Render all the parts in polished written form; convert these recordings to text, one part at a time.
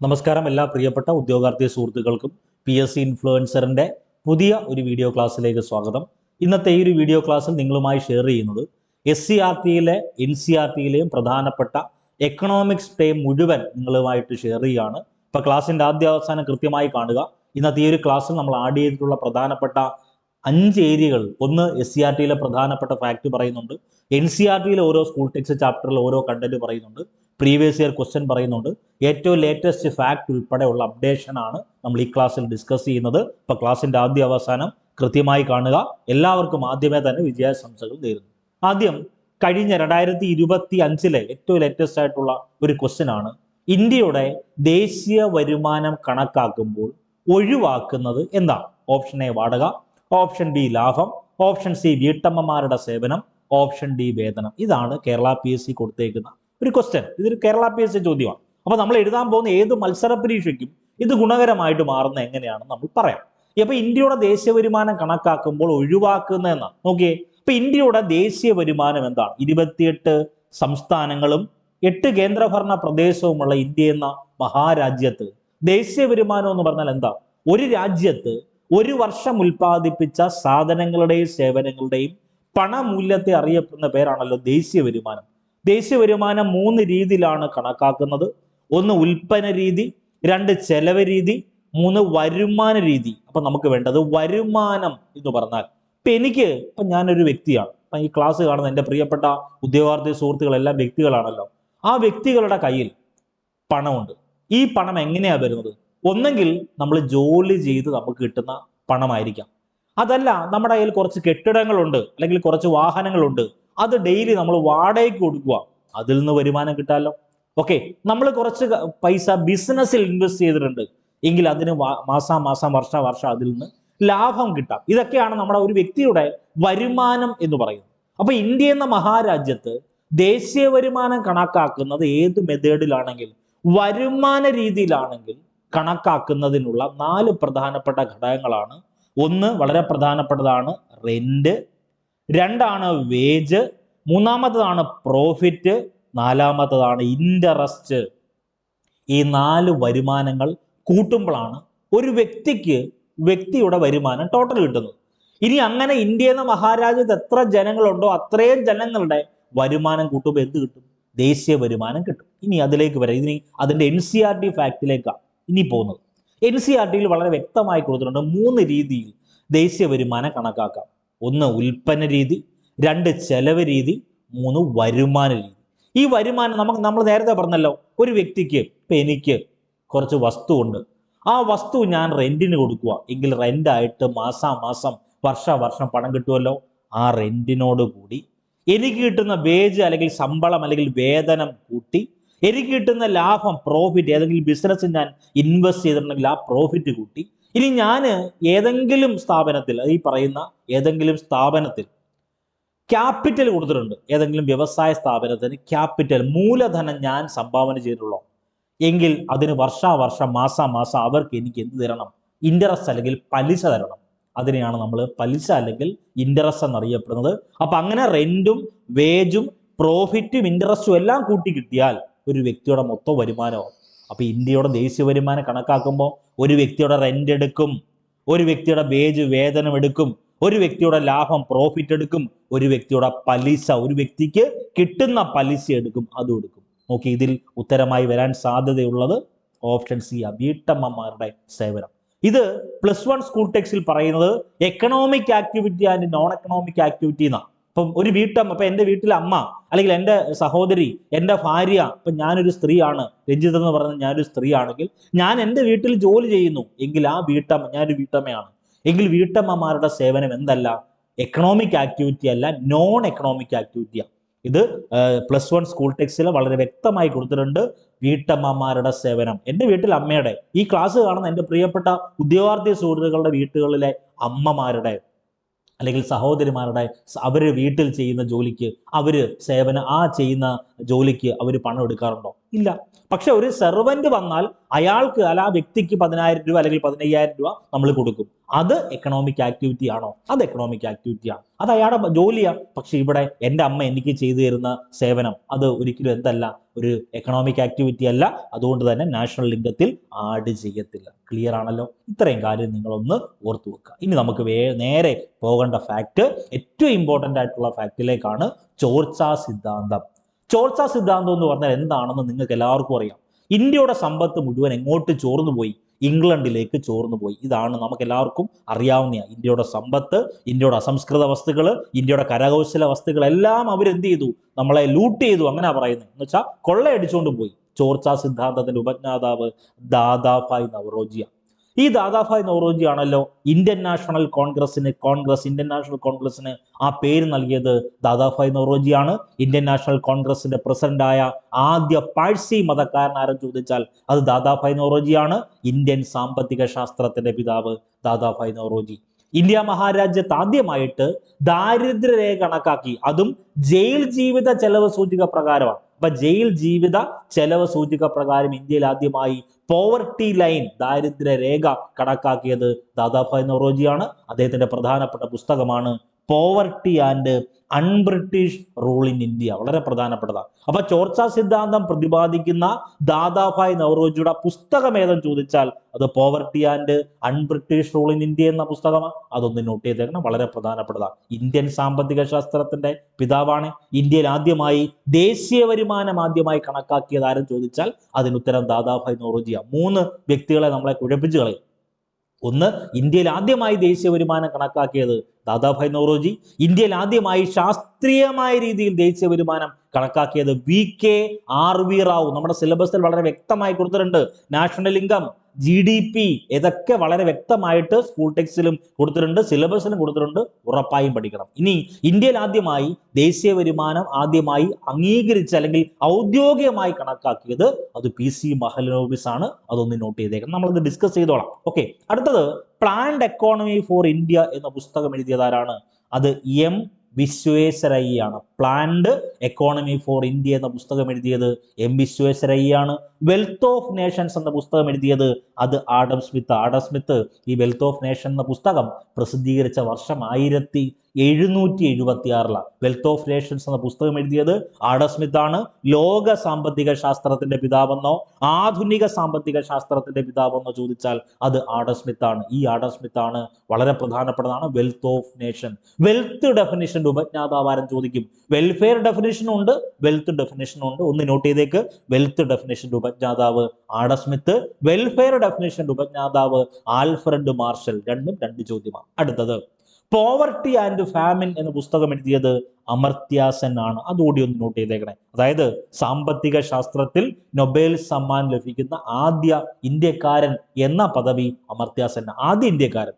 നമസ്കാരം എല്ലാ പ്രിയപ്പെട്ട ഉദ്യോഗാർത്ഥി സുഹൃത്തുക്കൾക്കും PSC ഇൻഫ്ലുവൻസറിൻ്റെ പുതിയ ഒരു വീഡിയോ ക്ലാസ്സിലേക്ക് സ്വാഗതം. ഇന്നത്തെ ഈ ഒരു വീഡിയോ ക്ലാസ്സിൽ നിങ്ങളുമായി ഷെയർ ചെയ്യുന്നത് SCERTയിലെ NCERTയിലെയും പ്രധാനപ്പെട്ട എക്കണോമിക്സ് ടൈം മുഴുവൻ നിങ്ങളുമായിട്ട് ഷെയർ ചെയ്യുകയാണ്. ഇപ്പോൾ ക്ലാസ്സിൻ്റെ ആദ്യ അവസാനം കൃത്യമായി കാണുക. ഇന്നത്തെ ഈ ഒരു ക്ലാസ്സിൽ നമ്മൾ ആഡ് ചെയ്തിട്ടുള്ള പ്രധാനപ്പെട്ട 5 ഏരിയകൾ, ഒന്ന് SCERTയിലെ പ്രധാനപ്പെട്ട ഫാക്ട് പറയുന്നുണ്ട്, NCERTയിലെ ഓരോ സ്കൂൾ ടെക്സ്റ്റ് ചാപ്റ്ററിൽ ഓരോ കണ്ടന്റ് പറയുന്നുണ്ട്, പ്രീവിയസ് ഇയർ ക്വസ്റ്റ്യൻ പറയുന്നുണ്ട്, ഏറ്റവും ലേറ്റസ്റ്റ് ഫാക്ട് ഉൾപ്പെടെയുള്ള അപ്ഡേഷൻ ആണ് നമ്മൾ ഈ ക്ലാസ്സിൽ ഡിസ്കസ് ചെയ്യുന്നത്. ഇപ്പോൾ ക്ലാസ്സിൻ്റെ ആദ്യ അവസാനം കൃത്യമായി കാണുക. എല്ലാവർക്കും ആദ്യമേ തന്നെ വിജയാശംസകൾ നേരുന്നു. ആദ്യം കഴിഞ്ഞ 2025 ഏറ്റവും ലേറ്റസ്റ്റ് ആയിട്ടുള്ള ഒരു ക്വസ്റ്റ്യൻ ആണ്. ഇന്ത്യയുടെ ദേശീയ വരുമാനം കണക്കാക്കുമ്പോൾ ഒഴിവാക്കുന്നത് എന്താണ്? ഓപ്ഷൻ എ വാടക, ഓപ്ഷൻ ബി ലാഭം, ഓപ്ഷൻ സി വീട്ടമ്മമാരുടെ സേവനം, ഓപ്ഷൻ ഡി വേതനം. ഇതാണ് കേരള PSC കൊടുത്തേക്കുന്ന ഒരു ക്വസ്റ്റ്യൻ. ഇതൊരു കേരള PSC ചോദ്യമാണ്. അപ്പൊ നമ്മൾ എഴുതാൻ പോകുന്ന ഏത് മത്സര പരീക്ഷയ്ക്കും ഇത് ഗുണകരമായിട്ട് മാറുന്ന എങ്ങനെയാണെന്ന് നമ്മൾ പറയാം. അപ്പൊ ഇന്ത്യയുടെ ദേശീയ വരുമാനം കണക്കാക്കുമ്പോൾ ഒഴിവാക്കുന്ന എന്നാണ്. നോക്കിയേ, ഇപ്പൊ ഇന്ത്യയുടെ ദേശീയ വരുമാനം എന്താണ്? 28 സംസ്ഥാനങ്ങളും 8 കേന്ദ്രഭരണ പ്രദേശവുമുള്ള ഇന്ത്യ എന്ന മഹാരാജ്യത്ത് ദേശീയ വരുമാനം എന്ന് പറഞ്ഞാൽ എന്താ? ഒരു രാജ്യത്ത് ഒരു വർഷം ഉൽപ്പാദിപ്പിച്ച സാധനങ്ങളുടെയും സേവനങ്ങളുടെയും പണമൂല്യത്തെ അറിയപ്പെടുന്ന പേരാണല്ലോ ദേശീയ വരുമാനം. ദേശീയ വരുമാനം 3 രീതിയിലാണ് കണക്കാക്കുന്നത്. ഒന്ന് ഉൽപ്പന്ന രീതി, 2 ചെലവ് രീതി, 3 വരുമാന രീതി. അപ്പൊ നമുക്ക് വേണ്ടത് വരുമാനം എന്ന് പറഞ്ഞാൽ, ഇപ്പൊ ഞാനൊരു വ്യക്തിയാണ്. അപ്പൊ ഈ ക്ലാസ് കാണുന്ന എൻ്റെ പ്രിയപ്പെട്ട ഉദ്യോഗാർത്ഥി സുഹൃത്തുക്കളെല്ലാം വ്യക്തികളാണല്ലോ. ആ വ്യക്തികളുടെ കയ്യിൽ പണമുണ്ട്. ഈ പണം എങ്ങനെയാ വരുന്നത്? ഒന്നെങ്കിൽ നമ്മൾ ജോലി ചെയ്ത് നമുക്ക് കിട്ടുന്ന പണമായിരിക്കാം. അതല്ല, നമ്മുടെ കയ്യിൽ കുറച്ച് കെട്ടിടങ്ങളുണ്ട്, അല്ലെങ്കിൽ കുറച്ച് വാഹനങ്ങളുണ്ട്, അത് ഡെയിലി നമ്മൾ വാടകയ്ക്ക് കൊടുക്കുക, അതിൽ നിന്ന് വരുമാനം കിട്ടാമല്ലോ. ഓക്കെ, നമ്മൾ കുറച്ച് പൈസ ബിസിനസ്സിൽ ഇൻവെസ്റ്റ് ചെയ്തിട്ടുണ്ട്, എങ്കിൽ അതിന് മാസം വർഷം അതിൽ നിന്ന് ലാഭം കിട്ടാം. ഇതൊക്കെയാണ് നമ്മുടെ ഒരു വ്യക്തിയുടെ വരുമാനം എന്ന് പറയുന്നത്. അപ്പൊ ഇന്ത്യ എന്ന മഹാരാജ്യത്ത് ദേശീയ വരുമാനം കണക്കാക്കുന്നത് ഏത് മെത്തേഡിലാണെങ്കിൽ, വരുമാന രീതിയിലാണെങ്കിൽ കണക്കാക്കുന്നതിനുള്ള 4 പ്രധാനപ്പെട്ട ഘടകങ്ങളാണ്. ഒന്ന് വളരെ പ്രധാനപ്പെട്ടതാണ് റെന്റ്, 2 വേജ്, 3 പ്രോഫിറ്റ്, 4 ഇൻട്രസ്റ്റ്. ഈ 4 വരുമാനങ്ങൾ കൂട്ടുമ്പോഴാണ് ഒരു വ്യക്തിയുടെ വരുമാനം ടോട്ടൽ കിട്ടുന്നത്. ഇനി അങ്ങനെ ഇന്ത്യ എന്ന മഹാരാജ്യത്ത് എത്ര ജനങ്ങളുണ്ടോ അത്രയും ജനങ്ങളുടെ വരുമാനം കൂട്ടുമ്പോൾ എന്ത് കിട്ടും? ദേശീയ വരുമാനം കിട്ടും. ഇനി അതിലേക്ക് വരാം. ഇനി അതിന്റെ NCERT ഫാക്റ്റിലേക്കാണ് ഇനി പോകുന്നത്. NCERTയിൽ വളരെ വ്യക്തമായി കൊടുത്തിട്ടുണ്ട് 3 രീതിയിൽ ദേശീയ വരുമാനം കണക്കാക്കാം. ഒന്ന് ഉൽപ്പന്ന രീതി, 2 ചെലവ് രീതി, 3 വരുമാന രീതി. ഈ വരുമാനം നമ്മൾ നേരത്തെ പറഞ്ഞല്ലോ, ഒരു വ്യക്തിക്ക്, ഇപ്പൊ എനിക്ക് കുറച്ച് വസ്തു ഉണ്ട്, ആ വസ്തു ഞാൻ റെന്റിന് കൊടുക്കുക, എങ്കിൽ റെന്റായിട്ട് മാസം വർഷം പണം കിട്ടുമല്ലോ. ആ റെന്റിനോട് കൂടി എനിക്ക് കിട്ടുന്ന വേജ് അല്ലെങ്കിൽ ശമ്പളം അല്ലെങ്കിൽ വേതനം കൂട്ടി, എനിക്ക് കിട്ടുന്ന ലാഭം പ്രോഫിറ്റ്, ഏതെങ്കിലും ബിസിനസ് ഞാൻ ഇൻവെസ്റ്റ് ചെയ്തിട്ടുണ്ടെങ്കിൽ ആ പ്രോഫിറ്റ് കൂട്ടി, ഇനി ഞാൻ ഏതെങ്കിലും സ്ഥാപനത്തിൽ, ഈ പറയുന്ന ഏതെങ്കിലും സ്ഥാപനത്തിൽ ക്യാപിറ്റൽ കൊടുത്തിട്ടുണ്ട്, ഏതെങ്കിലും വ്യവസായ സ്ഥാപനത്തിന് ക്യാപിറ്റൽ മൂലധനം ഞാൻ സംഭാവന ചെയ്തിട്ടുള്ളൂ, എങ്കിൽ അതിന് വർഷം മാസം അവർക്ക് എനിക്ക് എന്ത് തരണം? ഇൻട്രസ്റ്റ് അല്ലെങ്കിൽ പലിശ തരണം. അതിനെയാണ് നമ്മൾ പലിശ അല്ലെങ്കിൽ ഇൻട്രസ്റ്റ് എന്നറിയപ്പെടുന്നത്. അപ്പൊ അങ്ങനെ റെന്റും വേജും പ്രോഫിറ്റും ഇൻട്രസ്റ്റും എല്ലാം കൂട്ടി കിട്ടിയാൽ ഒരു വ്യക്തിയുടെ മൊത്തം വരുമാനമാവും. അപ്പൊ ഇന്ത്യയുടെ ദേശീയ വരുമാനം കണക്കാക്കുമ്പോൾ ഒരു വ്യക്തിയുടെ റെന്റ് എടുക്കും, ഒരു വ്യക്തിയുടെ വേജ് വേതനം എടുക്കും, ഒരു വ്യക്തിയുടെ ലാഭം പ്രോഫിറ്റ് എടുക്കും, ഒരു വ്യക്തിയുടെ പലിശ, ഒരു വ്യക്തിക്ക് കിട്ടുന്ന പലിശ എടുക്കും, അതും എടുക്കും. നോക്കി, ഇതിൽ ഉത്തരമായി വരാൻ സാധ്യതയുള്ളത് ഓപ്ഷൻ സി, വീട്ടമ്മമാരുടെ സേവനം. ഇത് +1 സ്കൂൾ ടെക്സ്റ്റിൽ പറയുന്നത് economic activity and non economic activity എന്നാണ്. ഇപ്പം ഒരു വീട്ടമ്മ, ഇപ്പൊ എൻ്റെ വീട്ടിലെ അമ്മ അല്ലെങ്കിൽ എൻ്റെ സഹോദരി, എൻ്റെ ഭാര്യ, ഇപ്പൊ ഞാനൊരു സ്ത്രീയാണ്, രഞ്ജിത്ത് എന്ന് പറയുന്നത് ഞാനൊരു സ്ത്രീ ആണെങ്കിൽ, ഞാൻ എൻ്റെ വീട്ടിൽ ജോലി ചെയ്യുന്നു, എങ്കിൽ ആ വീട്ടമ്മ, ഞാനൊരു വീട്ടമ്മയാണ്, എങ്കിൽ വീട്ടമ്മമാരുടെ സേവനം എന്തല്ല? എക്കണോമിക് ആക്ടിവിറ്റി അല്ല, നോൺ എക്കണോമിക് ആക്ടിവിറ്റിയാണ്. ഇത് +1 സ്കൂൾ ടെക്സ്റ്റിൽ വളരെ വ്യക്തമായി കൊടുത്തിട്ടുണ്ട്. വീട്ടമ്മമാരുടെ സേവനം, എൻ്റെ വീട്ടിൽ അമ്മയുടെ, ഈ ക്ലാസ് കാണുന്ന എൻ്റെ പ്രിയപ്പെട്ട ഉദ്യോഗാർത്ഥി സുഹൃത്തുക്കളുടെ വീട്ടുകളിലെ അമ്മമാരുടെ അല്ലെങ്കിൽ സഹോദരിമാരുടെ, അവർ വീട്ടിൽ ചെയ്യുന്ന ജോലിക്ക്, ചെയ്യുന്ന ജോലിക്ക് അവർ പണം എടുക്കാറുണ്ടോ? ഇല്ല. പക്ഷെ ഒരു സെർവന്റ് വന്നാൽ അയാൾക്ക് ആ വ്യക്തിക്ക് 10,000 രൂപ അല്ലെങ്കിൽ 15,000 രൂപ നമ്മൾ കൊടുക്കും. അത് എക്കണോമിക് ആക്ടിവിറ്റി ആണോ? അത് എക്കണോമിക് ആക്ടിവിറ്റി ആണ്, അത് അയാളുടെ ജോലിയാണ്. പക്ഷെ ഇവിടെ എൻ്റെ അമ്മ എനിക്ക് ചെയ്തു തരുന്ന സേവനം അത് ഒരിക്കലും എന്തല്ല, ഒരു എക്കണോമിക് ആക്ടിവിറ്റി അല്ല. അതുകൊണ്ട് തന്നെ നാഷണൽ ഇൻകത്തിൽ ആഡ് ചെയ്യത്തില്ല. ക്ലിയർ ആണല്ലോ? ഇത്രയും കാര്യം നിങ്ങളൊന്ന് ഓർത്തു വെക്കുക. ഇനി നമുക്ക് നേരെ പോകേണ്ട ഫാക്ട്, ഏറ്റവും ഇമ്പോർട്ടൻ്റ് ആയിട്ടുള്ള ഫാക്റ്റിലേക്കാണ്. ചോർച്ചാ സിദ്ധാന്തം. ചോർച്ചാ സിദ്ധാന്തം എന്ന് പറഞ്ഞാൽ എന്താണെന്ന് നിങ്ങൾക്ക് എല്ലാവർക്കും അറിയാം. ഇന്ത്യയുടെ സമ്പത്ത് മുഴുവൻ എങ്ങോട്ട് ചോർന്നു പോയി? ഇംഗ്ലണ്ടിലേക്ക് ചോർന്നു പോയി. ഇതാണ് നമുക്ക് എല്ലാവർക്കും അറിയാവുന്ന ഇന്ത്യയുടെ സമ്പത്ത്, ഇന്ത്യയുടെ അസംസ്കൃത വസ്തുക്കൾ, ഇന്ത്യയുടെ കരകൗശല വസ്തുക്കൾ എല്ലാം അവരെന്ത് ചെയ്തു? നമ്മളെ ലൂട്ട് ചെയ്തു, അങ്ങനെ പറയുന്നത്. എന്ന് വെച്ചാൽ കൊള്ളയടിച്ചുകൊണ്ട് പോയി. ചോർച്ചാ സിദ്ധാന്തത്തിന്റെ ഉപജ്ഞാതാവ് ദാദാഭായ് നവറോജിയ. ഈ ദാദാഭായ് നവറോജി ആണല്ലോ ഇന്ത്യൻ നാഷണൽ കോൺഗ്രസിന് ആ പേര് നൽകിയത്. ദാദാഭായ് നവറോജിയാണ് ഇന്ത്യൻ നാഷണൽ കോൺഗ്രസിന്റെ പ്രസിഡന്റായ ആദ്യ പാഴ്സി മതക്കാരൻ ആരെന്ന് ചോദിച്ചാൽ അത് ദാദാഭായ് നവറോജിയാണ്. ഇന്ത്യൻ സാമ്പത്തിക ശാസ്ത്രത്തിന്റെ പിതാവ് ദാദാഭായ് നവറോജി. ഇന്ത്യ മഹാരാജ്യത്ത് ആദ്യമായിട്ട് ദാരിദ്ര്യരേഖ കണക്കാക്കി, അതും ജയിൽ ജീവിത ചെലവ് സൂചിക പ്രകാരമാണ്. അപ്പൊ ജയിൽ ജീവിത ചെലവ് സൂചിക പ്രകാരം ഇന്ത്യയിൽ ആദ്യമായി പോവർട്ടി ലൈൻ, ദാരിദ്ര്യ രേഖ കണക്കാക്കിയത് ദാദാഭായ് നവറോജിയാണ്. അദ്ദേഹത്തിന്റെ പ്രധാനപ്പെട്ട പുസ്തകമാണ് poverty and un-British rule in India. വളരെ പ്രധാനപ്പെട്ടതാണ്. അപ്പൊ ചോർച്ചാ സിദ്ധാന്തം പ്രതിപാദിക്കുന്ന ദാദാഭായ് നവറോജിയുടെ പുസ്തകം ഏതെന്ന് ചോദിച്ചാൽ അത് poverty and un-British rule in India എന്ന പുസ്തകമാണ്. അതൊന്ന് നോട്ട് ചെയ്തേക്കണം, വളരെ പ്രധാനപ്പെട്ടതാണ്. ഇന്ത്യൻ സാമ്പത്തിക ശാസ്ത്രത്തിന്റെ പിതാവാണ്. ഇന്ത്യയിൽ ആദ്യമായി ദേശീയ വരുമാനം ആദ്യമായി കണക്കാക്കിയത് ആരെന്ന് ചോദിച്ചാൽ അതിനുത്തരം ദാദാഭായ് നവറോജിയാണ്. 3 വ്യക്തികളെ നമ്മളെ കുഴപ്പിച്ചു കളയും. ഒന്ന്, ഇന്ത്യയിൽ ആദ്യമായി ദേശീയ വരുമാനം കണക്കാക്കിയത് ദാദാഭായ് നവറോജി. ഇന്ത്യയിൽ ആദ്യമായി ശാസ്ത്രീയമായ രീതിയിൽ ദേശീയ വരുമാനം കണക്കാക്കിയത് VK RV റാവു. നമ്മുടെ സിലബസിൽ വളരെ വ്യക്തമായി കൊടുത്തിട്ടുണ്ട്. നാഷണൽ ഇൻകം, GDP ഇതൊക്കെ വളരെ വ്യക്തമായിട്ട് സ്കൂൾ ടെക്സ്റ്റിലും കൊടുത്തിട്ടുണ്ട്, സിലബസിലും കൊടുത്തിട്ടുണ്ട്. ഉറപ്പായും പഠിക്കണം. ഇനി ഇന്ത്യയിൽ ആദ്യമായി ദേശീയ വരുമാനം ആദ്യമായി അംഗീകരിച്ച അല്ലെങ്കിൽ ഔദ്യോഗികമായി കണക്കാക്കിയത് അത് PC മഹലനോബിസ് ആണ്. അതൊന്ന് നോട്ട് ചെയ്തേക്കണം, നമ്മളത് ഡിസ്കസ് ചെയ്തോളാം. ഓക്കെ, അടുത്തത് പ്ലാൻഡ് എക്കോണമി ഫോർ ഇന്ത്യ എന്ന പുസ്തകം എഴുതിയതാരാണ്? അത് M വിശ്വേശ്വരയ്യാണ്. പ്ലാൻഡ് എക്കോണമി ഫോർ ഇന്ത്യ എന്ന പുസ്തകം എഴുതിയത് M വിശ്വേശ്വരയ്യാണ്. വെൽത്ത് ഓഫ് നേഷൻസ് എന്ന പുസ്തകം എഴുതിയത് അത് ആഡം സ്മിത്ത്. ആഡം സ്മിത്ത് ഈ വെൽത്ത് ഓഫ് നേഷൻ എന്ന പുസ്തകം പ്രസിദ്ധീകരിച്ച വർഷം 1776. വെൽത്ത് ഓഫ് നേഷൻസ് എന്ന പുസ്തകം എഴുതിയത് ആഡം സ്മിത്ത് ആണ്. ലോക സാമ്പത്തിക ശാസ്ത്രത്തിന്റെ പിതാവെന്നോ ആധുനിക സാമ്പത്തിക ശാസ്ത്രത്തിന്റെ പിതാവെന്നോ ചോദിച്ചാൽ അത് ആഡം സ്മിത്ത് ആണ്. ഈ ആഡം സ്മിത്ത് ആണ് വളരെ പ്രധാനപ്പെട്ടതാണ് വെൽത്ത് ഓഫ് നേഷൻ. വെൽത്ത് ഡെഫിനിഷന്റെ ഉപജ്ഞാതാവാരം ചോദിക്കും. വെൽഫെയർ ഡെഫിനിഷനും ഉണ്ട്, വെൽത്ത് ഡെഫിനിഷനും ഉണ്ട്. ഒന്ന് നോട്ട് ചെയ്തേക്ക്, വെൽത്ത് ഡെഫിനിഷന്റെ ഉപജ്ഞാതാവ് ആഡം സ്മിത്ത്, വെൽഫെയർ ഡെഫിനിഷന്റെ ഉപജ്ഞാതാവ് ആൽഫ്രഡ് മാർഷൽ. രണ്ടും 2 ചോദ്യമാണ്. അടുത്തത് പോവർട്ടി ആൻഡ് ഫാമിൻ എന്ന പുസ്തകം എഴുതിയത് അമർത്യ സെൻ ആണ്. അതുകൂടി ഒന്ന് നോട്ട് ചെയ്തേക്കണേ. അതായത് സാമ്പത്തിക ശാസ്ത്രത്തിൽ നൊബേൽ സമ്മാൻ ലഭിക്കുന്ന ആദ്യ ഇന്ത്യക്കാരൻ എന്ന പദവി അമർത്യ സെൻ. ആദ്യ ഇന്ത്യക്കാരൻ,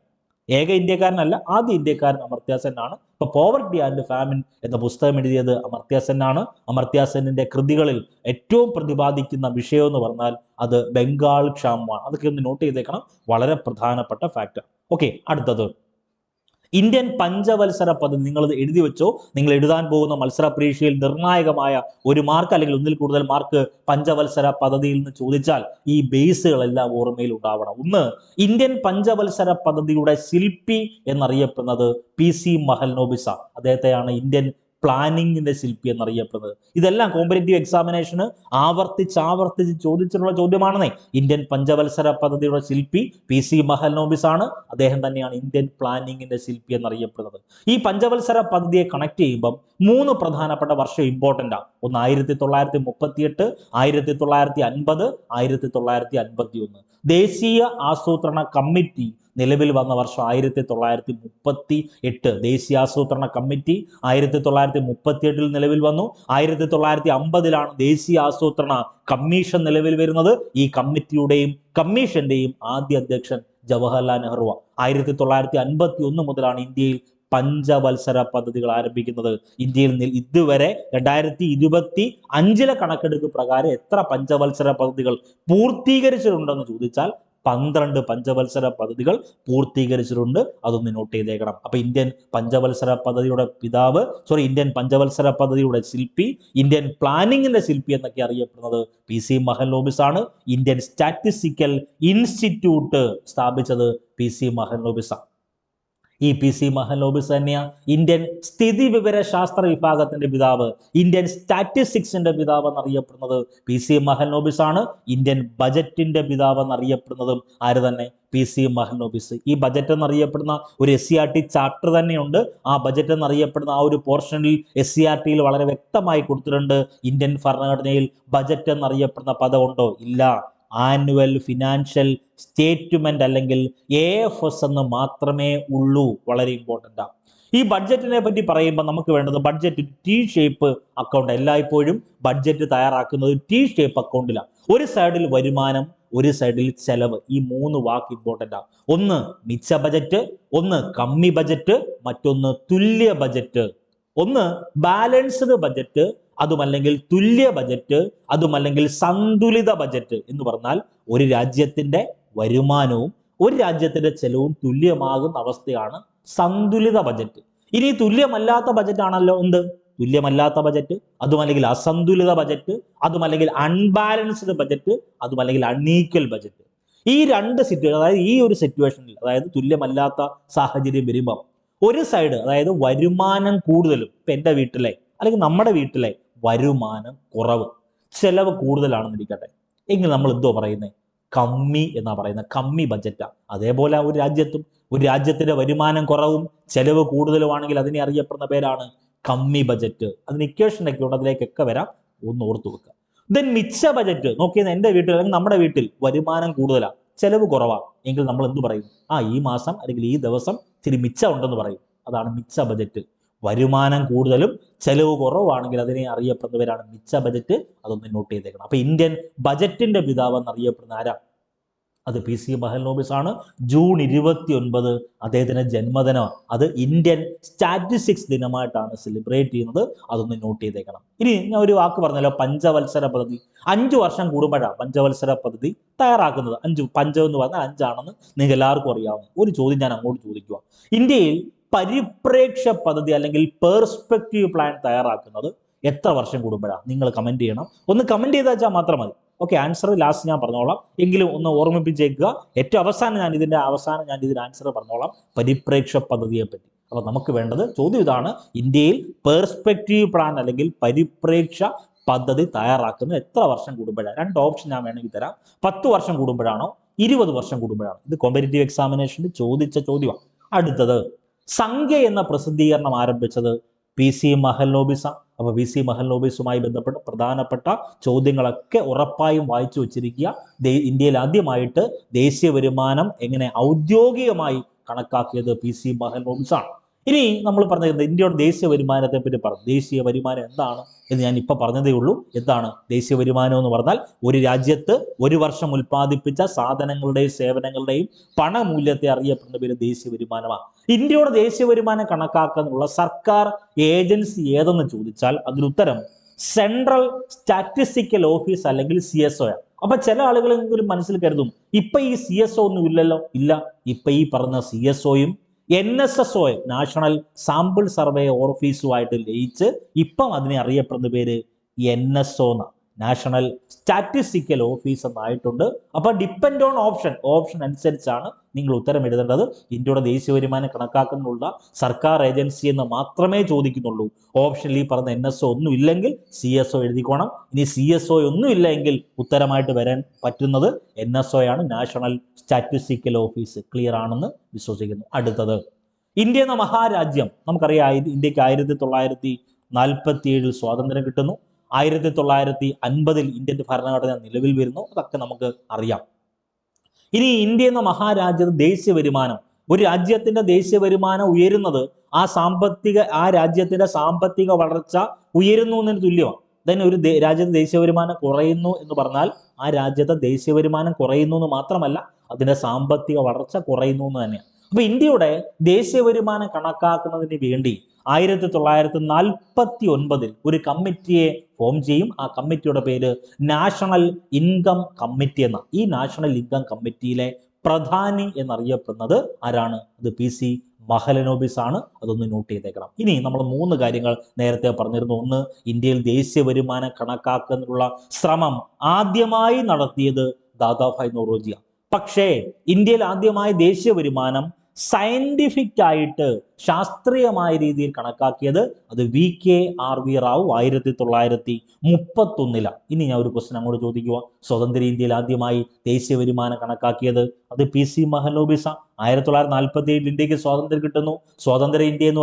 ഏക ഇന്ത്യക്കാരനല്ല, ആദ്യ ഇന്ത്യക്കാരൻ അമർത്യ സെൻ ആണ്. ഇപ്പൊ പോവർട്ടി ആൻഡ് ഫാമിൻ എന്ന പുസ്തകം എഴുതിയത് അമർത്യ സെൻ ആണ്. അമർത്യ സെന്നിന്റെ കൃതികളിൽ ഏറ്റവും പ്രതിപാദിക്കുന്ന വിഷയം എന്ന് പറഞ്ഞാൽ അത് ബംഗാൾ ക്ഷാമമാണ്. അതൊക്കെ ഒന്ന് നോട്ട് ചെയ്തേക്കണം, വളരെ പ്രധാനപ്പെട്ട ഫാക്ടർ. ഓക്കെ, അടുത്തത് ഇന്ത്യൻ പഞ്ചവത്സര പദ്ധതി. നിങ്ങൾ എഴുതി വെച്ചോ, നിങ്ങൾ എഴുതാൻ പോകുന്ന മത്സര പരീക്ഷയിൽ നിർണായകമായ 1 മാർക്ക് അല്ലെങ്കിൽ 1-ൽ കൂടുതൽ മാർക്ക് പഞ്ചവത്സര പദ്ധതിയിൽ നിന്ന് ചോദിച്ചാൽ ഈ ബേസുകളെല്ലാം ഓർമ്മയിൽ ഉണ്ടാവണം. ഒന്ന്, ഇന്ത്യൻ പഞ്ചവത്സര പദ്ധതിയുടെ ശില്പി എന്നറിയപ്പെടുന്നത് PC മഹലനോബിസ. അദ്ദേഹത്തെയാണ് ഇന്ത്യൻ പ്ലാനിങ്ങിന്റെ ശില്പി എന്നറിയപ്പെടുന്നത്. ഇതെല്ലാം കോമ്പറ്റേറ്റീവ് എക്സാമിനേഷന് ആവർത്തിച്ച് ചോദിച്ചിട്ടുള്ള ചോദ്യമാണെന്നേ. ഇന്ത്യൻ പഞ്ചവത്സര പദ്ധതിയുടെ ശില്പി PC മഹലനോബിസ് ആണ്. അദ്ദേഹം തന്നെയാണ് ഇന്ത്യൻ പ്ലാനിങ്ങിന്റെ ശില്പി എന്നറിയപ്പെടുന്നത്. ഈ പഞ്ചവത്സര പദ്ധതിയെ കണക്ട് ചെയ്യുമ്പം 3 പ്രധാനപ്പെട്ട വർഷം ഇമ്പോർട്ടൻ്റ് ആണ്. ഒന്ന് 1938, 1950, 1951. ദേശീയ ആസൂത്രണ കമ്മിറ്റി നിലവിൽ വന്ന വർഷം 1938. ദേശീയ ആസൂത്രണ കമ്മിറ്റി 1938 നിലവിൽ വന്നു. 1950 ദേശീയ ആസൂത്രണ കമ്മീഷൻ നിലവിൽ വരുന്നത്. ഈ കമ്മിറ്റിയുടെയും കമ്മീഷന്റെയും ആദ്യ അധ്യക്ഷൻ ജവഹർലാൽ നെഹ്റു. 1951 മുതലാണ് ഇന്ത്യയിൽ പഞ്ചവത്സര പദ്ധതികൾ ആരംഭിക്കുന്നത്. ഇന്ത്യയിൽ ഇതുവരെ 2025 കണക്കെടുപ്പ് പ്രകാരം എത്ര പഞ്ചവത്സര പദ്ധതികൾ പൂർത്തീകരിച്ചിട്ടുണ്ടെന്ന് ചോദിച്ചാൽ 12 പഞ്ചവത്സര പദ്ധതികൾ പൂർത്തീകരിച്ചിട്ടുണ്ട്. അതൊന്ന് നോട്ട് ചെയ്തേക്കണം. അപ്പൊ ഇന്ത്യൻ പഞ്ചവത്സര പദ്ധതിയുടെ ശില്പി, ഇന്ത്യൻ പ്ലാനിങ്ങിന്റെ ശില്പി എന്നൊക്കെ അറിയപ്പെടുന്നത് PC മഹലനോബിസ് ആണ്. ഇന്ത്യൻ സ്റ്റാറ്റിസ്റ്റിക്കൽ ഇൻസ്റ്റിറ്റ്യൂട്ട് സ്ഥാപിച്ചത് PC മഹലനോബിസ് ആണ്. ഈ PC മഹലനോബിസ് തന്നെയാണ് ഇന്ത്യൻ സ്ഥിതി വിവര ശാസ്ത്ര വിഭാഗത്തിന്റെ പിതാവ്, ഇന്ത്യൻ സ്റ്റാറ്റിസ്റ്റിക്സിന്റെ പിതാവ് എന്നറിയപ്പെടുന്നത് PC മഹലനോബിസ് ആണ്. ഇന്ത്യൻ ബജറ്റിന്റെ പിതാവ് എന്നറിയപ്പെടുന്നതും ആര് തന്നെ? PC മഹലനോബിസ്. ഈ ബജറ്റ് എന്നറിയപ്പെടുന്ന ഒരു SCERT ചാപ്റ്റർ തന്നെയുണ്ട്. ആ ബജറ്റ് എന്നറിയപ്പെടുന്ന ആ ഒരു പോർഷനിൽ SCERTയിൽ വളരെ വ്യക്തമായി കൊടുത്തിട്ടുണ്ട്. ഇന്ത്യൻ ഭരണഘടനയിൽ ബജറ്റ് എന്നറിയപ്പെടുന്ന പദമുണ്ടോ? ഇല്ല. ആനുവൽ ഫിനാൻഷ്യൽ സ്റ്റേറ്റ്മെന്റ് അല്ലെങ്കിൽ AFS എന്ന് മാത്രമേ ഉള്ളൂ. വളരെ ഇമ്പോർട്ടൻ്റ് ആണ്. ഈ ബഡ്ജറ്റിനെ പറ്റി പറയുമ്പോൾ നമുക്ക് വേണ്ടത് ബഡ്ജറ്റ് T ഷേപ്പ് അക്കൗണ്ട്. എല്ലായ്പ്പോഴും ബഡ്ജറ്റ് തയ്യാറാക്കുന്നത് T ഷേപ്പ് അക്കൗണ്ടിലാണ്. ഒരു സൈഡിൽ വരുമാനം, ഒരു സൈഡിൽ ചെലവ്. ഈ 3 വാക്ക് ഇമ്പോർട്ടൻ്റ് ആണ്. ഒന്ന് മിച്ച ബജറ്റ്, ഒന്ന് കമ്മി ബജറ്റ്, മറ്റൊന്ന് തുല്യ ബജറ്റ്. ഒന്ന് ബാലൻസ്ഡ് ബജറ്റ്, അതുമല്ലെങ്കിൽ തുല്യ ബജറ്റ്, അതുമല്ലെങ്കിൽ സന്തുലിത ബജറ്റ് എന്ന് പറഞ്ഞാൽ ഒരു രാജ്യത്തിന്റെ വരുമാനവും ഒരു രാജ്യത്തിന്റെ ചെലവും തുല്യമാകുന്ന അവസ്ഥയാണ് സന്തുലിത ബജറ്റ്. ഇനി തുല്യമല്ലാത്ത ബജറ്റ് ആണല്ലോ എന്ത്? തുല്യമല്ലാത്ത ബജറ്റ്, അതുമല്ലെങ്കിൽ അസന്തുലിത ബജറ്റ്, അതുമല്ലെങ്കിൽ അൺബാലൻസ്ഡ് ബജറ്റ്, അതുമല്ലെങ്കിൽ അൺഈക്വൽ ബജറ്റ്. ഈ രണ്ട് സിറ്റുവേഷൻ, അതായത് ഈ ഒരു സിറ്റുവേഷനിൽ, അതായത് തുല്യമല്ലാത്ത സാഹചര്യം വരുമ്പോൾ ഒരു സൈഡ്, അതായത് വരുമാനം കൂടുതലും, ഇപ്പൊ എൻ്റെ വീട്ടിലെ അല്ലെങ്കിൽ നമ്മുടെ വീട്ടിലെ വരുമാനം കുറവ്, ചെലവ് കൂടുതലാണെന്ന് ഇരിക്കട്ടെ, എങ്കിൽ നമ്മൾ എന്തോ പറയുന്നത്? കമ്മി എന്നാ പറയുന്നത്. കമ്മി ബജറ്റാണ്. അതേപോലെ ഒരു രാജ്യത്തിന്റെ വരുമാനം കുറവും ചെലവ് കൂടുതലുമാണെങ്കിൽ അതിനെ അറിയപ്പെടുന്ന പേരാണ് കമ്മി ബജറ്റ്. അതിന് ഇക്വേഷനൊക്കെ ഉണ്ട്, അതിലേക്കൊക്കെ വരാം, ഒന്ന് ഓർത്തു വെക്കുക. ദെൻ മിച്ച ബജറ്റ്. നോക്കിയത് എൻ്റെ വീട്ടിൽ അല്ലെങ്കിൽ നമ്മുടെ വീട്ടിൽ വരുമാനം കൂടുതലാണ്, ചെലവ് കുറവാണ്, എങ്കിൽ നമ്മൾ എന്ത് പറയും? ഈ മാസം അല്ലെങ്കിൽ ഈ ദിവസം ഇച്ചിരി മിച്ചം ഉണ്ടെന്ന് പറയും. അതാണ് മിച്ച ബജറ്റ്. വരുമാനം കൂടുതലും ചെലവ് കുറവാണെങ്കിൽ അതിനെ അറിയപ്പെടുന്നവരാണ് മിച്ച ബജറ്റ്. അതൊന്ന് നോട്ട് ചെയ്തേക്കണം. അപ്പൊ ഇന്ത്യൻ ബജറ്റിന്റെ പിതാവ് എന്നറിയപ്പെടുന്ന ആരാ? അത് PC മഹലനോബിസ് ആണ്. ജൂൺ 29 അദ്ദേഹത്തിന്റെ ജന്മദിനമാണ്. അത് ഇന്ത്യൻ സ്റ്റാറ്റിസ്റ്റിക്സ് ദിനമായിട്ടാണ് സെലിബ്രേറ്റ് ചെയ്യുന്നത്. അതൊന്ന് നോട്ട് ചെയ്തേക്കണം. ഇനി ഞാൻ ഒരു വാക്ക് പറഞ്ഞല്ലോ, പഞ്ചവത്സര പദ്ധതി. 5 വർഷം കൂടുമ്പോഴാണ് പഞ്ചവത്സര പദ്ധതി തയ്യാറാക്കുന്നത്. 5 പഞ്ചം എന്ന് പറഞ്ഞാൽ 5 ആണെന്ന് നിങ്ങൾക്ക് എല്ലാവർക്കും അറിയാവുന്ന ഒരു ചോദ്യം ഞാൻ അങ്ങോട്ട് ചോദിക്കുക. ഇന്ത്യയിൽ പരിപ്രേക്ഷ്യ പദ്ധതി അല്ലെങ്കിൽ പെർസ്പെക്റ്റീവ് പ്ലാൻ തയ്യാറാക്കുന്നത് എത്ര വർഷം കൂടുമ്പോഴാണ്? നിങ്ങൾ കമന്റ് ചെയ്യണം. ഒന്ന് കമന്റ് ചെയ്താൽ വെച്ചാൽ മാത്രം മതി. ഓക്കെ, ആൻസർ ലാസ്റ്റ് ഞാൻ പറഞ്ഞോളാം, എങ്കിലും ഒന്ന് ഓർമ്മിപ്പിച്ചേക്കുക. ഏറ്റവും അവസാനം ഞാൻ ഇതിന്റെ ആൻസർ പറഞ്ഞോളാം, പരിപ്രേക്ഷ്യ പദ്ധതിയെ പറ്റി. അപ്പൊ നമുക്ക് വേണ്ടത് ചോദ്യം ഇതാണ്: ഇന്ത്യയിൽ പെർസ്പെക്റ്റീവ് പ്ലാൻ അല്ലെങ്കിൽ പരിപ്രേക്ഷ്യ പദ്ധതി തയ്യാറാക്കുന്നത് എത്ര വർഷം കൂടുമ്പോഴാണ്? 2 ഓപ്ഷൻ ഞാൻ വേണമെങ്കിൽ തരാം. 10 വർഷം കൂടുമ്പോഴാണോ 20 വർഷം കൂടുമ്പോഴാണോ? ഇത് കോമ്പറ്റേറ്റീവ് എക്സാമിനേഷനിൽ ചോദിച്ച ചോദ്യമാണ്. അടുത്തത്, സംഖ്യ എന്ന പ്രസിദ്ധീകരണം ആരംഭിച്ചത് PC മഹലനോബിസ് ആണ്. അപ്പൊ PC മഹലനോബിസുമായി ബന്ധപ്പെട്ട പ്രധാനപ്പെട്ട ചോദ്യങ്ങളൊക്കെ ഉറപ്പായും വായിച്ചു വെച്ചിരിക്കുക. ഇന്ത്യയിൽ ആദ്യമായിട്ട് ദേശീയ വരുമാനം എങ്ങനെ ഔദ്യോഗികമായി കണക്കാക്കിയത് PC മഹലനോബിസ് ആണ്. ഇനി നമ്മൾ പറഞ്ഞത് ഇന്ത്യയുടെ ദേശീയ വരുമാനത്തെ പറ്റി പറഞ്ഞു. ദേശീയ വരുമാനം എന്താണ് എന്ന് ഞാൻ ഇപ്പൊ പറഞ്ഞതേ ഉള്ളൂ. എന്താണ് ദേശീയ വരുമാനം എന്ന് പറഞ്ഞാൽ? ഒരു രാജ്യത്ത് ഒരു വർഷം ഉൽപ്പാദിപ്പിച്ച സാധനങ്ങളുടെയും സേവനങ്ങളുടെയും പണമൂല്യത്തെ അറിയപ്പെടുന്ന പേര് ദേശീയ വരുമാനമാണ്. ഇന്ത്യയുടെ ദേശീയ വരുമാനം കണക്കാക്കാനുള്ള സർക്കാർ ഏജൻസി ഏതെന്ന് ചോദിച്ചാൽ അതിനുത്തരം സെൻട്രൽ സ്റ്റാറ്റിസ്റ്റിക്കൽ ഓഫീസ് അല്ലെങ്കിൽ CSO ആണ്. അപ്പൊ ചില ആളുകളെങ്കിലും മനസ്സിൽ കരുതും, ഇപ്പൊ ഈ CSO ഒന്നും ഇല്ലല്ലോ. ഇല്ല, ഇപ്പൊ ഈ പറഞ്ഞ CSOയും NSSO നാഷണൽ സാമ്പിൾ സർവേ ഓഫീസുമായിട്ട് ലയിച്ച് ഇപ്പം അതിനെ അറിയപ്പെടുന്ന പേര് NSO എന്നാണ്, നാഷണൽ സ്റ്റാറ്റിസ്റ്റിക്കൽ ഓഫീസ് എന്നായിട്ടുണ്ട്. അപ്പൊ ഡിപ്പെൻഡ് ഓൺ ഓപ്ഷൻ അനുസരിച്ചാണ് നിങ്ങൾ ഉത്തരം എഴുതേണ്ടത്. ഇന്ത്യയുടെ ദേശീയ വരുമാനം കണക്കാക്കുന്നതിനുള്ള സർക്കാർ ഏജൻസി എന്ന് മാത്രമേ ചോദിക്കുന്നുള്ളൂ. ഓപ്ഷനിൽ ഈ പറഞ്ഞ NSO ഒന്നും ഇല്ലെങ്കിൽ CSO എഴുതിക്കോണം. ഇനി CSO ഒന്നും ഇല്ല എങ്കിൽ ഉത്തരമായിട്ട് വരാൻ പറ്റുന്നത് NSO ആണ്, നാഷണൽ സ്റ്റാറ്റിസ്റ്റിക്കൽ ഓഫീസ്. ക്ലിയർ ആണെന്ന് വിശ്വസിക്കുന്നു. അടുത്തത്, ഇന്ത്യ എന്ന മഹാരാജ്യം നമുക്കറിയാം. ഇന്ത്യക്ക് 1947 സ്വാതന്ത്ര്യം കിട്ടുന്നു. 1950 ഇന്ത്യൻ ഭരണഘടന നിലവിൽ വരുന്നു. അതൊക്കെ നമുക്ക് അറിയാം. ഇനി ഇന്ത്യ എന്ന മഹാരാജ്യത്ത് ദേശീയ വരുമാനം, ഒരു രാജ്യത്തിന്റെ ദേശീയ വരുമാനം ഉയരുന്നത് ആ രാജ്യത്തിന്റെ സാമ്പത്തിക വളർച്ച ഉയരുന്നു എന്നതിന് തുല്യമാണ്. തന്നെ ഒരു രാജ്യത്തെ ദേശീയ വരുമാനം കുറയുന്നു എന്ന് പറഞ്ഞാൽ ആ രാജ്യത്തെ ദേശീയ വരുമാനം കുറയുന്നു എന്ന് മാത്രമല്ല, അതിന്റെ സാമ്പത്തിക വളർച്ച കുറയുന്നു എന്ന് തന്നെയാണ്. അപ്പൊ ഇന്ത്യയുടെ ദേശീയ വരുമാനം കണക്കാക്കുന്നതിന് വേണ്ടി 1949 ഒരു കമ്മിറ്റിയെ ഫോം ചെയ്യും. ആ കമ്മിറ്റിയുടെ പേര് നാഷണൽ ഇൻകം കമ്മിറ്റി എന്ന. ഈ നാഷണൽ ഇൻകം കമ്മിറ്റിയിലെ പ്രധാനി എന്നറിയപ്പെടുന്നത് ആരാണ്? അത് PC മഹലനോബിസ് ആണ്. അതൊന്ന് നോട്ട് ചെയ്തേക്കണം. ഇനി നമ്മൾ 3 കാര്യങ്ങൾ നേരത്തെ പറഞ്ഞിരുന്നു. ഒന്ന്, ഇന്ത്യയിൽ ദേശീയ വരുമാനം കണക്കാക്കുന്നതിനുള്ള ശ്രമം ആദ്യമായി നടത്തിയത് ദാദാഭായ് നവറോജിയ. പക്ഷേ ഇന്ത്യയിൽ ആദ്യമായി ദേശീയ വരുമാനം സയന്റിഫിക് ആയിട്ട് ശാസ്ത്രീയമായ രീതിയിൽ കണക്കാക്കിയത് അത് VKRV റാവു 1931. ഇനി ഞാൻ ഒരു ക്വസ്റ്റ്യൻ അങ്ങോട്ട് ചോദിക്കുക. സ്വതന്ത്ര ഇന്ത്യയിൽ ആദ്യമായി ദേശീയ വരുമാനം കണക്കാക്കിയത് അത് PC മഹലനോബിസ. 1947 ഇന്ത്യക്ക് സ്വാതന്ത്ര്യം കിട്ടുന്നു. സ്വതന്ത്ര ഇന്ത്യ എന്ന്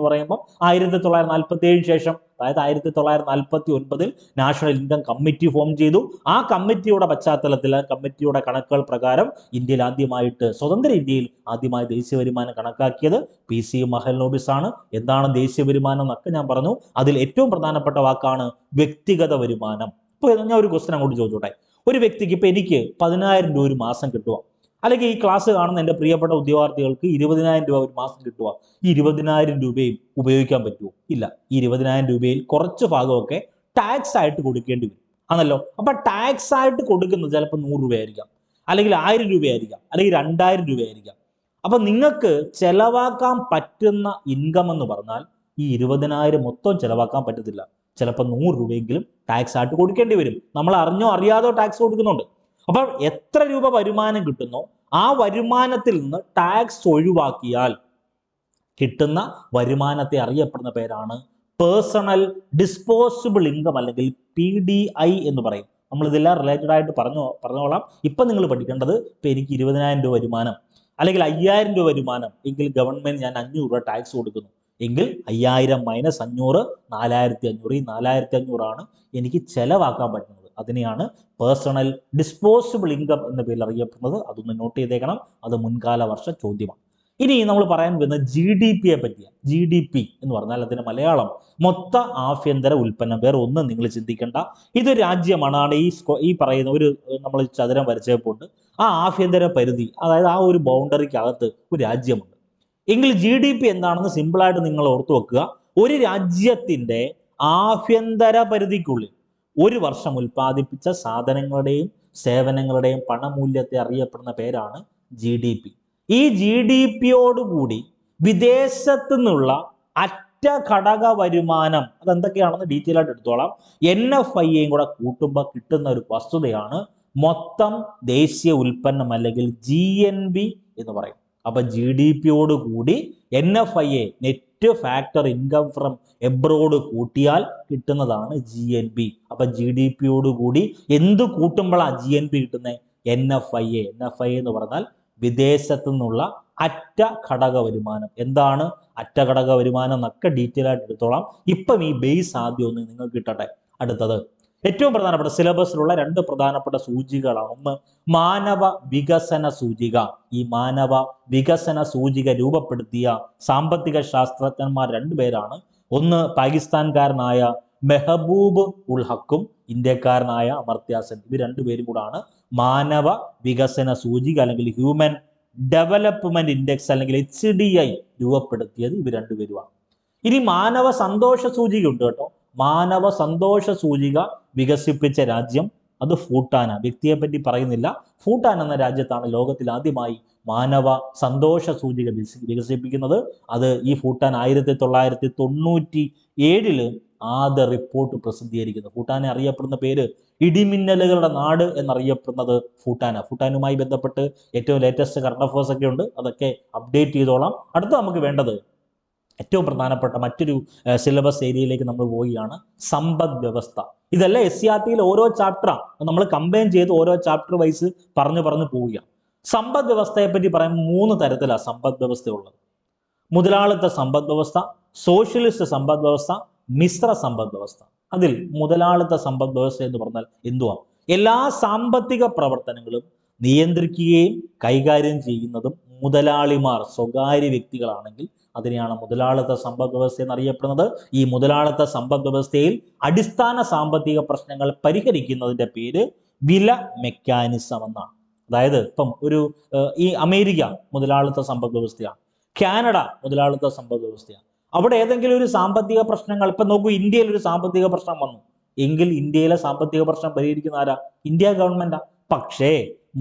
പറയുമ്പോൾ 1947 ശേഷം, അതായത് 1949 നാഷണൽ ഇൻകം കമ്മിറ്റി ഫോം ചെയ്തു. ആ കമ്മിറ്റിയുടെ പശ്ചാത്തലത്തിൽ, ആ കമ്മിറ്റിയുടെ കണക്കുകൾ പ്രകാരം ഇന്ത്യയിൽ ആദ്യമായിട്ട്, സ്വതന്ത്ര ഇന്ത്യയിൽ ആദ്യമായി ദേശീയ വരുമാനം കണക്കാക്കിയത് PC മഹലനോബിസ് ആണ്. എന്താണ് ദേശീയ വരുമാനം എന്നൊക്കെ ഞാൻ പറഞ്ഞു. അതിൽ ഏറ്റവും പ്രധാനപ്പെട്ട വാക്കാണ് വ്യക്തിഗത വരുമാനം. ഇപ്പോൾ ഞാൻ ഒരു ക്വസ്റ്റ്യൻ അങ്ങോട്ട് ചോദിച്ചോട്ടെ. ഒരു വ്യക്തിക്ക്, ഇപ്പൊ എനിക്ക് 10,000 രൂപ ഒരു മാസം കിട്ടുക, അല്ലെങ്കിൽ ഈ ക്ലാസ് കാണുന്ന എൻ്റെ പ്രിയപ്പെട്ട ഉദ്യോഗാർത്ഥികൾക്ക് 20,000 രൂപ ഒരു മാസം കിട്ടുക, ഈ 20,000 രൂപയും ഉപയോഗിക്കാൻ പറ്റുമോ? ഇല്ല. ഈ 20,000 രൂപയിൽ കുറച്ച് ഭാഗമൊക്കെ ടാക്സ് ആയിട്ട് കൊടുക്കേണ്ടി വരും, ആണല്ലോ. അപ്പൊ ടാക്സ് ആയിട്ട് കൊടുക്കുന്നത് ചിലപ്പോൾ 100 രൂപയായിരിക്കാം, അല്ലെങ്കിൽ 1000 രൂപയായിരിക്കാം, അല്ലെങ്കിൽ 2000 രൂപയായിരിക്കാം. അപ്പൊ നിങ്ങൾക്ക് ചെലവാക്കാൻ പറ്റുന്ന ഇൻകം എന്ന് പറഞ്ഞാൽ ഈ 20,000 മൊത്തം ചെലവാക്കാൻ പറ്റത്തില്ല. ചിലപ്പോൾ 100 രൂപയെങ്കിലും ടാക്സ് ആയിട്ട് കൊടുക്കേണ്ടി വരും. നമ്മൾ അറിഞ്ഞോ അറിയാതോ ടാക്സ് കൊടുക്കുന്നുണ്ട്. അപ്പൊ എത്ര രൂപ വരുമാനം കിട്ടുന്നോ ആ വരുമാനത്തിൽ നിന്ന് ടാക്സ് ഒഴിവാക്കിയാൽ കിട്ടുന്ന വരുമാനത്തെ അറിയപ്പെടുന്ന പേരാണ് പേഴ്സണൽ ഇൻകം, അല്ലെങ്കിൽ PDI എന്ന് പറയും. നമ്മൾ ഇതെല്ലാം റിലേറ്റഡ് ആയിട്ട് പറഞ്ഞോളാം. ഇപ്പൊ നിങ്ങൾ പഠിക്കേണ്ടത്, ഇപ്പൊ എനിക്ക് 20,000 രൂപ വരുമാനം, അല്ലെങ്കിൽ 5,000 രൂപ വരുമാനം എങ്കിൽ ഗവൺമെന്റ് ഞാൻ 500 രൂപ ടാക്സ് കൊടുക്കുന്നു എങ്കിൽ 5,000 മൈനസ് 500 4,500. ഈ 4,500 ആണ് എനിക്ക് ചെലവാക്കാൻ പറ്റുന്നത്. അതിനെയാണ് പേഴ്സണൽ ഡിസ്പോസിബിൾ ഇൻകം എന്ന പേരിൽ അറിയപ്പെടുന്നത്. അതൊന്ന് നോട്ട് ചെയ്തേക്കണം. അത് മുൻകാല വർഷ ചോദ്യമാണ്. ഇനി നമ്മൾ പറയാൻ വരുന്നത് GDPയെ പറ്റിയാണ്. GDP എന്ന് പറഞ്ഞാൽ അതിന്റെ മലയാളം മൊത്ത ആഭ്യന്തര ഉൽപ്പന്നം. വേറെ ഒന്നും നിങ്ങൾ ചിന്തിക്കേണ്ട. ഇത് രാജ്യമാണ്. ഈ പറയുന്ന ഒരു നമ്മൾ ചതുരം വരച്ചപ്പോൾ ആ ആഭ്യന്തര പരിധി, അതായത് ആ ഒരു ബൗണ്ടറിക്കകത്ത് ഒരു രാജ്യമുണ്ട്. എങ്കിൽ GDP എന്താണെന്ന് സിമ്പിളായിട്ട് നിങ്ങൾ ഓർത്തു വെക്കുക. ഒരു രാജ്യത്തിന്റെ ആഭ്യന്തര പരിധിക്കുള്ളിൽ ഒരു വർഷം ഉൽപ്പാദിപ്പിച്ച സാധനങ്ങളുടെയും സേവനങ്ങളുടെയും പണമൂല്യത്തെ അറിയപ്പെടുന്ന പേരാണ് GDP. ഈ GDPയോടുകൂടി വിദേശത്തു നിന്നുള്ള അറ്റ ഘടക വരുമാനം അതെന്തൊക്കെയാണെന്ന് ഡീറ്റെയിൽ ആയിട്ട് എടുത്തോളാം. NFIയും കൂടെ കൂട്ടുമ്പോൾ കിട്ടുന്ന ഒരു വസ്തുതയാണ് മൊത്തം ദേശീയ ഉൽപ്പന്നം, അല്ലെങ്കിൽ GNB എന്ന് പറയും. അപ്പൊ GDPയോടുകൂടി NFIയെ, net factor income from abroad, കൂട്ടിയാൽ കിട്ടുന്നതാണ് GNB. അപ്പൊ GDPയോടുകൂടി എന്ത് കൂട്ടുമ്പോഴാണ് GNB കിട്ടുന്നത്? NFIA എന്ന് പറഞ്ഞാൽ വിദേശത്തു നിന്നുള്ള അറ്റ ഘടക വരുമാനം. എന്താണ് അറ്റ ഘടക വരുമാനം എന്നൊക്കെ ഡീറ്റെയിൽ ആയിട്ട് എടുത്തോളാം. ഇപ്പം ഈ ബേസ് ആദ്യം ഒന്ന് നിങ്ങൾക്ക് കിട്ടട്ടെ. അടുത്തത് ഏറ്റവും പ്രധാനപ്പെട്ട സിലബസിലുള്ള 2 പ്രധാനപ്പെട്ട സൂചികകളാണ്. ഒന്ന് മാനവ വികസന സൂചിക. ഈ മാനവ വികസന സൂചിക രൂപപ്പെടുത്തിയ സാമ്പത്തിക ശാസ്ത്രജ്ഞന്മാർ 2 പേരാണ്. ഒന്ന് പാകിസ്ഥാൻകാരനായ മെഹബൂബ് ഉൽ ഹക്കും ഇന്ത്യക്കാരനായ അമർത്യ സെൻ. ഇവർ 2 പേരും കൂടാണ് മാനവ വികസന സൂചിക, അല്ലെങ്കിൽ ഹ്യൂമൻ ഡെവലപ്മെന്റ് ഇൻഡെക്സ്, അല്ലെങ്കിൽ HDI രൂപപ്പെടുത്തിയത് ഇവർ 2 പേരുമാണ്. ഇനി മാനവ സന്തോഷ സൂചിക ഉണ്ട് കേട്ടോ. മാനവ സന്തോഷ സൂചിക വികസിപ്പിച്ച രാജ്യം അത് ഭൂട്ടാന. വ്യക്തിയെ പറ്റി പറയുന്നില്ല. ഭൂട്ടാൻ എന്ന രാജ്യത്താണ് ലോകത്തിൽ ആദ്യമായി മാനവ സന്തോഷ സൂചിക വികസിപ്പിക്കുന്നത്. അത് ഈ ഭൂട്ടാൻ 1997 ആദ്യ റിപ്പോർട്ട് പ്രസിദ്ധീകരിക്കുന്നു. ഭൂട്ടാനെ അറിയപ്പെടുന്ന പേര് ഇടിമിന്നലുകളുടെ നാട് എന്നറിയപ്പെടുന്നത് ഭൂട്ടാന. ഭൂട്ടാനുമായി ബന്ധപ്പെട്ട് ഏറ്റവും ലേറ്റസ്റ്റ് കറണ്ട് അഫയേഴ്സ് ഒക്കെ ഉണ്ട്. അതൊക്കെ അപ്ഡേറ്റ് ചെയ്തോളാം. അടുത്ത നമുക്ക് വേണ്ടത് ഏറ്റവും പ്രധാനപ്പെട്ട മറ്റൊരു സിലബസ് ഏരിയയിലേക്ക് നമ്മൾ പോവുകയാണ്, സമ്പദ് വ്യവസ്ഥ. ഇതല്ല SCRTയിൽ ഓരോ ചാപ്റ്ററാണ് നമ്മൾ കമ്പൈൻ ചെയ്ത് ഓരോ ചാപ്റ്റർ വൈസ് പറഞ്ഞു പോവുകയാണ്. സമ്പദ് വ്യവസ്ഥയെ പറ്റി പറയുമ്പോൾ 3 തരത്തിലാണ് സമ്പദ് വ്യവസ്ഥ ഉള്ളത്. മുതലാളിത്ത സമ്പദ് വ്യവസ്ഥ, സോഷ്യലിസ്റ്റ് സമ്പദ് വ്യവസ്ഥ, മിശ്ര സമ്പദ് വ്യവസ്ഥ. അതിൽ മുതലാളിത്ത സമ്പദ് വ്യവസ്ഥ എന്ന് പറഞ്ഞാൽ എന്തുവാ? എല്ലാ സാമ്പത്തിക പ്രവർത്തനങ്ങളും നിയന്ത്രിക്കുകയും കൈകാര്യം ചെയ്യുന്നതും മുതലാളിമാർ, സ്വകാര്യ വ്യക്തികളാണെങ്കിൽ അതിനെയാണ് മുതലാളിത്ത സമ്പദ് വ്യവസ്ഥ എന്നറിയപ്പെടുന്നത്. ഈ മുതലാളിത്ത സമ്പദ് വ്യവസ്ഥയിൽ അടിസ്ഥാന സാമ്പത്തിക പ്രശ്നങ്ങൾ പരിഹരിക്കുന്നതിന്റെ പേര് വില മെക്കാനിസം എന്നാണ്. അതായത് ഇപ്പം ഈ അമേരിക്ക മുതലാളിത്ത സമ്പദ് വ്യവസ്ഥയാണ്, കാനഡ മുതലാളിത്ത സമ്പദ് വ്യവസ്ഥയാണ്, അവിടെ ഏതെങ്കിലും ഒരു സാമ്പത്തിക പ്രശ്നങ്ങൾ, ഇപ്പൊ നോക്കൂ, ഇന്ത്യയിൽ ഒരു സാമ്പത്തിക പ്രശ്നം വന്നു എങ്കിൽ ഇന്ത്യയിലെ സാമ്പത്തിക പ്രശ്നം പരിഹരിക്കുന്ന ആരാ? ഇന്ത്യ ഗവൺമെന്റാ. പക്ഷേ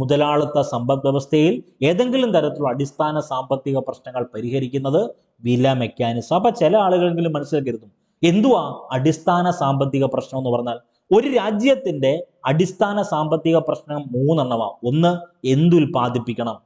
മുതലാളിത്ത സമ്പദ് വ്യവസ്ഥയിൽ ഏതെങ്കിലും തരത്തിലുള്ള അടിസ്ഥാന സാമ്പത്തിക പ്രശ്നങ്ങൾ പരിഹരിക്കുന്നത് വില മെക്കാനിസം. അപ്പൊ ചില ആളുകളെങ്കിലും മനസ്സിലാക്കരുതും, എന്തുവാ അടിസ്ഥാന സാമ്പത്തിക പ്രശ്നം എന്ന് പറഞ്ഞാൽ? ഒരു രാജ്യത്തിന്റെ അടിസ്ഥാന സാമ്പത്തിക പ്രശ്നം മൂന്നെണ്ണമാണ്. ഒന്ന്, എന്തുൽപാദിപ്പിക്കണം,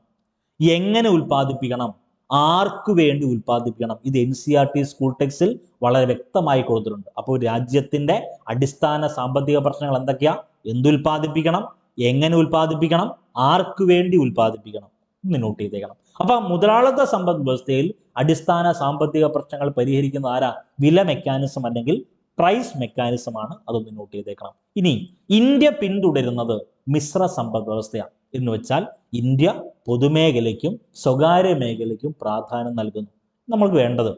എങ്ങനെ ഉൽപ്പാദിപ്പിക്കണം, ആർക്കു വേണ്ടി ഉൽപ്പാദിപ്പിക്കണം. ഇത് NCERT സ്കൂൾ ടെക്സ്റ്റിൽ വളരെ വ്യക്തമായി കൊടുത്തിട്ടുണ്ട്. അപ്പോൾ രാജ്യത്തിന്റെ അടിസ്ഥാന സാമ്പത്തിക പ്രശ്നങ്ങൾ എന്തൊക്കെയാ? എന്തുൽപാദിപ്പിക്കണം, എങ്ങനെ ഉൽപ്പാദിപ്പിക്കണം, ആർക്കു വേണ്ടി ഉൽപ്പാദിപ്പിക്കണം എന്ന് നോട്ട് ചെയ്തേക്കണം. അപ്പൊ മുതലാളിത്ത സമ്പദ് വ്യവസ്ഥയിൽ അടിസ്ഥാന സാമ്പത്തിക പ്രശ്നങ്ങൾ പരിഹരിക്കുന്ന ആരാ? വില മെക്കാനിസം അല്ലെങ്കിൽ പ്രൈസ് മെക്കാനിസം ആണ്. അതൊന്ന് നോട്ട് ചെയ്തേക്കണം. ഇനി ഇന്ത്യ പിന്തുടരുന്നത് മിശ്ര സമ്പദ് വ്യവസ്ഥയാണ്. എന്ന് വെച്ചാൽ ഇന്ത്യ പൊതുമേഖലയ്ക്കും സ്വകാര്യ മേഖലയ്ക്കും പ്രാധാന്യം നൽകുന്നു. നമ്മൾക്ക് വേണ്ടത്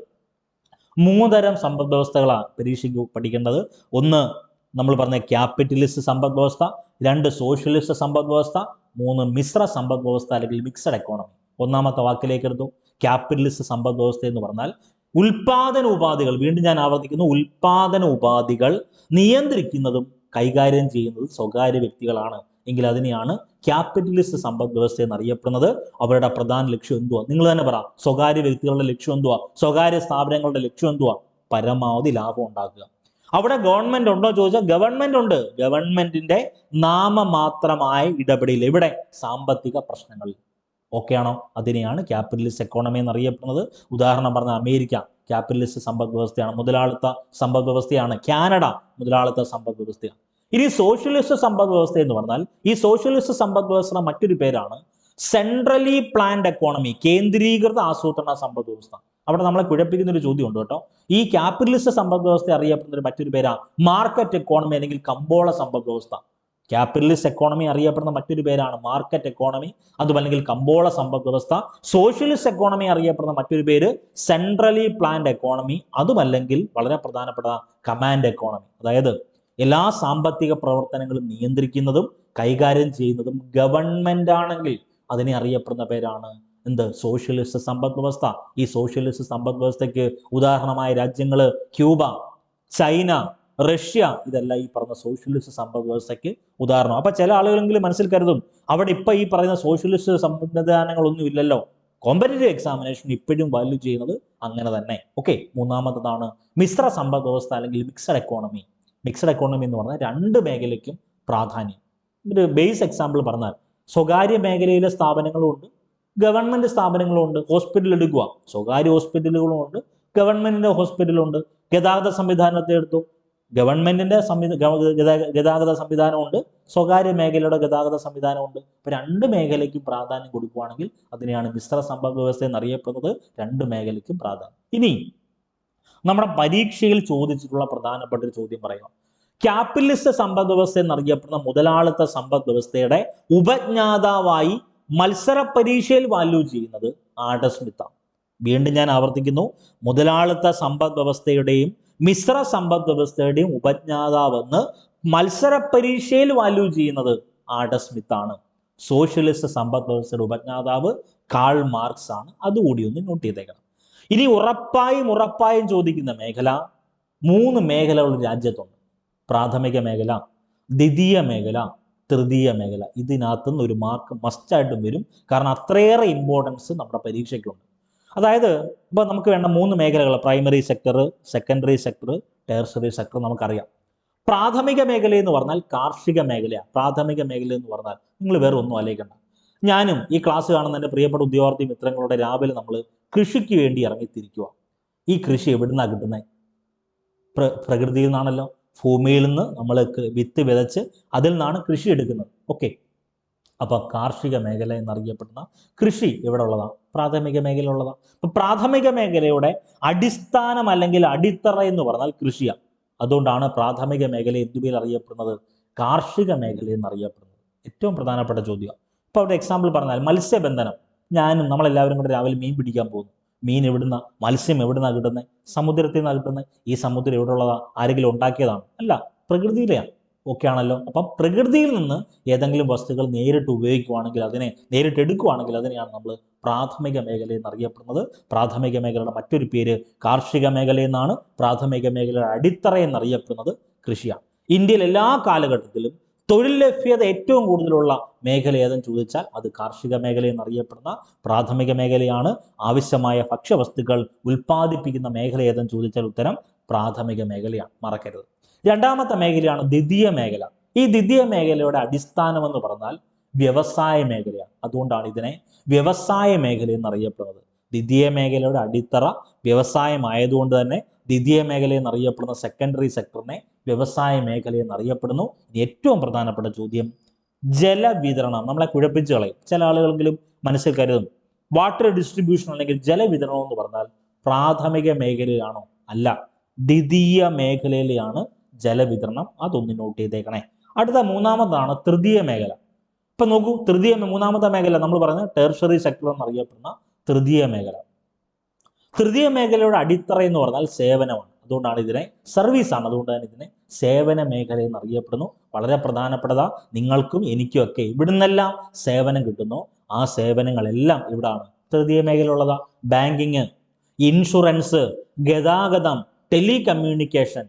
3 തരം സമ്പദ് വ്യവസ്ഥകളാണ് പരീക്ഷയ്ക്ക് പഠിക്കേണ്ടത്. ഒന്ന്, നമ്മൾ പറഞ്ഞ ക്യാപിറ്റലിസ്റ്റ് സമ്പദ് വ്യവസ്ഥ. 2, സോഷ്യലിസ്റ്റ് സമ്പദ് വ്യവസ്ഥ. 3, മിശ്ര സമ്പദ് വ്യവസ്ഥ അല്ലെങ്കിൽ മിക്സഡ് എക്കോണമി. ഒന്നാമത്തെ വാക്കിലേക്ക് എടുത്തു. ക്യാപിറ്റലിസ്റ്റ് സമ്പദ് വ്യവസ്ഥ എന്ന് പറഞ്ഞാൽ ഉൽപാദന ഉപാധികൾ, വീണ്ടും ഞാൻ ആവർത്തിക്കുന്നു, ഉൽപാദന ഉപാധികൾ നിയന്ത്രിക്കുന്നതും കൈകാര്യം ചെയ്യുന്നതും സ്വകാര്യ വ്യക്തികളാണ്. എങ്കിൽ അതിനെയാണ് ക്യാപിറ്റലിസ്റ്റ് സമ്പദ് വ്യവസ്ഥ എന്നറിയപ്പെടുന്നത്. അവരുടെ പ്രധാന ലക്ഷ്യം എന്തുവാ? നിങ്ങൾ തന്നെ പറ. സ്വകാര്യ വ്യക്തികളുടെ ലക്ഷ്യം എന്തുവാ? സ്വകാര്യ സ്ഥാപനങ്ങളുടെ ലക്ഷ്യം എന്തുവാ? പരമാവധി ലാഭം ഉണ്ടാക്കുക. അവിടെ ഗവൺമെന്റ് ഉണ്ടോ ചോദിച്ചാൽ ഗവൺമെന്റ് ഉണ്ട്. ഗവൺമെന്റിന്റെ നാമമാത്രമായ ഇടപെടൽ എവിടെ? സാമ്പത്തിക പ്രശ്നങ്ങളിൽ. ഓക്കെ ആണോ? അതിനെയാണ് ക്യാപിറ്റലിസ്റ്റ് എക്കോണമി എന്നറിയപ്പെടുന്നത്. ഉദാഹരണം പറഞ്ഞ അമേരിക്ക ക്യാപിറ്റലിസ്റ്റ് സമ്പദ് വ്യവസ്ഥയാണ്, മുതലാളിത്ത സമ്പദ് വ്യവസ്ഥയാണ്. കാനഡ മുതലാളിത്ത സമ്പദ് വ്യവസ്ഥയാണ്. ഇനി സോഷ്യലിസ്റ്റ് സമ്പദ് വ്യവസ്ഥ എന്ന് പറഞ്ഞാൽ, ഈ സോഷ്യലിസ്റ്റ് സമ്പദ് വ്യവസ്ഥയുടെ മറ്റൊരു പേരാണ് സെൻട്രലി പ്ലാൻഡ് എക്കോണമി, കേന്ദ്രീകൃത ആസൂത്രണ സമ്പദ് വ്യവസ്ഥ. അവിടെ നമ്മളെ കുഴപ്പിക്കുന്ന ഒരു ചോദ്യം ഉണ്ട് കേട്ടോ. ഈ ക്യാപിറ്റലിസ്റ്റ് സമ്പദ് വ്യവസ്ഥ അറിയപ്പെടുന്ന മറ്റൊരു പേരാണ് മാർക്കറ്റ് എക്കോണമി അല്ലെങ്കിൽ കമ്പോള സമ്പദ് വ്യവസ്ഥ. ക്യാപിറ്റലിസ്റ്റ് എക്കോണമി അറിയപ്പെടുന്ന മറ്റൊരു പേരാണ് മാർക്കറ്റ് എക്കോണമി, അതും അല്ലെങ്കിൽ കമ്പോള സമ്പദ് വ്യവസ്ഥ. സോഷ്യലിസ്റ്റ് എക്കോണമി അറിയപ്പെടുന്ന മറ്റൊരു പേര് സെൻട്രലി പ്ലാൻഡ് എക്കോണമി, അതുമല്ലെങ്കിൽ വളരെ പ്രധാനപ്പെട്ട കമാൻഡ് എക്കോണമി. അതായത് എല്ലാ സാമ്പത്തിക പ്രവർത്തനങ്ങളും നിയന്ത്രിക്കുന്നതും കൈകാര്യം ചെയ്യുന്നതും ഗവൺമെന്റ് ആണെങ്കിൽ അതിനെ അറിയപ്പെടുന്ന പേരാണ് എന്ത്? സോഷ്യലിസ്റ്റ് സമ്പദ് വ്യവസ്ഥ. ഈ സോഷ്യലിസ്റ്റ് സമ്പദ് വ്യവസ്ഥയ്ക്ക് ഉദാഹരണമായ രാജ്യങ്ങൾ ക്യൂബ, ചൈന, റഷ്യ, ഇതെല്ലാം ഈ പറഞ്ഞ സോഷ്യലിസ്റ്റ് സമ്പദ് വ്യവസ്ഥയ്ക്ക് ഉദാഹരണം. അപ്പൊ ചില ആളുകളെങ്കിലും മനസ്സിൽ കരുതും, അവിടെ ഇപ്പൊ ഈ പറയുന്ന സോഷ്യലിസ്റ്റ് സംവിധാനങ്ങളൊന്നും ഇല്ലല്ലോ. കോമ്പറ്റേറ്റീവ് എക്സാമിനേഷൻ ഇപ്പോഴും വാല്യൂ ചെയ്യുന്നത് അങ്ങനെ തന്നെ. ഓക്കെ, മൂന്നാമത്തതാണ് മിശ്ര സമ്പദ് വ്യവസ്ഥ അല്ലെങ്കിൽ മിക്സഡ് എക്കോണമി. മിക്സഡ് എക്കോണമി എന്ന് പറഞ്ഞാൽ 2 മേഖലയ്ക്കും പ്രാധാന്യം. ഒരു ബേസ് എക്സാമ്പിൾ പറഞ്ഞാൽ, സ്വകാര്യ മേഖലയിലെ സ്ഥാപനങ്ങളും ഉണ്ട്, ഗവൺമെന്റ് സ്ഥാപനങ്ങളും ഉണ്ട്. ഹോസ്പിറ്റൽ എടുക്കുക, സ്വകാര്യ ഹോസ്പിറ്റലുകളും ഉണ്ട്, ഗവൺമെന്റിന്റെ ഹോസ്പിറ്റലും ഉണ്ട്. ഗതാഗത സംവിധാനത്തെ എടുത്തു, ഗവൺമെന്റിന്റെ ഗതാഗത സംവിധാനമുണ്ട്, സ്വകാര്യ മേഖലയുടെ ഗതാഗത സംവിധാനമുണ്ട്. ഇപ്പൊ 2 മേഖലയ്ക്കും പ്രാധാന്യം കൊടുക്കുകയാണെങ്കിൽ അതിനെയാണ് മിശ്ര സമ്പദ് വ്യവസ്ഥ എന്നറിയപ്പെടുന്നത്. 2 മേഖലയ്ക്കും പ്രാധാന്യം. ഇനി നമ്മുടെ പരീക്ഷയിൽ ചോദിച്ചിട്ടുള്ള പ്രധാനപ്പെട്ട ഒരു ചോദ്യം പറയാം. ക്യാപിറ്റലിസ്റ്റ് സമ്പദ് വ്യവസ്ഥ എന്നറിയപ്പെടുന്ന മുതലാളിത്ത സമ്പദ് വ്യവസ്ഥയുടെ ഉപജ്ഞാതാവായി മത്സര പരീക്ഷയിൽ വാല്യൂ ചെയ്യുന്നത് ആഡം സ്മിത്താണ്. വീണ്ടും ഞാൻ ആവർത്തിക്കുന്നു, മുതലാളിത്ത സമ്പദ് വ്യവസ്ഥയുടെയും മിശ്ര സമ്പദ് വ്യവസ്ഥയുടെയും ഉപജ്ഞാതാവെന്ന് മത്സര പരീക്ഷയിൽ വാല്യൂ ചെയ്യുന്നത് ആഡം സ്മിത്താണ്. സോഷ്യലിസ്റ്റ് സമ്പദ് വ്യവസ്ഥയുടെ ഉപജ്ഞാതാവ് കാൾ മാർക്സ് ആണ്. അതുകൂടി ഒന്ന് നോട്ട് ചെയ്തേക്കണം. ഇനി ഉറപ്പായും ചോദിക്കുന്ന മേഖല, 3 മേഖലകൾ രാജ്യത്തുണ്ട്. പ്രാഥമിക മേഖല, ദ്വിതീയ മേഖല, തൃതീയ മേഖല. ഇതിനകത്തുനിന്ന് ഒരു മാർക്ക് മസ്റ്റായിട്ടും വരും. കാരണം അത്രയേറെ ഇമ്പോർട്ടൻസ് നമ്മുടെ പരീക്ഷയ്ക്കുണ്ട്. അതായത് ഇപ്പോൾ നമുക്ക് വേണ്ട 3 മേഖലകൾ, primary sector, secondary sector, tertiary sector നമുക്കറിയാം. പ്രാഥമിക മേഖല എന്ന് പറഞ്ഞാൽ കാർഷിക മേഖലയാണ്. പ്രാഥമിക മേഖല എന്ന് പറഞ്ഞാൽ നിങ്ങൾ വേറെ ഒന്നും ആലോചിക്കണ്ട. ഞാനും ഈ ക്ലാസ് കാണുന്ന എൻ്റെ പ്രിയപ്പെട്ട ഉദ്യോഗാർത്ഥി മിത്രങ്ങളോട് രാവിലെ നമ്മൾ കൃഷിക്ക് വേണ്ടി ഇറങ്ങിത്തിരിക്കുക. ഈ കൃഷി എവിടുന്നാണ് കിട്ടുന്നത്? പ്രകൃതിയിൽ നിന്നാണല്ലോ. ഭൂമിയിൽ നിന്ന് നമ്മൾ വിത്ത് വിതച്ച് അതിൽ നിന്നാണ് കൃഷി എടുക്കുന്നത്. ഓക്കെ, അപ്പൊ കാർഷിക മേഖല എന്നറിയപ്പെടുന്ന കൃഷി എവിടെ ഉള്ളതാണ്? പ്രാഥമിക മേഖല ഉള്ളതാണ്. അപ്പൊ പ്രാഥമിക മേഖലയുടെ അടിസ്ഥാനം അല്ലെങ്കിൽ അടിത്തറ എന്ന് പറഞ്ഞാൽ കൃഷിയാണ്. അതുകൊണ്ടാണ് പ്രാഥമിക മേഖല എന്തുപേരിൽ അറിയപ്പെടുന്നത്? കാർഷിക മേഖല എന്നറിയപ്പെടുന്നത്. ഏറ്റവും പ്രധാനപ്പെട്ട ചോദ്യം. ഇപ്പൊ അവിടെ എക്സാമ്പിൾ പറഞ്ഞാൽ മത്സ്യബന്ധനം. ഞാനും നമ്മളെല്ലാവരും കൂടെ രാവിലെ മീൻ പിടിക്കാൻ പോകുന്നു. മീൻ എവിടുന്ന, മത്സ്യം എവിടുന്നാണ് കിട്ടുന്നത്? സമുദ്രത്തിൽ നിന്നാണ് കിട്ടുന്നത്. ഈ സമുദ്രം എവിടെ ഉള്ളതാണ്? ആരെങ്കിലും ഉണ്ടാക്കിയതാണ്? അല്ല, പ്രകൃതിയിലെയാണ്. ഓക്കെ ആണല്ലോ. അപ്പം പ്രകൃതിയിൽ നിന്ന് ഏതെങ്കിലും വസ്തുക്കൾ നേരിട്ട് ഉപയോഗിക്കുകയാണെങ്കിൽ നേരിട്ട് എടുക്കുകയാണെങ്കിൽ അതിനെയാണ് നമ്മൾ പ്രാഥമിക മേഖല എന്നറിയപ്പെടുന്നത്. പ്രാഥമിക മേഖലയുടെ മറ്റൊരു പേര് കാർഷിക മേഖല എന്നാണ്. പ്രാഥമിക മേഖലയുടെ അടിത്തറ എന്നറിയപ്പെടുന്നത് കൃഷിയാണ്. ഇന്ത്യയിൽ എല്ലാ കാലഘട്ടത്തിലും തൊഴിൽ ലഭ്യത ഏറ്റവും കൂടുതലുള്ള മേഖല ഏതെന്ന് ചോദിച്ചാൽ അത് കാർഷിക മേഖല എന്നറിയപ്പെടുന്ന പ്രാഥമിക മേഖലയാണ്. ആവശ്യമായ ഭക്ഷ്യവസ്തുക്കൾ ഉൽപ്പാദിപ്പിക്കുന്ന മേഖല ഏതെന്ന് ചോദിച്ചാൽ ഉത്തരം പ്രാഥമിക മേഖലയാണ്, മറക്കരുത്. രണ്ടാമത്തെ മേഖലയാണ് ദ്വിതീയ മേഖല. ഈ ദ്വിതീയ മേഖലയുടെ അടിസ്ഥാനം എന്ന് പറഞ്ഞാൽ വ്യവസായ മേഖലയാണ്. അതുകൊണ്ടാണ് ഇതിനെ വ്യവസായ മേഖല എന്നറിയപ്പെടുന്നത്. ദ്വിതീയ മേഖലയുടെ അടിത്തറ വ്യവസായമായതുകൊണ്ട് തന്നെ ദ്വിതീയ മേഖല എന്നറിയപ്പെടുന്ന സെക്കൻഡറി സെക്ടറിനെ വ്യവസായ മേഖല എന്നറിയപ്പെടുന്നു. ഏറ്റവും പ്രധാനപ്പെട്ട ചോദ്യം ജലവിതരണം. നമ്മളെ കുഴപ്പിച്ച് കളയും. ചില ആളുകളെങ്കിലും മനസ്സിൽ കരുതും വാട്ടർ ഡിസ്ട്രിബ്യൂഷൻ അല്ലെങ്കിൽ ജലവിതരണം എന്ന് പറഞ്ഞാൽ പ്രാഥമിക മേഖലയിലാണോ? അല്ല, ദ്വിതീയ മേഖലയിലാണ് ജലവിതരണം. അതൊന്ന് നോട്ട് ചെയ്തേക്കണേ. അടുത്ത മൂന്നാമതാണ് തൃതീയ മേഖല. ഇപ്പൊ നോക്കൂ, മൂന്നാമത്തെ മേഖല നമ്മൾ പറയുന്നത് ടെർഷറി സെക്ടർ എന്നറിയപ്പെടുന്ന തൃതീയ മേഖല. തൃതീയ മേഖലയുടെ അടിത്തറ എന്ന് പറഞ്ഞാൽ സേവനമാണ്. അതുകൊണ്ടാണ് ഇതിനെ സർവീസാണ്. അതുകൊണ്ട് തന്നെ ഇതിനെ സേവന മേഖല എന്നറിയപ്പെടുന്നു. വളരെ പ്രധാനപ്പെട്ടതാ. നിങ്ങൾക്കും എനിക്കും ഒക്കെ ഇവിടുന്നെല്ലാം സേവനം കിട്ടുന്നു. ആ സേവനങ്ങളെല്ലാം ഇവിടാണ് തൃതീയ മേഖല ഉള്ളതാ. ബാങ്കിങ്, ഇൻഷുറൻസ്, ഗതാഗതം, ടെലികമ്മ്യൂണിക്കേഷൻ,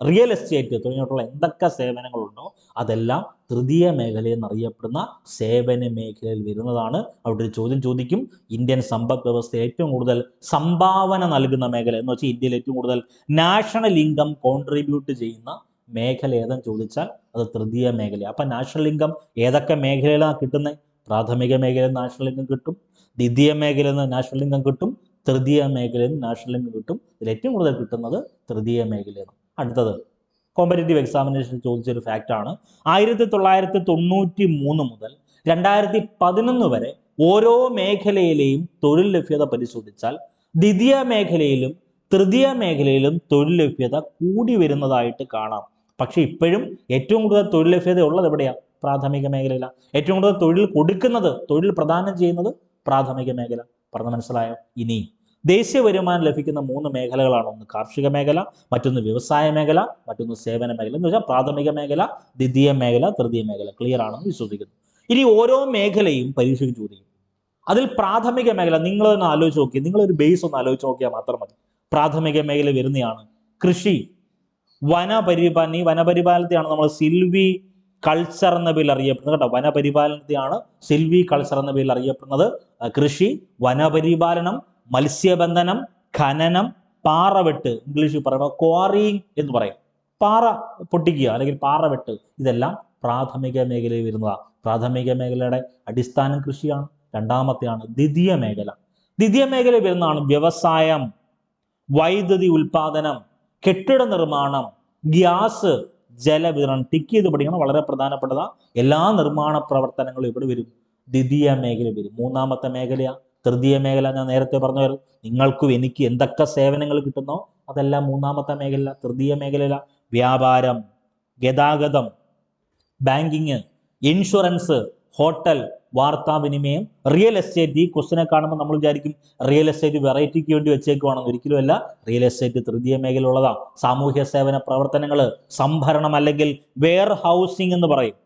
റിയൽ എസ്റ്റേറ്റ് തുടങ്ങിയിട്ടുള്ള എന്തൊക്കെ സേവനങ്ങളുണ്ടോ അതെല്ലാം തൃതീയ മേഖല എന്നറിയപ്പെടുന്ന സേവന മേഖലയിൽ വരുന്നതാണ്. അവിടെ ഒരു ചോദ്യം ചോദിക്കും, ഇന്ത്യൻ സമ്പദ് വ്യവസ്ഥയിൽ ഏറ്റവും കൂടുതൽ സംഭാവന നൽകുന്ന മേഖല എന്ന് വെച്ചാൽ ഇന്ത്യയിൽ ഏറ്റവും കൂടുതൽ നാഷണൽ ഇൻകം കോൺട്രിബ്യൂട്ട് ചെയ്യുന്ന മേഖല ഏതെന്ന് ചോദിച്ചാൽ അത് തൃതീയ മേഖല. അപ്പം നാഷണൽ ഇൻകം ഏതൊക്കെ മേഖലയിലാണ് കിട്ടുന്നത്? പ്രാഥമിക മേഖലയിൽ നിന്ന് നാഷണൽ ഇൻകം കിട്ടും, ദ്വിതീയ മേഖലയിൽ നിന്ന് നാഷണൽ ഇൻകം കിട്ടും, തൃതീയ മേഖലയിൽ നിന്ന് നാഷണൽ ഇൻകം കിട്ടും. ഇതിൽ ഏറ്റവും കൂടുതൽ കിട്ടുന്നത് തൃതീയ മേഖലയാണ്. അടുത്തത് കോമ്പറ്റേറ്റീവ് എക്സാമിനേഷൻ ചോദിച്ചൊരു ഫാക്റ്റാണ്. 1993 മുതൽ 2011 വരെ ഓരോ മേഖലയിലെയും തൊഴിൽ ലഭ്യത പരിശോധിച്ചാൽ ദ്വിതീയ മേഖലയിലും തൃതീയ മേഖലയിലും തൊഴിൽ ലഭ്യത കൂടി വരുന്നതായിട്ട് കാണാം. പക്ഷെ ഇപ്പോഴും ഏറ്റവും കൂടുതൽ തൊഴിൽ ലഭ്യത ഉള്ളത് എവിടെയാണ്? പ്രാഥമിക മേഖലയിലാണ്. ഏറ്റവും കൂടുതൽ തൊഴിൽ കൊടുക്കുന്നത്, തൊഴിൽ പ്രദാനം ചെയ്യുന്നത് പ്രാഥമിക മേഖല. പറഞ്ഞ് മനസ്സിലായോ? ഇനി ദേശീയ വരുമാനം ലഭിക്കുന്ന 3 മേഖലകളാണ്. ഒന്ന് കാർഷിക മേഖല, മറ്റൊന്ന് വ്യവസായ മേഖല, മറ്റൊന്ന് സേവന മേഖല. എന്ന് വെച്ചാൽ പ്രാഥമിക മേഖല, ദ്വിതീയ മേഖല, തൃതീയ മേഖല. ക്ലിയർ ആണെന്ന് വിശ്വസിക്കുന്നു. ഇനി ഓരോ മേഖലയും പരീക്ഷയ്ക്ക് ചോദിക്കും. അതിൽ പ്രാഥമിക മേഖല നിങ്ങളൊന്ന് ആലോചിച്ച് നോക്കി, നിങ്ങളൊരു ബേസ് ഒന്ന് ആലോചിച്ച് നോക്കിയാൽ മാത്രം മതി. പ്രാഥമിക മേഖല വരുന്നതാണ് കൃഷി, വനപരിപാലനം. ഈ വനപരിപാലനത്തെയാണ് നമ്മൾ സിൽവി കൾച്ചർ എന്ന പേരിൽ അറിയപ്പെടുന്നത് കേട്ടോ. വനപരിപാലനത്തെയാണ് സിൽവി കൾച്ചർ എന്ന പേരിൽ അറിയപ്പെടുന്നത്. കൃഷി, വനപരിപാലനം, മത്സ്യബന്ധനം, ഖനനം, പാറവെട്ട്, ഇംഗ്ലീഷിൽ പറയുമ്പോൾ ക്വാറിയിങ് എന്ന് പറയും. പാറ പൊട്ടിക്കുക അല്ലെങ്കിൽ പാറവെട്ട്, ഇതെല്ലാം പ്രാഥമിക മേഖലയിൽ വരുന്നതാണ്. പ്രാഥമിക മേഖലയുടെ അടിസ്ഥാനം കൃഷിയാണ്. രണ്ടാമത്തെയാണ് ദ്വിതീയ മേഖല. ദ്വിതീയ മേഖല വരുന്നതാണ് വ്യവസായം, വൈദ്യുതി ഉൽപാദനം, കെട്ടിട നിർമ്മാണം, ഗ്യാസ്, ജലവിതരണം. ടിക്ക് ചെയ്ത് പഠിക്കണം, വളരെ പ്രധാനപ്പെട്ടതാണ്. എല്ലാ നിർമ്മാണ പ്രവർത്തനങ്ങളും ഇവിടെ വരും, ദ്വിതീയ മേഖല വരും. മൂന്നാമത്തെ മേഖലയാ തൃതീയ മേഖല. ഞാൻ നേരത്തെ പറഞ്ഞു, നിങ്ങൾക്കും എനിക്ക് എന്തൊക്കെ സേവനങ്ങൾ കിട്ടുന്നോ അതെല്ലാം മൂന്നാമത്തെ മേഖല, തൃതീയ മേഖലയില. വ്യാപാരം, ഗതാഗതം, ബാങ്കിങ്, ഇൻഷുറൻസ്, ഹോട്ടൽ, വാർത്താവിനിമയം, റിയൽ എസ്റ്റേറ്റ്. ഈ ക്വസ്റ്റിനെ കാണുമ്പോൾ നമ്മൾ വിചാരിക്കും റിയൽ എസ്റ്റേറ്റ് വെറൈറ്റിക്ക് വേണ്ടി വെച്ചേക്കുവാണെന്ന്. ഒരിക്കലുമല്ല, റിയൽ എസ്റ്റേറ്റ് തൃതീയ മേഖല ഉള്ളതാണ്. സാമൂഹ്യ സേവന പ്രവർത്തനങ്ങൾ, സംഭരണം അല്ലെങ്കിൽ വെയർ ഹൗസിംഗ് എന്ന് പറയും,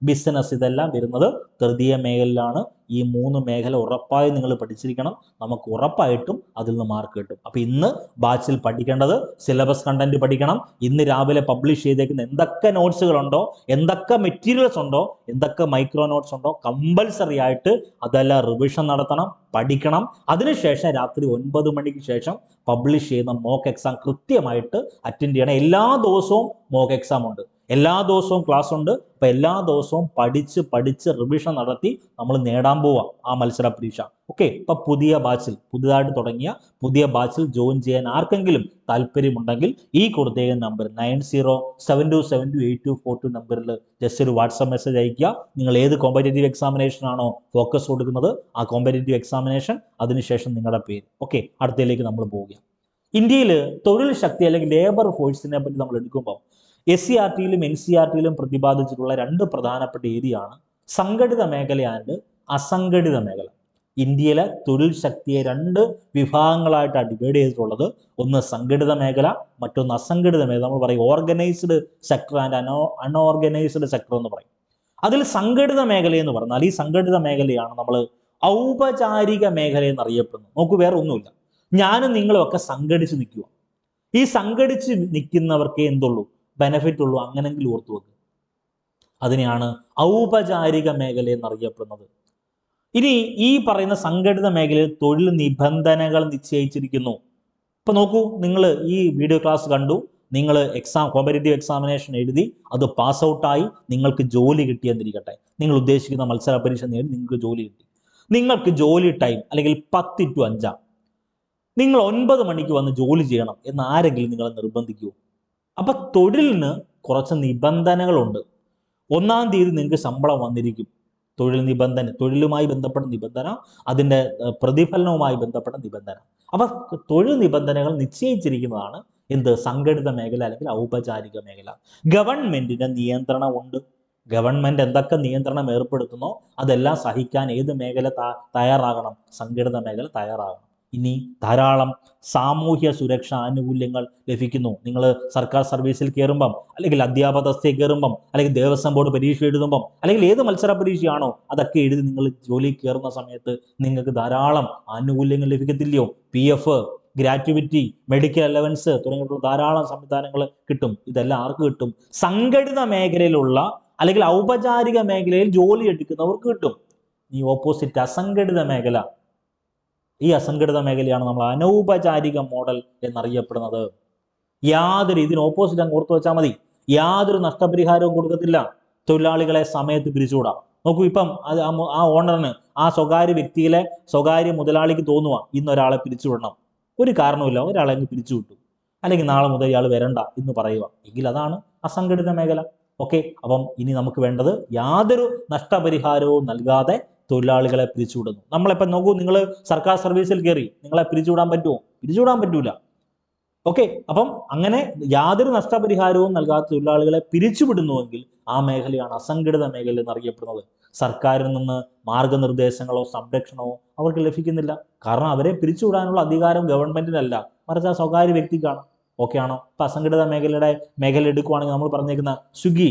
ബിസിനസ്, ഇതെല്ലാം വരുന്നത് തൃതീയ മേഖലയിലാണ്. ഈ 3 മേഖല ഉറപ്പായും നിങ്ങൾ പഠിച്ചിരിക്കണം. നമുക്ക് ഉറപ്പായിട്ടും അതിൽ നിന്ന് മാർക്ക് കിട്ടും. അപ്പോൾ ഇന്ന് ബാച്ചിൽ പഠിക്കേണ്ടത് സിലബസ് കണ്ടന്റ് പഠിക്കണം. ഇന്ന് രാവിലെ പബ്ലിഷ് ചെയ്തേക്കുന്ന എന്തൊക്കെ നോട്ട്സുകളുണ്ടോ, എന്തൊക്കെ മെറ്റീരിയൽസ് ഉണ്ടോ, എന്തൊക്കെ മൈക്രോ നോട്ട്സ് ഉണ്ടോ, കമ്പൽസറി ആയിട്ട് അതെല്ലാം റിവിഷൻ നടത്തണം, പഠിക്കണം. അതിനുശേഷം രാത്രി 9 മണിക്ക് ശേഷം പബ്ലിഷ് ചെയ്യുന്ന മോക്ക് എക്സാം കൃത്യമായിട്ട് അറ്റൻഡ് ചെയ്യണം. എല്ലാ ദിവസവും മോക്ക് എക്സാം ഉണ്ട്, എല്ലാ ദിവസവും ക്ലാസ് ഉണ്ട്. അപ്പൊ എല്ലാ ദിവസവും പഠിച്ച് റിവിഷൻ നടത്തി നമ്മൾ നേടാൻ പോവാം ആ മത്സര പരീക്ഷ. ഓക്കെ. ഇപ്പൊ പുതിയതായിട്ട് തുടങ്ങിയ പുതിയ ബാച്ചിൽ ജോയിൻ ചെയ്യാൻ ആർക്കെങ്കിലും താല്പര്യമുണ്ടെങ്കിൽ ഈ കൊടുത്തേക്കുന്ന നമ്പർ 9072728242 നമ്പറിൽ ജസ്റ്റ് ഒരു വാട്സാപ്പ് മെസ്സേജ് അയക്കുക. നിങ്ങൾ ഏത് കോമ്പറ്റേറ്റീവ് എക്സാമിനേഷൻ ആണോ ഫോക്കസ് കൊടുക്കുന്നത് ആ കോമ്പറ്റേറ്റീവ് എക്സാമിനേഷൻ, അതിനുശേഷം നിങ്ങളുടെ പേര്. ഓക്കെ. അടുത്തതിലേക്ക് നമ്മൾ പോവുകയാണ്. ഇന്ത്യയിൽ തൊഴിൽ ശക്തി അല്ലെങ്കിൽ ലേബർ ഫോഴ്സിനെ പറ്റി നമ്മൾ എടുക്കുമ്പോൾ SCERT-യിലും NCERT-യിലും പ്രതിപാദിച്ചിട്ടുള്ള 2 പ്രധാനപ്പെട്ട ഏരിയയാണ് സംഘടിത മേഖല ആൻഡ് അസംഘടിത മേഖല. ഇന്ത്യയിലെ തൊഴിൽ ശക്തിയെ രണ്ട് വിഭാഗങ്ങളായിട്ടാണ് ഡിവൈഡ് ചെയ്തിട്ടുള്ളത്. ഒന്ന് സംഘടിത മേഖല, മറ്റൊന്ന് അസംഘടിത മേഖല. നമ്മൾ പറയും organised sector and unorganised sector എന്ന് പറയും. അതിൽ സംഘടിത മേഖല എന്ന് പറഞ്ഞാൽ ഈ സംഘടിത മേഖലയാണ് നമ്മൾ ഔപചാരിക മേഖല എന്നറിയപ്പെടുന്നത്. നോക്കൂ, വേറെ ഒന്നുമില്ല, ഞാനും നിങ്ങളും ഒക്കെ സംഘടിച്ച് നിൽക്കുക. ഈ സംഘടിച്ച് നിൽക്കുന്നവർക്കേ എന്തുള്ളൂ, ബെനഫിറ്റ് ഉള്ളൂ. അങ്ങനെങ്കിലും ഓർത്തു വെക്കുക. അതിനെയാണ് ഔപചാരിക മേഖല എന്നറിയപ്പെടുന്നത്. ഇനി ഈ പറയുന്ന സംഘടിത മേഖലയിൽ തൊഴിൽ നിബന്ധനകൾ നിശ്ചയിച്ചിരിക്കുന്നു. ഇപ്പൊ നോക്കൂ, നിങ്ങൾ ഈ വീഡിയോ ക്ലാസ് കണ്ടു, നിങ്ങൾ കോമ്പറ്റേറ്റീവ് എക്സാമിനേഷൻ എഴുതി, അത് പാസ് ഔട്ടായി, നിങ്ങൾക്ക് ജോലി കിട്ടിയെന്നിരിക്കട്ടെ. നിങ്ങൾ ഉദ്ദേശിക്കുന്ന മത്സര പരീക്ഷ നേടി നിങ്ങൾക്ക് ജോലി കിട്ടി. നിങ്ങൾക്ക് ജോലി ടൈം അല്ലെങ്കിൽ 10 to 5, നിങ്ങൾ 9 മണിക്ക് വന്ന് ജോലി ചെയ്യണം എന്ന് ആരെങ്കിലും നിങ്ങളെ നിർബന്ധിക്കുമോ? അപ്പൊ തൊഴിലിന് കുറച്ച് നിബന്ധനകളുണ്ട്. 1-ാം തീയതി നിങ്ങൾക്ക് ശമ്പളം വന്നിരിക്കും. തൊഴിലുമായി ബന്ധപ്പെട്ട നിബന്ധന, അതിൻ്റെ പ്രതിഫലനവുമായി ബന്ധപ്പെട്ട നിബന്ധന. അപ്പൊ തൊഴിൽ നിബന്ധനകൾ നിശ്ചയിച്ചിരിക്കുന്നതാണ് എന്ത്, സംഘടിത മേഖല അല്ലെങ്കിൽ ഔപചാരിക മേഖല. ഗവൺമെന്റിന്റെ നിയന്ത്രണമുണ്ട്. ഗവൺമെന്റ് എന്തൊക്കെ നിയന്ത്രണം ഏർപ്പെടുത്തുന്നോ അതെല്ലാം സഹിക്കാൻ ഏത് മേഖല തയ്യാറാകണം, സംഘടിത മേഖല തയ്യാറാകണം. ഇനി ധാരാളം സാമൂഹ്യ സുരക്ഷാ ആനുകൂല്യങ്ങൾ ലഭിക്കുന്നു. നിങ്ങൾ സർക്കാർ സർവീസിൽ കയറുമ്പം, അല്ലെങ്കിൽ അധ്യാപക തസ്തികയിൽ കയറുമ്പം, അല്ലെങ്കിൽ ദേവസ്വം ബോർഡ് പരീക്ഷ എഴുതുമ്പം, അല്ലെങ്കിൽ ഏത് മത്സര പരീക്ഷയാണോ അതൊക്കെ എഴുതി നിങ്ങൾ ജോലി കയറുന്ന സമയത്ത് നിങ്ങൾക്ക് ധാരാളം ആനുകൂല്യങ്ങൾ ലഭിക്കത്തില്ലയോ? PF, ഗ്രാറ്റുവിറ്റി, മെഡിക്കൽ അലവൻസ് തുടങ്ങിയിട്ടുള്ള ധാരാളം സംവിധാനങ്ങൾ കിട്ടും. ഇതെല്ലാം ആർക്ക് കിട്ടും? സംഘടിത മേഖലയിലുള്ള അല്ലെങ്കിൽ ഔപചാരിക മേഖലയിൽ ജോലി എടുക്കുന്നവർക്ക് കിട്ടും. ഈ ഓപ്പോസിറ്റ് അസംഘടിത മേഖല, ഈ അസംഘടിത മേഖലയാണ് നമ്മൾ അനൗപചാരിക മോഡൽ എന്നറിയപ്പെടുന്നത്. ഇതിന് ഓപ്പോസിറ്റ് അങ്ങ് ഓർത്തു വെച്ചാൽ മതി. യാതൊരു നഷ്ടപരിഹാരവും കൊടുക്കത്തില്ല. തൊഴിലാളികളെ സമയത്ത് പിരിച്ചുവിടാം. നോക്കൂ, ഇപ്പം ആ ഓണറിന്, ആ സ്വകാര്യ മുതലാളിക്ക് തോന്നുക ഇന്നൊരാളെ പിരിച്ചുവിടണം, ഒരു കാരണമില്ല, ഒരാളെ അങ്ങ് പിരിച്ചുവിട്ടു, അല്ലെങ്കിൽ നാളെ മുതൽ ഇയാൾ വരണ്ട എന്ന് പറയുക, എങ്കിൽ അതാണ് അസംഘടിത മേഖല. ഓക്കെ, അപ്പം ഇനി നമുക്ക് വേണ്ടത് യാതൊരു നഷ്ടപരിഹാരവും നൽകാതെ തൊഴിലാളികളെ പിരിച്ചുവിടുന്നു. നമ്മളിപ്പം നോക്കൂ, നിങ്ങൾ സർക്കാർ സർവീസിൽ കയറി, നിങ്ങളെ പിരിച്ചുവിടാൻ പറ്റുമോ? പിരിച്ചുവിടാൻ പറ്റൂല. ഓക്കെ, അപ്പം അങ്ങനെ യാതൊരു നഷ്ടപരിഹാരവും നൽകാത്ത തൊഴിലാളികളെ പിരിച്ചുവിടുന്നുവെങ്കിൽ ആ മേഖലയാണ് അസംഘടിത മേഖല എന്നറിയപ്പെടുന്നത്. സർക്കാരിൽ നിന്ന് മാർഗനിർദ്ദേശങ്ങളോ സംരക്ഷണമോ അവർക്ക് ലഭിക്കുന്നില്ല. കാരണം അവരെ പിരിച്ചുവിടാനുള്ള അധികാരം ഗവൺമെന്റിനല്ല, മറിച്ച് ആ സ്വകാര്യ വ്യക്തിക്കാണ്. ഓക്കെ ആണോ? ഇപ്പൊ അസംഘടിത മേഖല എടുക്കുവാണെങ്കിൽ നമ്മൾ പറഞ്ഞേക്കുന്ന സ്വിഗ്ഗി,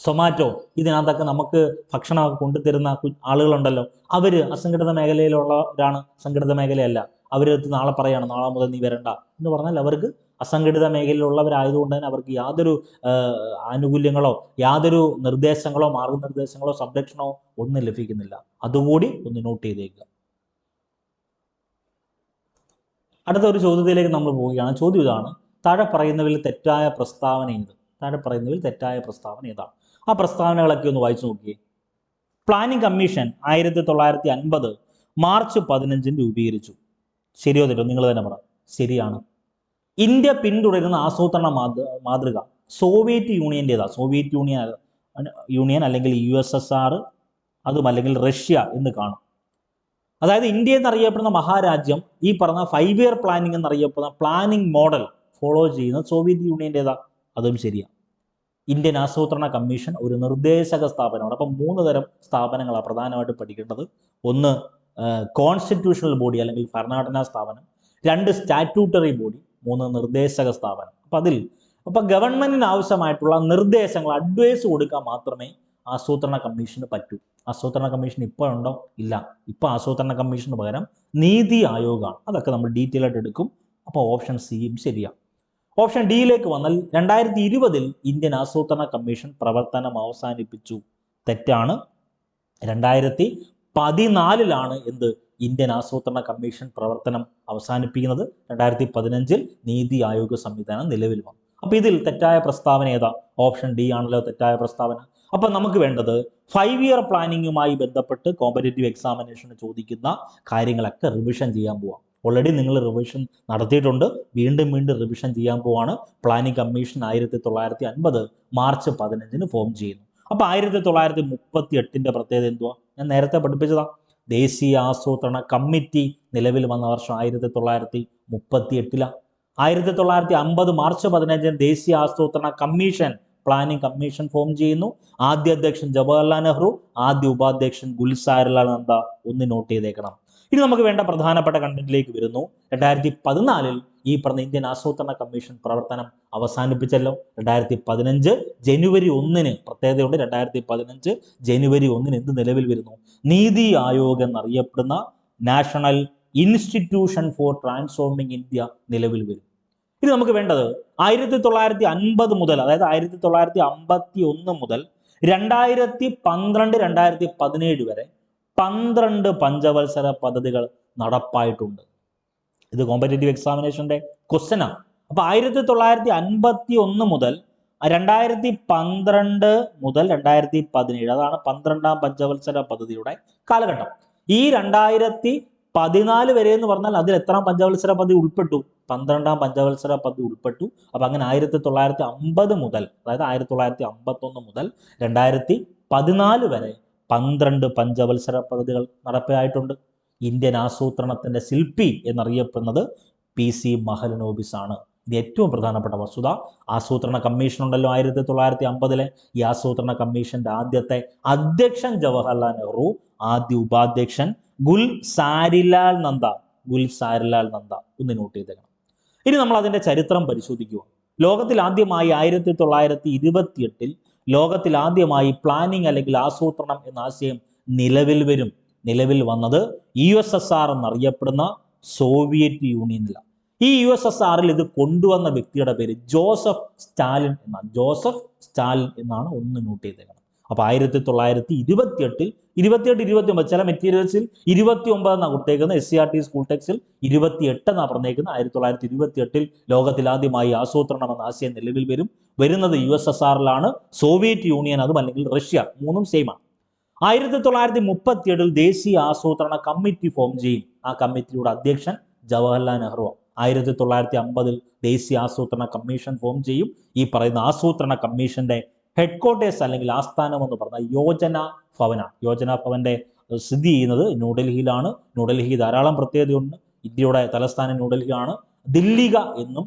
സൊമാറ്റോ, ഇതിനകത്തൊക്കെ നമുക്ക് ഭക്ഷണമൊക്കെ കൊണ്ടുതരുന്ന ആളുകളുണ്ടല്ലോ, അവര് അസംഘടിത മേഖലയിലുള്ളവരാണ്, സംഘടിത മേഖലയല്ല. അവരടുത്ത് നാളെ പറയാണ്, നാളെ മുതൽ നീ വരണ്ട എന്ന് പറഞ്ഞാൽ അവർക്ക് അസംഘടിത മേഖലയിലുള്ളവരായതുകൊണ്ട് തന്നെ അവർക്ക് യാതൊരു ആനുകൂല്യങ്ങളോ യാതൊരു നിർദ്ദേശങ്ങളോ മാർഗനിർദ്ദേശങ്ങളോ സംരക്ഷണമോ ഒന്നും ലഭിക്കുന്നില്ല. അതുകൂടി ഒന്ന് നോട്ട് ചെയ്തേക്കുക. അടുത്ത ഒരു ചോദ്യത്തിലേക്ക് നമ്മൾ പോവുകയാണ്. ചോദ്യം ഇതാണ്: താഴെ പറയുന്നതിൽ തെറ്റായ പ്രസ്താവന ഏതാണ്? ആ പ്രസ്താവനകളൊക്കെ ഒന്ന് വായിച്ചു നോക്കിയേ. പ്ലാനിംഗ് കമ്മീഷൻ 1950 മാർച്ച് 15 രൂപീകരിച്ചു. ശരിയോ തെറ്റോ? നിങ്ങൾ തന്നെ പറ. ശരിയാണ്. ഇന്ത്യ പിന്തുടരുന്ന ആസൂത്രണ മാതൃക സോവിയറ്റ് യൂണിയൻ്റെതാ. സോവിയറ്റ് യൂണിയൻ അല്ലെങ്കിൽ USSR, അതും അല്ലെങ്കിൽ റഷ്യ എന്ന് കാണും. അതായത് ഇന്ത്യ എന്നറിയപ്പെടുന്ന മഹാരാജ്യം ഈ പറഞ്ഞ 5 year പ്ലാനിംഗ് എന്നറിയപ്പെടുന്ന പ്ലാനിംഗ് മോഡൽ ഫോളോ ചെയ്യുന്നത് സോവിയറ്റ് യൂണിയൻ്റെതാ. അതും ശരിയാണ്. ഇന്ത്യൻ ആസൂത്രണ കമ്മീഷൻ ഒരു നിർദ്ദേശക സ്ഥാപനമാണ്. അപ്പം 3 തരം സ്ഥാപനങ്ങളാണ് പ്രധാനമായിട്ട് പഠിക്കേണ്ടത്. ഒന്ന് കോൺസ്റ്റിറ്റ്യൂഷണൽ ബോഡി അല്ലെങ്കിൽ ഭരണഘടനാ സ്ഥാപനം, 2 സ്റ്റാറ്റ്യൂട്ടറി ബോഡി, 3 നിർദ്ദേശക സ്ഥാപനം. അപ്പം ഗവൺമെന്റിന് ആവശ്യമായിട്ടുള്ള നിർദ്ദേശങ്ങൾ, അഡ്വൈസ് കൊടുക്കാൻ മാത്രമേ ആസൂത്രണ കമ്മീഷന് പറ്റൂ. ആസൂത്രണ കമ്മീഷൻ ഇപ്പോൾ ഉണ്ടോ? ഇല്ല. ഇപ്പം ആസൂത്രണ കമ്മീഷന് പകരം നീതി ആയോഗാണ്. അതൊക്കെ നമ്മൾ ഡീറ്റെയിൽ ആയിട്ട് എടുക്കും. അപ്പോൾ ഓപ്ഷൻ സിയും ശരിയാണ്. ഓപ്ഷൻ ഡിയിലേക്ക് വന്നാൽ 2020 ഇന്ത്യൻ ആസൂത്രണ കമ്മീഷൻ പ്രവർത്തനം അവസാനിപ്പിച്ചു. തെറ്റാണ്. 2014 എന്ത് ഇന്ത്യൻ ആസൂത്രണ കമ്മീഷൻ പ്രവർത്തനം അവസാനിപ്പിക്കുന്നത്. 2015 നീതി ആയോഗ് സംവിധാനം നിലവിൽ വന്നു. അപ്പൊ ഇതിൽ തെറ്റായ പ്രസ്താവന ഏതാ? ഓപ്ഷൻ ഡി ആണല്ലോ തെറ്റായ പ്രസ്താവന. അപ്പൊ നമുക്ക് വേണ്ടത് 5 year പ്ലാനിങ്ങുമായി ബന്ധപ്പെട്ട് കോമ്പറ്റേറ്റീവ് എക്സാമിനേഷന് ചോദിക്കുന്ന കാര്യങ്ങളൊക്കെ റിവിഷൻ ചെയ്യാൻ പോവാം. ഓൾറെഡി നിങ്ങൾ റിവിഷൻ നടത്തിയിട്ടുണ്ട്, വീണ്ടും റിവിഷൻ ചെയ്യാൻ പോവാണ്. പ്ലാനിംഗ് കമ്മീഷൻ 1950 മാർച്ച് 15 ഫോം ചെയ്യുന്നു. അപ്പൊ 1938 പ്രത്യേകത എന്തുവാ? ഞാൻ നേരത്തെ പഠിപ്പിച്ചതാ. ദേശീയ ആസൂത്രണ കമ്മിറ്റി നിലവിൽ വന്ന വർഷം 1938. 1950 മാർച്ച് 15 ദേശീയ ആസൂത്രണ കമ്മീഷൻ പ്ലാനിംഗ് കമ്മീഷൻ ഫോം ചെയ്യുന്നു. ആദ്യ അധ്യക്ഷൻ ജവഹർലാൽ നെഹ്റു, ആദ്യ ഉപാധ്യക്ഷൻ ഗുൽസാരിലാൽ നന്ദ. ഒന്ന് നോട്ട് ചെയ്തേക്കണം. ഇനി നമുക്ക് വേണ്ട പ്രധാനപ്പെട്ട കണ്ടന്റിലേക്ക് വരുന്നു. 2014 ഈ പറഞ്ഞ ഇന്ത്യൻ ആസൂത്രണ കമ്മീഷൻ പ്രവർത്തനം അവസാനിപ്പിച്ചല്ലോ. 2015 ജനുവരി 1 പ്രത്യേകതയുണ്ട്. 2015 ജനുവരി 1 എന്ത് നിലവിൽ വരുന്നു? നീതി ആയോഗ് എന്നറിയപ്പെടുന്ന national institution for transforming India നിലവിൽ വരും. ഇനി നമുക്ക് വേണ്ടത് 1950 മുതൽ, അതായത് 1951 മുതൽ 2012 2017 വരെ 12 പഞ്ചവത്സര പദ്ധതികൾ നടപ്പായിട്ടുണ്ട്. ഇത് കോമ്പറ്റേറ്റീവ് എക്സാമിനേഷന്റെ ക്വസ്റ്റ്യനാണ്. അപ്പൊ 1951 മുതൽ 2012 മുതൽ 2017, അതാണ് 12ാം പഞ്ചവത്സര പദ്ധതിയുടെ കാലഘട്ടം. ഈ 2014 വരെ എന്ന് പറഞ്ഞാൽ അതിൽ എത്രാം പഞ്ചവത്സര പദ്ധതി ഉൾപ്പെട്ടു? 12ാം പഞ്ചവത്സര പദ്ധതി ഉൾപ്പെട്ടു. അപ്പൊ അങ്ങനെ 1950 മുതൽ, അതായത് 1951 മുതൽ 2014 വരെ 12 പഞ്ചവത്സര പദ്ധതികൾ നടപ്പിലായിട്ടുണ്ട്. ഇന്ത്യൻ ആസൂത്രണത്തിന്റെ ശില്പി എന്നറിയപ്പെടുന്നത് PC മഹലനോബിസ് ആണ്. ഇത് ഏറ്റവും പ്രധാനപ്പെട്ട വസ്തുത. ആസൂത്രണ കമ്മീഷൻ ഉണ്ടല്ലോ 1950, ഈ ആസൂത്രണ കമ്മീഷന്റെ ആദ്യത്തെ അധ്യക്ഷൻ ജവഹർലാൽ നെഹ്റു, ആദ്യ ഉപാധ്യക്ഷൻ ഗുൽസാരിലാൽ നന്ദ. ഒന്ന് നോട്ട് ചെയ്തേക്കണം. ഇനി നമ്മൾ അതിന്റെ ചരിത്രം പരിശോധിക്കുക. ലോകത്തിൽ ആദ്യമായി 1928 ലോകത്തിൽ ആദ്യമായി പ്ലാനിംഗ് അല്ലെങ്കിൽ ആസൂത്രണം എന്ന ആശയം നിലവിൽ വന്നത് USSR എന്നറിയപ്പെടുന്ന സോവിയറ്റ് യൂണിയനിലാണ്. ഈ USSRൽ ഇത് കൊണ്ടുവന്ന വ്യക്തിയുടെ പേര് ജോസഫ് സ്റ്റാലിൻ എന്നാണ്. ഒന്ന് നോട്ട് ചെയ്തേക്കണം. അപ്പൊ 1928 29 ചില മെറ്റീരിയൽസിൽ 29 എന്നാണ് കൊടുത്തേക്കുന്നത്. SCERT സ്കൂൾ ടെക്സ്റ്റിൽ 28 എന്നാണ് പറഞ്ഞേക്കുന്നത്. 1928 ലോകത്തിൽ ആദ്യമായി ആസൂത്രണം എന്ന ആശയം നിലവിൽ വരുന്നത് USSRലാണ്. സോവിയറ്റ് യൂണിയൻ അതും അല്ലെങ്കിൽ റഷ്യ, മൂന്നും സെയിമാണ്. 1937 ദേശീയ ആസൂത്രണ കമ്മിറ്റി ഫോം ചെയ്യും. ആ കമ്മിറ്റിയുടെ അധ്യക്ഷൻ ജവഹർലാൽ നെഹ്റു. 1950 ദേശീയ ആസൂത്രണ കമ്മീഷൻ ഫോം ചെയ്യും. ഈ പറയുന്ന ആസൂത്രണ കമ്മീഷന്റെ ഹെഡ്ക്വാർട്ടേഴ്സ് അല്ലെങ്കിൽ ആസ്ഥാനം എന്ന് പറഞ്ഞാൽ യോജന ഭവനാണ്. യോജന ഭവന്റെ സ്ഥിതി ചെയ്യുന്നത് ന്യൂഡൽഹിയിലാണ്. ന്യൂഡൽഹി ധാരാളം പ്രത്യേകതയുണ്ട്. ഇന്ത്യയുടെ തലസ്ഥാനം ന്യൂഡൽഹിയാണ്. ദില്ലിക എന്നും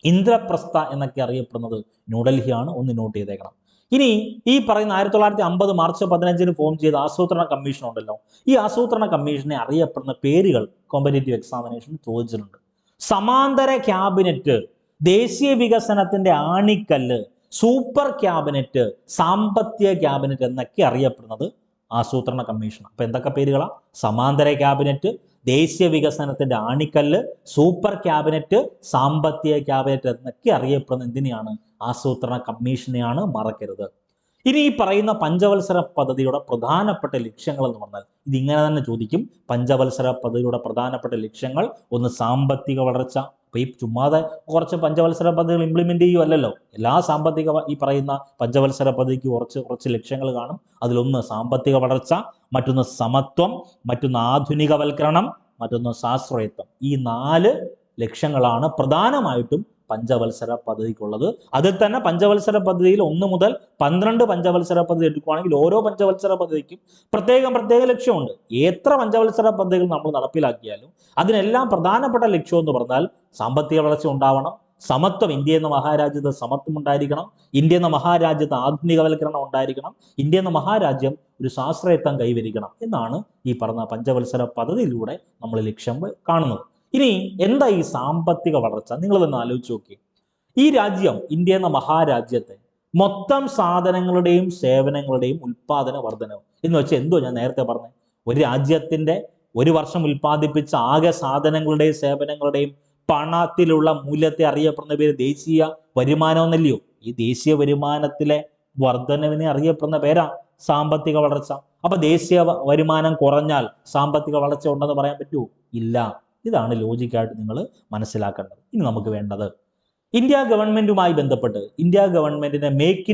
ഇന്ദ്രപ്രസ്ഥ എന്നൊക്കെ അറിയപ്പെടുന്നത് ന്യൂഡൽഹിയാണ്. ഒന്ന് നോട്ട് ചെയ്തേക്കണം. ഇനി ഈ പറയുന്ന 1950 മാർച്ച് 15 ഫോം ചെയ്ത ആസൂത്രണ കമ്മീഷൻ ഉണ്ടല്ലോ, ഈ ആസൂത്രണ കമ്മീഷനെ അറിയപ്പെടുന്ന പേരുകൾ കോമ്പറ്റേറ്റീവ് എക്സാമിനേഷൻ ചോദിച്ചിട്ടുണ്ട്. സമാന്തര ക്യാബിനറ്റ്, ദേശീയ വികസനത്തിന്റെ ആണിക്കല്ല്, സൂപ്പർ ക്യാബിനറ്റ്, സാമ്പത്തിക ക്യാബിനറ്റ് എന്നൊക്കെ അറിയപ്പെടുന്നത് ആസൂത്രണ കമ്മീഷൻ. അപ്പൊ എന്തൊക്കെ പേരുകളാ? സമാന്തര ക്യാബിനറ്റ്, ദേശീയ വികസനത്തിന്റെ ആണിക്കല്ല്, സൂപ്പർ ക്യാബിനറ്റ്, സാമ്പത്തിക ക്യാബിനറ്റ് എന്നൊക്കെ അറിയപ്പെടുന്ന എന്തിനെയാണ്? ആസൂത്രണ കമ്മീഷനെയാണ്. മറക്കരുത്. ഇനി ഈ പറയുന്ന പഞ്ചവത്സര പദ്ധതിയുടെ പ്രധാനപ്പെട്ട ലക്ഷ്യങ്ങൾ എന്ന് പറഞ്ഞാൽ ഇതിങ്ങനെ തന്നെ ചോദിക്കും. പഞ്ചവത്സര പദ്ധതിയുടെ പ്രധാനപ്പെട്ട ലക്ഷ്യങ്ങൾ: ഒന്ന് സാമ്പത്തിക വളർച്ച. അപ്പൊ ഈ ചുമ്മാതെ കുറച്ച് പഞ്ചവത്സര പദ്ധതികൾ ഇംപ്ലിമെന്റ് ചെയ്യുമല്ലോ. എല്ലാ സാമ്പത്തിക ഈ പറയുന്ന പഞ്ചവത്സര പദ്ധതിക്ക് കുറച്ച് ലക്ഷ്യങ്ങൾ കാണും. അതിലൊന്ന് സാമ്പത്തിക വളർച്ച, മറ്റൊന്ന് സമത്വം, മറ്റൊന്ന് ആധുനികവൽക്കരണം, മറ്റൊന്ന് ശാസ്ത്രീയത്വം. ഈ 4 ലക്ഷ്യങ്ങളാണ് പ്രധാനമായിട്ടും പഞ്ചവത്സര പദ്ധതിക്കുള്ളത്. അതിൽ തന്നെ പഞ്ചവത്സര പദ്ധതിയിൽ 1 മുതൽ 12 പഞ്ചവത്സര പദ്ധതി എടുക്കുകയാണെങ്കിൽ ഓരോ പഞ്ചവത്സര പദ്ധതിക്കും പ്രത്യേക ലക്ഷ്യമുണ്ട്. എത്ര പഞ്ചവത്സര പദ്ധതികൾ നമ്മൾ നടപ്പിലാക്കിയാലും അതിനെല്ലാം പ്രധാനപ്പെട്ട ലക്ഷ്യം എന്ന് പറഞ്ഞാൽ സാമ്പത്തിക വളർച്ച ഉണ്ടാവണം, സമത്വം, ഇന്ത്യ എന്ന മഹാരാജ്യത്ത് സമത്വം ഉണ്ടായിരിക്കണം, ഇന്ത്യ എന്ന മഹാരാജ്യത്ത് ആധുനികവൽക്കരണം ഉണ്ടായിരിക്കണം, ഇന്ത്യ എന്ന മഹാരാജ്യം ഒരു ശാസ്ത്രീയത്വം കൈവരിക്കണം എന്നാണ് ഈ പറഞ്ഞ പഞ്ചവത്സര പദ്ധതിയിലൂടെ നമ്മൾ ലക്ഷ്യം കാണുന്നത്. ഇനി എന്താ ഈ സാമ്പത്തിക വളർച്ച? നിങ്ങൾ തന്നെ ആലോചിച്ച് നോക്കി. ഈ രാജ്യം, ഇന്ത്യ എന്ന മഹാരാജ്യത്തെ മൊത്തം സാധനങ്ങളുടെയും സേവനങ്ങളുടെയും ഉൽപാദന വർധനവ് എന്ന് വെച്ചാൽ എന്തോ ഞാൻ നേരത്തെ പറഞ്ഞത്, ഒരു രാജ്യത്തിന്റെ ഒരു വർഷം ഉൽപ്പാദിപ്പിച്ച ആകെ സാധനങ്ങളുടെയും സേവനങ്ങളുടെയും പണത്തിലുള്ള മൂല്യത്തെ അറിയപ്പെടുന്ന പേര് ദേശീയ വരുമാനം എന്നല്ലയോ? ഈ ദേശീയ വരുമാനത്തിലെ വർധനവിനെ അറിയപ്പെടുന്ന പേരാ സാമ്പത്തിക വളർച്ച. അപ്പൊ ദേശീയ വരുമാനം കുറഞ്ഞാൽ സാമ്പത്തിക വളർച്ച ഉണ്ടെന്ന് പറയാൻ പറ്റുമോ? ഇല്ല. ഇതാണ് ലോജിക്കായിട്ട് നിങ്ങൾ മനസ്സിലാക്കേണ്ടത്. ഇനി നമുക്ക് വേണ്ടത് ഇന്ത്യ ഗവൺമെന്റുമായി ബന്ധപ്പെട്ട് ഇന്ത്യ ഗവൺമെന്റിന്റെ മേക്ക്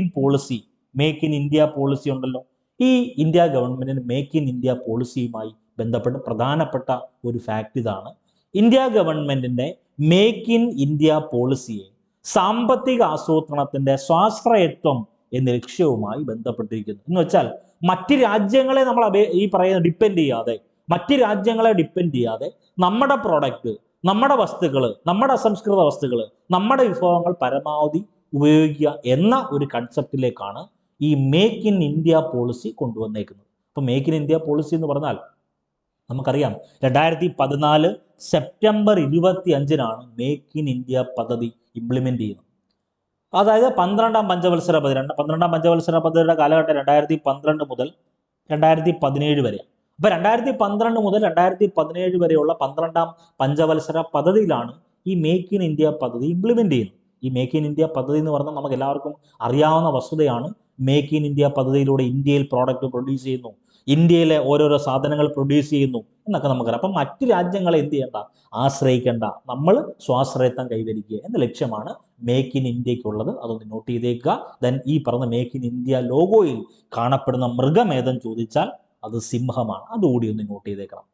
ഇൻ ഇന്ത്യ പോളിസി ഉണ്ടല്ലോ. ഈ ഇന്ത്യ ഗവൺമെന്റിന്റെ മേക്ക് ഇൻ ഇന്ത്യ പോളിസിയുമായി ബന്ധപ്പെട്ട് പ്രധാനപ്പെട്ട ഒരു ഫാക്ട് ഇതാണ്. ഇന്ത്യ ഗവൺമെന്റിന്റെ മേക്ക് ഇൻ ഇന്ത്യ പോളിസിയെ സാമ്പത്തിക ആസൂത്രണത്തിന്റെ സ്വാശ്രയത്വം എന്ന ലക്ഷ്യവുമായി ബന്ധപ്പെട്ടിരിക്കുന്നു. എന്ന് വെച്ചാൽ മറ്റ് രാജ്യങ്ങളെ നമ്മൾ ഈ പറയുന്ന ഡിപ്പെൻഡ് ചെയ്യാതെ നമ്മുടെ പ്രോഡക്റ്റ്, നമ്മുടെ വസ്തുക്കൾ, നമ്മുടെ അസംസ്കൃത വസ്തുക്കൾ, നമ്മുടെ വിഭവങ്ങൾ പരമാവധി ഉപയോഗിക്കുക എന്ന ഒരു കൺസെപ്റ്റിലേക്കാണ് ഈ മേക്ക് ഇൻ ഇന്ത്യ പോളിസി കൊണ്ടുവന്നേക്കുന്നത്. അപ്പോൾ മേക്ക് ഇൻ ഇന്ത്യ പോളിസി എന്ന് പറഞ്ഞാൽ നമുക്കറിയാം 2014 സെപ്റ്റംബർ 25-നാണ് മേക്ക് ഇൻ ഇന്ത്യ പദ്ധതി ഇംപ്ലിമെന്റ് ചെയ്യുന്നത്. അതായത് 12-ാം പഞ്ചവത്സര പദ്ധതി 12-ാം പഞ്ചവത്സര പദ്ധതിയുടെ കാലഘട്ടം 2012 മുതൽ 2017 വരെ. അപ്പോൾ 2012 മുതൽ 2017 വരെയുള്ള 12-ാം പഞ്ചവത്സര പദ്ധതിയിലാണ് ഈ മേക്ക് ഇൻ ഇന്ത്യ പദ്ധതി ഇംപ്ലിമെന്റ് ചെയ്യുന്നത്. ഈ മേക്ക് ഇൻ ഇന്ത്യ പദ്ധതി എന്ന് പറഞ്ഞാൽ നമുക്ക് എല്ലാവർക്കും അറിയാവുന്ന വസ്തുതയാണ്. മേക്ക് ഇൻ ഇന്ത്യ പദ്ധതിയിലൂടെ ഇന്ത്യയിൽ പ്രോഡക്റ്റ് പ്രൊഡ്യൂസ് ചെയ്യുന്നു, ഇന്ത്യയിലെ ഓരോരോ സാധനങ്ങൾ പ്രൊഡ്യൂസ് ചെയ്യുന്നു എന്നൊക്കെ നമുക്കറിയാം. അപ്പം മറ്റ് രാജ്യങ്ങളെ എന്ത് ചെയ്യേണ്ട, ആശ്രയിക്കേണ്ട, നമ്മൾ സ്വാശ്രയത്വം കൈവരിക്കുക എന്ന ലക്ഷ്യമാണ് മേക്ക് ഇൻ ഇന്ത്യക്കുള്ളത്. അതൊന്ന് നോട്ട് ചെയ്തേക്കുക. ദെൻ ഈ പറഞ്ഞ മേക്ക് ഇൻ ഇന്ത്യ ലോഗോയിൽ കാണപ്പെടുന്ന മൃഗമേതെന്ന് ചോദിച്ചാൽ അത് സിംഹമാണ്. അതുകൂടി ഒന്ന് നോട്ട് ചെയ്തേക്കണം.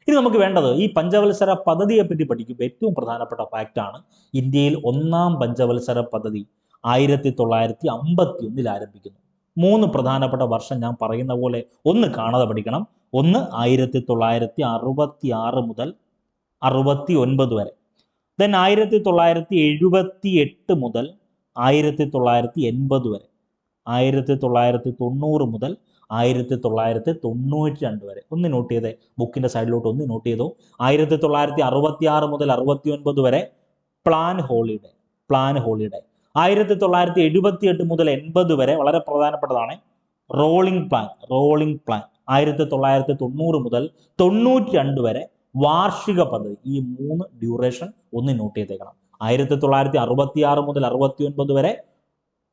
ഇനി നമുക്ക് വേണ്ടത് ഈ പഞ്ചവത്സര പദ്ധതിയെ പറ്റി പഠിക്കുമ്പോൾ ഏറ്റവും പ്രധാനപ്പെട്ട ഫാക്റ്റാണ് ഇന്ത്യയിൽ 1-ാം പഞ്ചവത്സര പദ്ധതി 1951 ആരംഭിക്കുന്നു. 3 പ്രധാനപ്പെട്ട വർഷം ഞാൻ പറയുന്ന പോലെ ഒന്ന് കാണാതെ പഠിക്കണം. ഒന്ന് 1966 മുതൽ 69 വരെ. ദെൻ 1978 മുതൽ 1980 വരെ. 1990 മുതൽ 1992 വരെ. ഒന്ന് നോട്ട് ചെയ്തേ, ബുക്കിന്റെ സൈഡിലോട്ട് ഒന്ന് നോട്ട് ചെയ്തോ. 1966 മുതൽ 69 വരെ പ്ലാൻ ഹോളിഡേ. 1978 മുതൽ 80 വരെ വളരെ പ്രധാനപ്പെട്ടതാണ് റോളിംഗ് പ്ലാൻ. 1990 മുതൽ 92 വരെ വാർഷിക പദ്ധതി. ഈ 3 ഡ്യൂറേഷൻ ഒന്ന് നോട്ട് ചെയ്തേക്കണം. 1966 മുതൽ 69 വരെ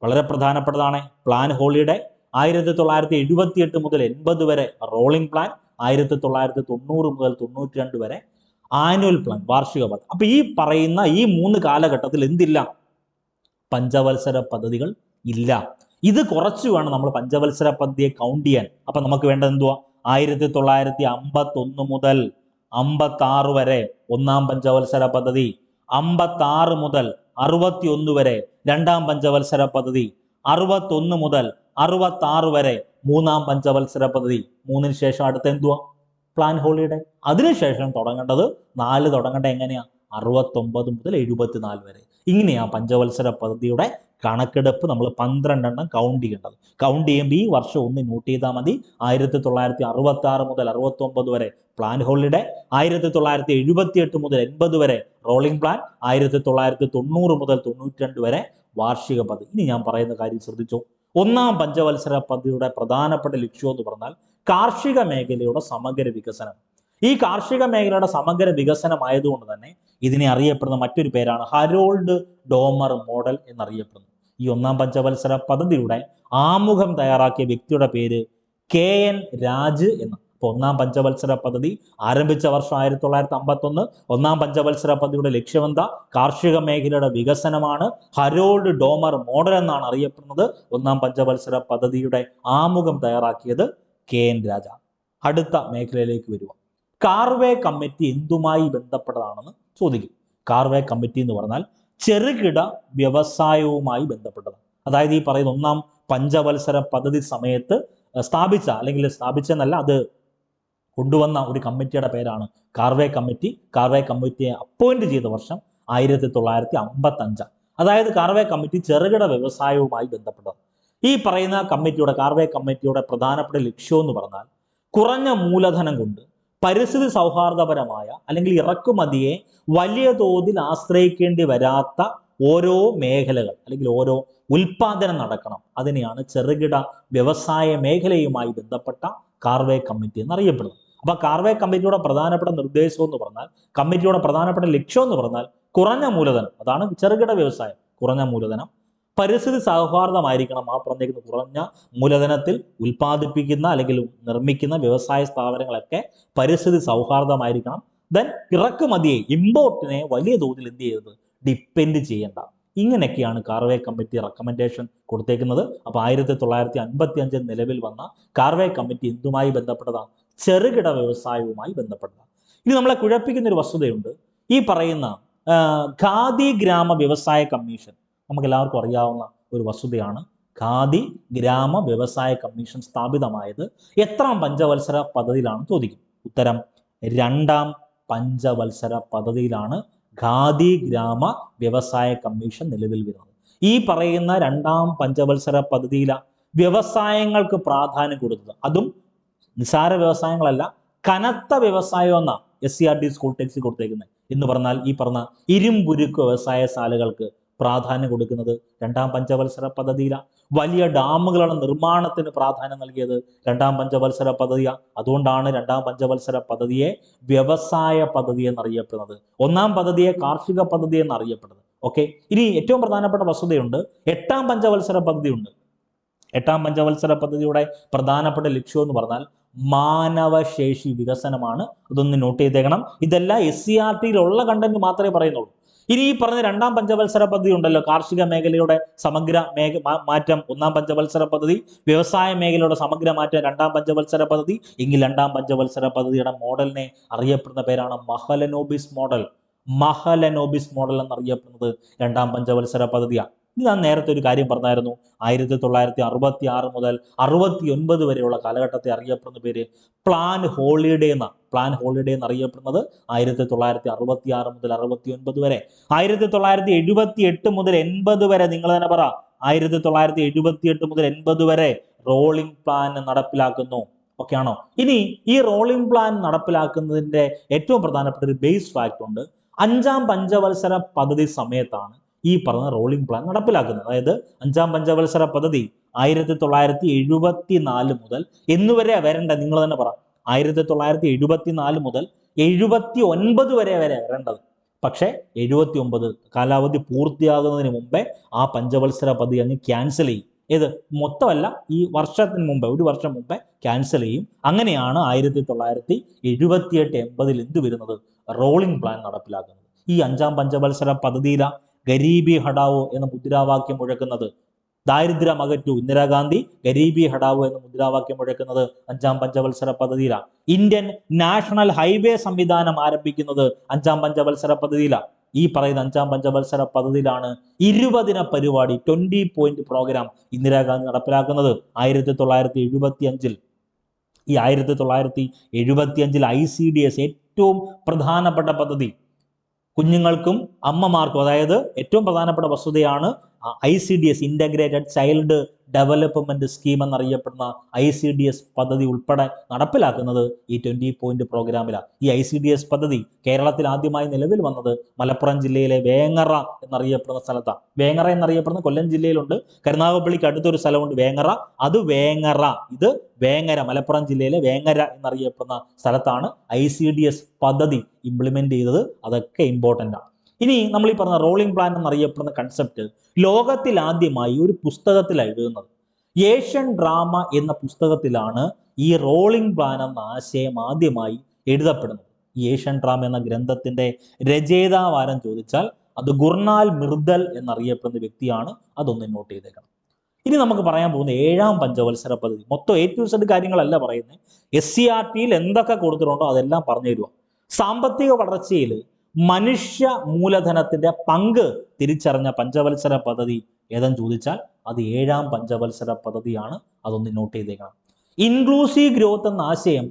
വളരെ പ്രധാനപ്പെട്ടതാണ് പ്ലാൻ ഹോളിഡേ. 1978 മുതൽ 80 വരെ റോളിംഗ് പ്ലാൻ. 1990 മുതൽ 92 വരെ ആനുവൽ പ്ലാൻ, വാർഷിക പദ്ധതി. അപ്പൊ ഈ പറയുന്ന ഈ 3 കാലഘട്ടത്തിൽ എന്തില്ല? പഞ്ചവത്സര പദ്ധതികൾ ഇല്ല. ഇത് കുറച്ച് വേണം നമ്മൾ പഞ്ചവത്സര പദ്ധതിയെ കൗണ്ട് ചെയ്യാൻ. അപ്പൊ നമുക്ക് വേണ്ടത് എന്തുവാ? 1951 മുതൽ 56 വരെ 1-ാം പഞ്ചവത്സര പദ്ധതി, 56 മുതൽ 61 വരെ 2-ാം പഞ്ചവത്സര പദ്ധതി, 61 മുതൽ 66 വരെ 3-ാം പഞ്ചവത്സര പദ്ധതി. 3-ന് ശേഷം അടുത്ത എന്തുവാ? Plan holiday. അതിനുശേഷം തുടങ്ങേണ്ടത് 4 തുടങ്ങേണ്ടത് എങ്ങനെയാ? 69 മുതൽ 74 വരെ. ഇങ്ങനെയാ പഞ്ചവത്സര പദ്ധതിയുടെ കണക്കെടുപ്പ്. നമ്മൾ 12 എണ്ണം കൗണ്ട് ചെയ്യേണ്ടത്. കൗണ്ട് ചെയ്യുമ്പോൾ ഈ വർഷം ഒന്ന് നോട്ട് ചെയ്താൽ മതി. 1966 മുതൽ 69 വരെ പ്ലാൻ ഹോളിഡേ, 1978 മുതൽ 80 വരെ റോളിംഗ് പ്ലാൻ, 1990 മുതൽ 92 വരെ വാർഷിക പദ്ധതി. ഇനി ഞാൻ പറയുന്ന കാര്യം ശ്രദ്ധിച്ചോ. 1-ാം പഞ്ചവത്സര പദ്ധതിയുടെ പ്രധാനപ്പെട്ട ലക്ഷ്യം എന്ന് പറഞ്ഞാൽ കാർഷിക മേഖലയുടെ സമഗ്ര വികസനം. ഈ കാർഷിക മേഖലയുടെ സമഗ്ര വികസനമായതുകൊണ്ട് തന്നെ ഇതിനെ അറിയപ്പെടുന്ന മറ്റൊരു പേരാണ് ഹരോൾഡ് ഡോമർ മോഡൽ എന്നറിയപ്പെടുന്നു. ഈ 1-ാം പഞ്ചവത്സര പദ്ധതിയുടെ ആമുഖം തയ്യാറാക്കിയ വ്യക്തിയുടെ പേര് KN രാജ് എന്ന്. അപ്പോൾ 1-ാം പഞ്ചവത്സര പദ്ധതി ആരംഭിച്ച വർഷം 1951. 1-ാം പഞ്ചവത്സര പദ്ധതിയുടെ ലക്ഷ്യമെന്താ? കാർഷിക മേഖലയുടെ വികസനമാണ്. ഹരോൾഡ് ഡോമർ മോഡൽ എന്നാണ് അറിയപ്പെടുന്നത്. 1-ാം പഞ്ചവത്സര പദ്ധതിയുടെ ആമുഖം തയ്യാറാക്കിയത് KN രാജ. അടുത്ത മേഖലയിലേക്ക് വരിക. കാർവേ കമ്മിറ്റി എന്തുമായി ബന്ധപ്പെട്ടതാണെന്ന് ചോദിക്കും. കാർവേ കമ്മിറ്റി എന്ന് പറഞ്ഞാൽ ചെറുകിട വ്യവസായവുമായി ബന്ധപ്പെട്ടതാണ്. അതായത് ഈ പറയുന്ന 1-ാം പഞ്ചവത്സര പദ്ധതി സമയത്ത് സ്ഥാപിച്ച, അല്ലെങ്കിൽ സ്ഥാപിച്ചെന്നല്ല, അത് കൊണ്ടുവന്ന ഒരു കമ്മിറ്റിയുടെ പേരാണ് കാർവേ കമ്മിറ്റി. കാർവേ കമ്മിറ്റിയെ അപ്പോയിന്റ് ചെയ്ത വർഷം 1955. അതായത് കാർവേ കമ്മിറ്റി ചെറുകിട വ്യവസായവുമായി ബന്ധപ്പെട്ടത്. ഈ പറയുന്ന കമ്മിറ്റിയുടെ, കാർവേ കമ്മിറ്റിയുടെ പ്രധാനപ്പെട്ട ലക്ഷ്യം എന്ന് പറഞ്ഞാൽ കുറഞ്ഞ മൂലധനം കൊണ്ട് പരിസ്ഥിതി സൗഹാർദ്ദപരമായ അല്ലെങ്കിൽ ഇറക്കുമതിയെ വലിയ തോതിൽ ആശ്രയിക്കേണ്ടി വരാത്ത ഓരോ മേഖലകൾ അല്ലെങ്കിൽ ഓരോ ഉൽപാദനം നടക്കണം. അതിനെയാണ് ചെറുകിട വ്യവസായ മേഖലയുമായി ബന്ധപ്പെട്ട കാർവേ കമ്മിറ്റി എന്നറിയപ്പെടുന്നത്. അപ്പൊ കാർവേ കമ്മിറ്റിയുടെ പ്രധാനപ്പെട്ട നിർദ്ദേശം എന്ന് പറഞ്ഞാൽ, കമ്മിറ്റിയുടെ പ്രധാനപ്പെട്ട ലക്ഷ്യം എന്ന് പറഞ്ഞാൽ കുറഞ്ഞ മൂലധനം, അതാണ് ചെറുകിട വ്യവസായം. കുറഞ്ഞ മൂലധനം, പരിസ്ഥിതി സൗഹാർദ്ദമായിരിക്കണം. ആ പറഞ്ഞിരിക്കുന്ന കുറഞ്ഞ മൂലധനത്തിൽ ഉൽപ്പാദിപ്പിക്കുന്ന അല്ലെങ്കിൽ നിർമ്മിക്കുന്ന വ്യവസായ സ്ഥാപനങ്ങളൊക്കെ പരിസ്ഥിതി സൗഹാർദ്ദമായിരിക്കണം. ദെൻ ഇറക്കുമതിയെ, ഇമ്പോർട്ടിനെ വലിയ തോതിൽ എന്ത് ചെയ്തത്? ഡിപ്പെൻഡ് ചെയ്യേണ്ട. ഇങ്ങനെയൊക്കെയാണ് കാർവേ കമ്മിറ്റി റെക്കമെൻഡേഷൻ കൊടുത്തേക്കുന്നത്. അപ്പോൾ 1955 നിലവിൽ വന്ന കാർവേ കമ്മിറ്റി എന്തുമായി ബന്ധപ്പെട്ടതാണ്? ചെറുകിട വ്യവസായവുമായി ബന്ധപ്പെട്ടതാണ്. ഇനി നമ്മളെ കുഴപ്പിക്കുന്ന ഒരു വസ്തുതയുണ്ട്. ഈ പറയുന്ന ഖാദി ഗ്രാമ വ്യവസായ കമ്മീഷൻ നമുക്ക് എല്ലാവർക്കും അറിയാവുന്ന ഒരു വസ്തുതയാണ്. ഖാദി ഗ്രാമ വ്യവസായ കമ്മീഷൻ സ്ഥാപിതമായത് എത്രാം പഞ്ചവത്സര പദ്ധതിയിലാണ് ചോദിക്കും. ഉത്തരം 2-ാം പഞ്ചവത്സര പദ്ധതിയിലാണ് ഖാദി ഗ്രാമ വ്യവസായ കമ്മീഷൻ നിലവിൽ വരുന്നത്. ഈ പറയുന്ന രണ്ടാം പഞ്ചവത്സര പദ്ധതിയില വ്യവസായങ്ങൾക്ക് പ്രാധാന്യം കൊടുത്തത്. അതും നിസാര വ്യവസായങ്ങളല്ല, കനത്ത വ്യവസായം എന്ന SCRT സ്കൂൾ ടെക്സ്റ്റ് കൊടുത്തേക്കുന്നത്. എന്ന് പറഞ്ഞാൽ ഈ പറഞ്ഞ ഇരുമ്പുരുക്ക് വ്യവസായശാലകൾക്ക് പ്രാധാന്യം കൊടുക്കുന്നത് രണ്ടാം പഞ്ചവത്സര പദ്ധതിയിലാണ്. വലിയ ഡാമുകളുടെ നിർമ്മാണത്തിന് പ്രാധാന്യം നൽകിയത് രണ്ടാം പഞ്ചവത്സര പദ്ധതിയാണ്. അതുകൊണ്ടാണ് രണ്ടാം പഞ്ചവത്സര പദ്ധതിയെ വ്യവസായ പദ്ധതി എന്നറിയപ്പെടുന്നത്. ഒന്നാം പദ്ധതിയെ കാർഷിക പദ്ധതി എന്നറിയപ്പെടുന്നത്. ഓക്കെ, ഇനി ഏറ്റവും പ്രധാനപ്പെട്ട വസ്തുതയുണ്ട്, എട്ടാം പഞ്ചവത്സര പദ്ധതിയുണ്ട്. എട്ടാം പഞ്ചവത്സര പദ്ധതിയുടെ പ്രധാനപ്പെട്ട ലക്ഷ്യം എന്ന് പറഞ്ഞാൽ മാനവശേഷി വികസനമാണ്. അതൊന്ന് നോട്ട് ചെയ്തേക്കണം. ഇതെല്ലാം SCRTയിലുള്ള കണ്ടന്റ് മാത്രമേ പറയുന്നുള്ളൂ. ഇനി ഈ പറഞ്ഞ രണ്ടാം പഞ്ചവത്സര പദ്ധതി ഉണ്ടല്ലോ, കാർഷിക മേഖലയുടെ സമഗ്ര മാറ്റം ഒന്നാം പഞ്ചവത്സര പദ്ധതി, വ്യവസായ മേഖലയുടെ സമഗ്ര മാറ്റം രണ്ടാം പഞ്ചവത്സര പദ്ധതി. എങ്കിൽ രണ്ടാം പഞ്ചവത്സര പദ്ധതിയുടെ മോഡലിനെ അറിയപ്പെടുന്ന പേരാണ് മഹലനോബിസ് മോഡൽ. മഹലനോബിസ് മോഡൽ എന്നറിയപ്പെടുന്നത് രണ്ടാം പഞ്ചവത്സര പദ്ധതിയാണ്. ഇത് ഞാൻ നേരത്തെ ഒരു കാര്യം പറഞ്ഞായിരുന്നു, 1966 മുതൽ 69 വരെയുള്ള കാലഘട്ടത്തെ അറിയപ്പെടുന്ന പേര് പ്ലാൻ ഹോളിഡേ എന്നറിയപ്പെടുന്നത് 1966 മുതൽ 69 വരെ. 1978 മുതൽ 80 വരെ നിങ്ങൾ തന്നെ പറ, 1978 മുതൽ 80 വരെ റോളിംഗ് പ്ലാൻ നടപ്പിലാക്കുന്നു. ഓക്കെ ആണോ? ഇനി ഈ റോളിംഗ് പ്ലാൻ നടപ്പിലാക്കുന്നതിന്റെ ഏറ്റവും പ്രധാനപ്പെട്ട ഒരു ബേസ് ഫാക്ട് ഉണ്ട്. അഞ്ചാം പഞ്ചവത്സര പദ്ധതി സമയത്താണ് ഈ പറഞ്ഞ റോളിംഗ് പ്ലാൻ നടപ്പിലാക്കുന്നത്. അതായത് അഞ്ചാം പഞ്ചവത്സര പദ്ധതി 1974 മുതൽ എന്നുവരെ വരേണ്ട, നിങ്ങൾ തന്നെ പറ, 1974 മുതൽ 79 വരെ വരേണ്ടത്. പക്ഷേ 79 കാലാവധി പൂർത്തിയാകുന്നതിന് മുമ്പേ ആ പഞ്ചവത്സര പദ്ധതി അങ്ങ് ക്യാൻസൽ ചെയ്യും. ഏത് മൊത്തമല്ല, ഈ വർഷത്തിന് മുമ്പേ, ഒരു വർഷം മുമ്പേ ക്യാൻസൽ ചെയ്യും. അങ്ങനെയാണ് 1978-80 എന്ത് വരുന്നത്, റോളിംഗ് പ്ലാൻ നടപ്പിലാക്കുന്നത്. ഈ അഞ്ചാം പഞ്ചവത്സര പദ്ധതിയില ഗരീബി ഹടാവോ എന്ന മുദ്രാവാക്യം മുഴക്കുന്നത്, ദാരിദ്ര്യം അകറ്റൂ ഇന്ദിരാഗാന്ധി ഗരീബി ഹടാവോ എന്ന മുദ്രാവാക്യം മുഴക്കുന്നത് അഞ്ചാം പഞ്ചവത്സര പദ്ധതിയിലാണ്. ഇന്ത്യൻ നാഷണൽ ഹൈവേ സംവിധാനം ആരംഭിക്കുന്നത് അഞ്ചാം പഞ്ചവത്സര പദ്ധതിയിലാണ്. ഈ പറയുന്ന അഞ്ചാം പഞ്ചവത്സര പദ്ധതിയിലാണ് 20 പരിപാടി 20 പോയിന്റ് പ്രോഗ്രാം ഇന്ദിരാഗാന്ധി നടപ്പിലാക്കുന്നത് 1975. ഈ 1975 ICDS ഏറ്റവും പ്രധാനപ്പെട്ട പദ്ധതി കുഞ്ഞുങ്ങൾക്കും അമ്മമാർക്കും, അതായത് ഏറ്റവും പ്രധാനപ്പെട്ട വസ്തുതയാണ് ICDS integrated child development scheme എന്നറിയപ്പെടുന്ന ICDS പദ്ധതി ഉൾപ്പെടെ നടപ്പിലാക്കുന്നത് ഈ 20 പോയിന്റ് പ്രോഗ്രാമിലാണ്. ഈ ICDS പദ്ധതി കേരളത്തിൽ ആദ്യമായി നിലവിൽ വന്നത് മലപ്പുറം ജില്ലയിലെ വേങ്ങറ എന്നറിയപ്പെടുന്ന സ്ഥലത്താണ്. വേങ്ങറ എന്നറിയപ്പെടുന്ന കൊല്ലം ജില്ലയിലുണ്ട്. കരുനാഗപ്പള്ളിക്ക് അടുത്തൊരു സ്ഥലമുണ്ട് വേങ്ങറ, അത് വേങ്ങറ, ഇത് വേങ്ങര, മലപ്പുറം ജില്ലയിലെ വേങ്ങര എന്നറിയപ്പെടുന്ന സ്ഥലത്താണ് ICDS പദ്ധതി ഇംപ്ലിമെന്റ് ചെയ്തത്. അതൊക്കെ ഇമ്പോർട്ടൻ്റ് ആണ്. ഇനി നമ്മൾ ഈ പറഞ്ഞ റോളിംഗ് പ്ലാൻ എന്നറിയപ്പെടുന്ന കൺസെപ്റ്റ് ലോകത്തിൽ ആദ്യമായി ഒരു പുസ്തകത്തിലാണ് എഴുതുന്നത്. ഏഷ്യൻ ഡ്രാമ എന്ന പുസ്തകത്തിലാണ് ഈ റോളിംഗ് പ്ലാൻ എന്ന ആശയം ആദ്യമായി എഴുതപ്പെടുന്നത്. ഈ ഏഷ്യൻ ഡ്രാമ എന്ന ഗ്രന്ഥത്തിന്റെ രചയിതാവാരം ചോദിച്ചാൽ അത് ഗുർനാൽ മിർദൽ എന്നറിയപ്പെടുന്ന വ്യക്തിയാണ്. അതൊന്ന് നോട്ട് ചെയ്തേക്കണം. ഇനി നമുക്ക് പറയാൻ പോകുന്ന ഏഴാം പഞ്ചവത്സര പദ്ധതി, മൊത്തം A to Z കാര്യങ്ങളല്ല പറയുന്നത്, SCRTയിൽ എന്തൊക്കെ കൊടുത്തിട്ടുണ്ടോ അതെല്ലാം പറഞ്ഞു തരുക. സാമ്പത്തിക വളർച്ചയിൽ മനുഷ്യ മൂലധനത്തിന്റെ പങ്ക് തിരിച്ചറിഞ്ഞ പഞ്ചവത്സര പദ്ധതി ഏതെന്ന് ചോദിച്ചാൽ അത് ഏഴാം പഞ്ചവത്സര പദ്ധതിയാണ്. അതൊന്ന് നോട്ട് ചെയ്തേക്കണം. ഇൻക്ലൂസീവ് ഗ്രോത്ത് എന്ന ആശയം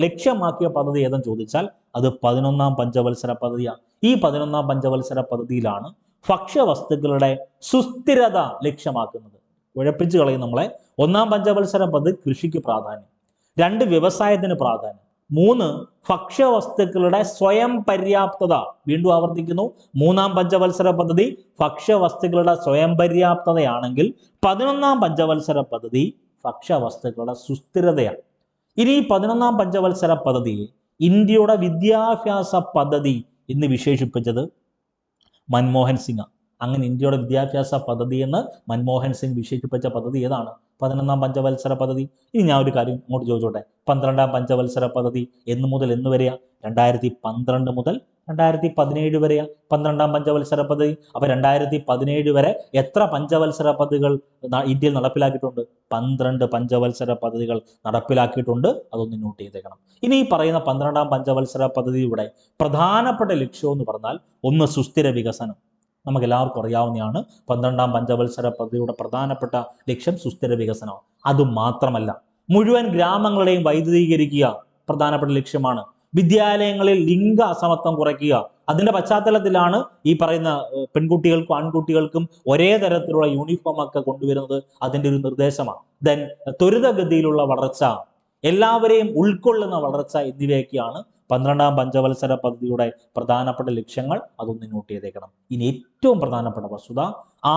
ലക്ഷ്യമാക്കിയ പദ്ധതി ഏതെന്ന് ചോദിച്ചാൽ അത് 11ാം പഞ്ചവത്സര പദ്ധതിയാണ്. ഈ 11ാം പഞ്ചവത്സര പദ്ധതിയിലാണ് ഭക്ഷ്യവസ്തുക്കളുടെ സുസ്ഥിരത ലക്ഷ്യമാക്കുന്നത്. ഉഴപ്പിച്ച് കളയും നമ്മളെ. ഒന്നാം പഞ്ചവത്സര പദ്ധതി കൃഷിക്ക് പ്രാധാന്യം, 2 വ്യവസായത്തിന് പ്രാധാന്യം, 3 ഭക്ഷ്യവസ്തുക്കളുടെ സ്വയം പര്യാപ്തത. വീണ്ടും ആവർത്തിക്കുന്നു, 3ാം പഞ്ചവത്സര പദ്ധതി ഭക്ഷ്യവസ്തുക്കളുടെ സ്വയം പര്യാപ്തതയാണെങ്കിൽ 11ാം പഞ്ചവത്സര പദ്ധതി ഭക്ഷ്യവസ്തുക്കളുടെ സുസ്ഥിരതയാണ്. ഇനി 11ാം പഞ്ചവത്സര പദ്ധതിയെ ഇന്ത്യയുടെ വിദ്യാഭ്യാസ പദ്ധതി എന്ന് വിശേഷിപ്പിച്ചത് മൻമോഹൻ സിംഗ്. അങ്ങനെ ഇന്ത്യയുടെ വിദ്യാഭ്യാസ പദ്ധതി എന്ന് മൻമോഹൻ സിംഗ് വിശേഷിപ്പിച്ച പദ്ധതി ഏതാണ്? 11ാം പഞ്ചവത്സര പദ്ധതി. ഇനി ഞാൻ ഒരു കാര്യം ഇങ്ങോട്ട് ചോദിച്ചോട്ടെ, 12ാം പഞ്ചവത്സര പദ്ധതി എന്ന് മുതൽ എന്ന് വരെയാ? 2012 മുതൽ 2017 വരെയാ 12ാം പഞ്ചവത്സര പദ്ധതി. അപ്പൊ 2017 വരെ എത്ര പഞ്ചവത്സര പദ്ധതികൾ ഇന്ത്യയിൽ നടപ്പിലാക്കിയിട്ടുണ്ട്? 12 പഞ്ചവത്സര പദ്ധതികൾ നടപ്പിലാക്കിയിട്ടുണ്ട്. അതൊന്ന് നോട്ട് ചെയ്തേക്കണം. ഇനി ഈ പറയുന്ന 12ാം പഞ്ചവത്സര പദ്ധതിയുടെ പ്രധാനപ്പെട്ട ലക്ഷ്യം എന്ന് പറഞ്ഞാൽ ഒന്ന് സുസ്ഥിര വികസനം. നമുക്ക് എല്ലാവർക്കും അറിയാവുന്നതാണ് 12ാം പഞ്ചവത്സര പദ്ധതിയുടെ പ്രധാനപ്പെട്ട ലക്ഷ്യം സുസ്ഥിര വികസനമാണ്. അതുമാത്രമല്ല മുഴുവൻ ഗ്രാമങ്ങളെയും വൈദ്യുതീകരിക്കുക പ്രധാനപ്പെട്ട ലക്ഷ്യമാണ്. വിദ്യാലയങ്ങളിൽ ലിംഗ അസമത്വം കുറയ്ക്കുക. അതിന്റെ പശ്ചാത്തലത്തിലാണ് ഈ പറയുന്ന പെൺകുട്ടികൾക്കും ആൺകുട്ടികൾക്കും ഒരേ തരത്തിലുള്ള യൂണിഫോം ഒക്കെ കൊണ്ടുവരുന്നത്. അതിന്റെ ഒരു നിർദ്ദേശമാണ്. ദെൻ ത്വരിതഗതിയിലുള്ള വളർച്ച, എല്ലാവരെയും ഉൾക്കൊള്ളുന്ന വളർച്ച എന്നിവയൊക്കെയാണ് 12ാം പഞ്ചവത്സര പദ്ധതിയുടെ പ്രധാനപ്പെട്ട ലക്ഷ്യങ്ങൾ. അതൊന്ന് നോട്ട് ചെയ്തേക്കണം. ഇനി ഏറ്റവും പ്രധാനപ്പെട്ട വസ്തുത,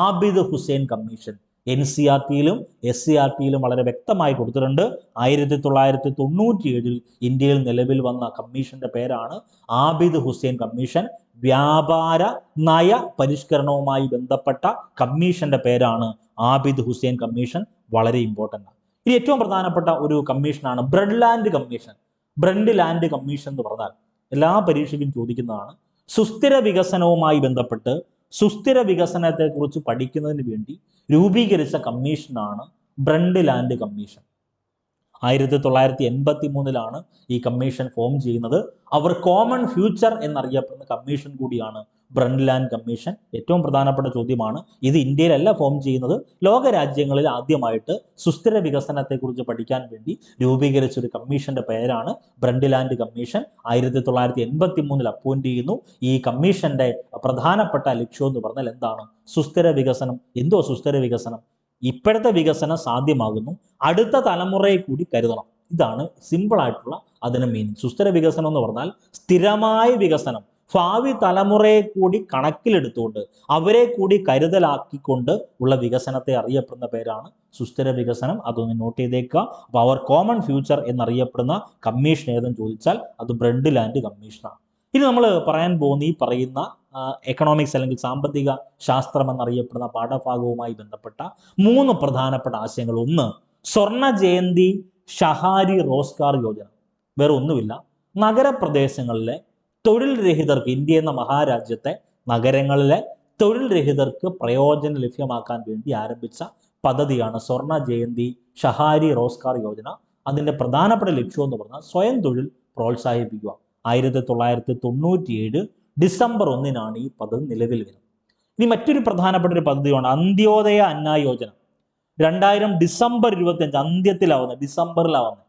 ആബിദ് ഹുസൈൻ കമ്മീഷൻ NCERT-യിലും SCERT-യിലും വളരെ വ്യക്തമായി കൊടുത്തിട്ടുണ്ട്. 1997 ഇന്ത്യയിൽ നിലവിൽ വന്ന കമ്മീഷന്റെ പേരാണ് ആബിദ് ഹുസൈൻ കമ്മീഷൻ. വ്യാപാര നയ പരിഷ്കരണവുമായി ബന്ധപ്പെട്ട കമ്മീഷന്റെ പേരാണ് ആബിദ് ഹുസൈൻ കമ്മീഷൻ. വളരെ ഇമ്പോർട്ടൻ്റ് ആണ്. ഇനി ഏറ്റവും പ്രധാനപ്പെട്ട ഒരു കമ്മീഷനാണ് Brundtland commission. Brundtland commission എന്ന് പറഞ്ഞാൽ എല്ലാ പരീക്ഷയ്ക്കും ചോദിക്കുന്നതാണ്. സുസ്ഥിര വികസനവുമായി ബന്ധപ്പെട്ട് സുസ്ഥിര വികസനത്തെക്കുറിച്ച് പഠിക്കുന്നതിന് വേണ്ടി രൂപീകരിച്ച കമ്മീഷനാണ് ബ്രെഡ് ലാൻഡ് കമ്മീഷൻ. 1983 ഈ കമ്മീഷൻ ഫോം ചെയ്യുന്നത്. അവർ കോമൺ ഫ്യൂച്ചർ എന്നറിയപ്പെടുന്ന കമ്മീഷൻ കൂടിയാണ് ബ്രെഡ് ലാൻഡ് കമ്മീഷൻ. ഏറ്റവും പ്രധാനപ്പെട്ട ചോദ്യമാണ്. ഇത് ഇന്ത്യയിലല്ല ഫോം ചെയ്യുന്നത്, ലോകരാജ്യങ്ങളിൽ ആദ്യമായിട്ട് സുസ്ഥിര വികസനത്തെക്കുറിച്ച് പഠിക്കാൻ വേണ്ടി രൂപീകരിച്ച ഒരു കമ്മീഷന്റെ പേരാണ് ബ്രെഡ് ലാൻഡ് കമ്മീഷൻ. 1983 അപ്പോയിന്റ് ചെയ്യുന്നു. ഈ കമ്മീഷന്റെ പ്രധാനപ്പെട്ട ലക്ഷ്യം എന്ന് പറഞ്ഞാൽ എന്താണ്? സുസ്ഥിര വികസനം. എന്തോ സുസ്ഥിര വികസനം? ഇപ്പോഴത്തെ വികസനം സാധ്യമാകുന്നു, അടുത്ത തലമുറയെ കൂടി കരുതണം. ഇതാണ് സിമ്പിൾ ആയിട്ടുള്ള അതിന് മീനിങ്. സുസ്ഥിര വികസനം എന്ന് പറഞ്ഞാൽ സ്ഥിരമായ വികസനം, ഭാവി തലമുറയെ കൂടി കണക്കിലെടുത്തുകൊണ്ട് അവരെ കൂടി കരുതലാക്കിക്കൊണ്ട് ഉള്ള വികസനത്തെ അറിയപ്പെടുന്ന പേരാണ് സുസ്ഥിര വികസനം. അതൊന്ന് നോട്ട് ചെയ്തേക്കുക. അപ്പോൾ അവർ കോമൺ ഫ്യൂച്ചർ എന്നറിയപ്പെടുന്ന കമ്മീഷൻ ഏതെന്ന് ചോദിച്ചാൽ അത് ബ്രെഡ് ലാൻഡ് കമ്മീഷനാണ്. ഇനി നമ്മൾ പറയാൻ പോകുന്ന ഈ പറയുന്ന എക്കണോമിക്സ് അല്ലെങ്കിൽ സാമ്പത്തിക ശാസ്ത്രം എന്നറിയപ്പെടുന്ന പാഠഭാഗവുമായി ബന്ധപ്പെട്ട 3 പ്രധാനപ്പെട്ട ആശയങ്ങൾ. ഒന്ന്, സ്വർണ ജയന്തി ഷഹാരി റോസ്ഗാർ യോജന. വേറെ ഒന്നുമില്ല, നഗരപ്രദേശങ്ങളിലെ തൊഴിൽ രഹിതർക്ക്, ഇന്ത്യ എന്ന മഹാരാജ്യത്തെ നഗരങ്ങളിലെ തൊഴിൽ രഹിതർക്ക് പ്രയോജനം ലഭ്യമാക്കാൻ വേണ്ടി ആരംഭിച്ച പദ്ധതിയാണ് സ്വർണ ജയന്തി ഷഹാരി റോസ്ഗാർ യോജന. അതിൻ്റെ പ്രധാനപ്പെട്ട ലക്ഷ്യം എന്ന് പറഞ്ഞാൽ സ്വയം തൊഴിൽ പ്രോത്സാഹിപ്പിക്കുക. 1997 ഡിസംബർ 1 ഈ പദ്ധതി നിലവിൽ വരുന്നത്. ഇനി മറ്റൊരു പ്രധാനപ്പെട്ട ഒരു പദ്ധതിയാണ് അന്ത്യോദയ അന്ന യോജന. 2000 ഡിസംബർ 25 അന്ത്യത്തിലാവുന്നത്, ഡിസംബറിലാവുന്നത്.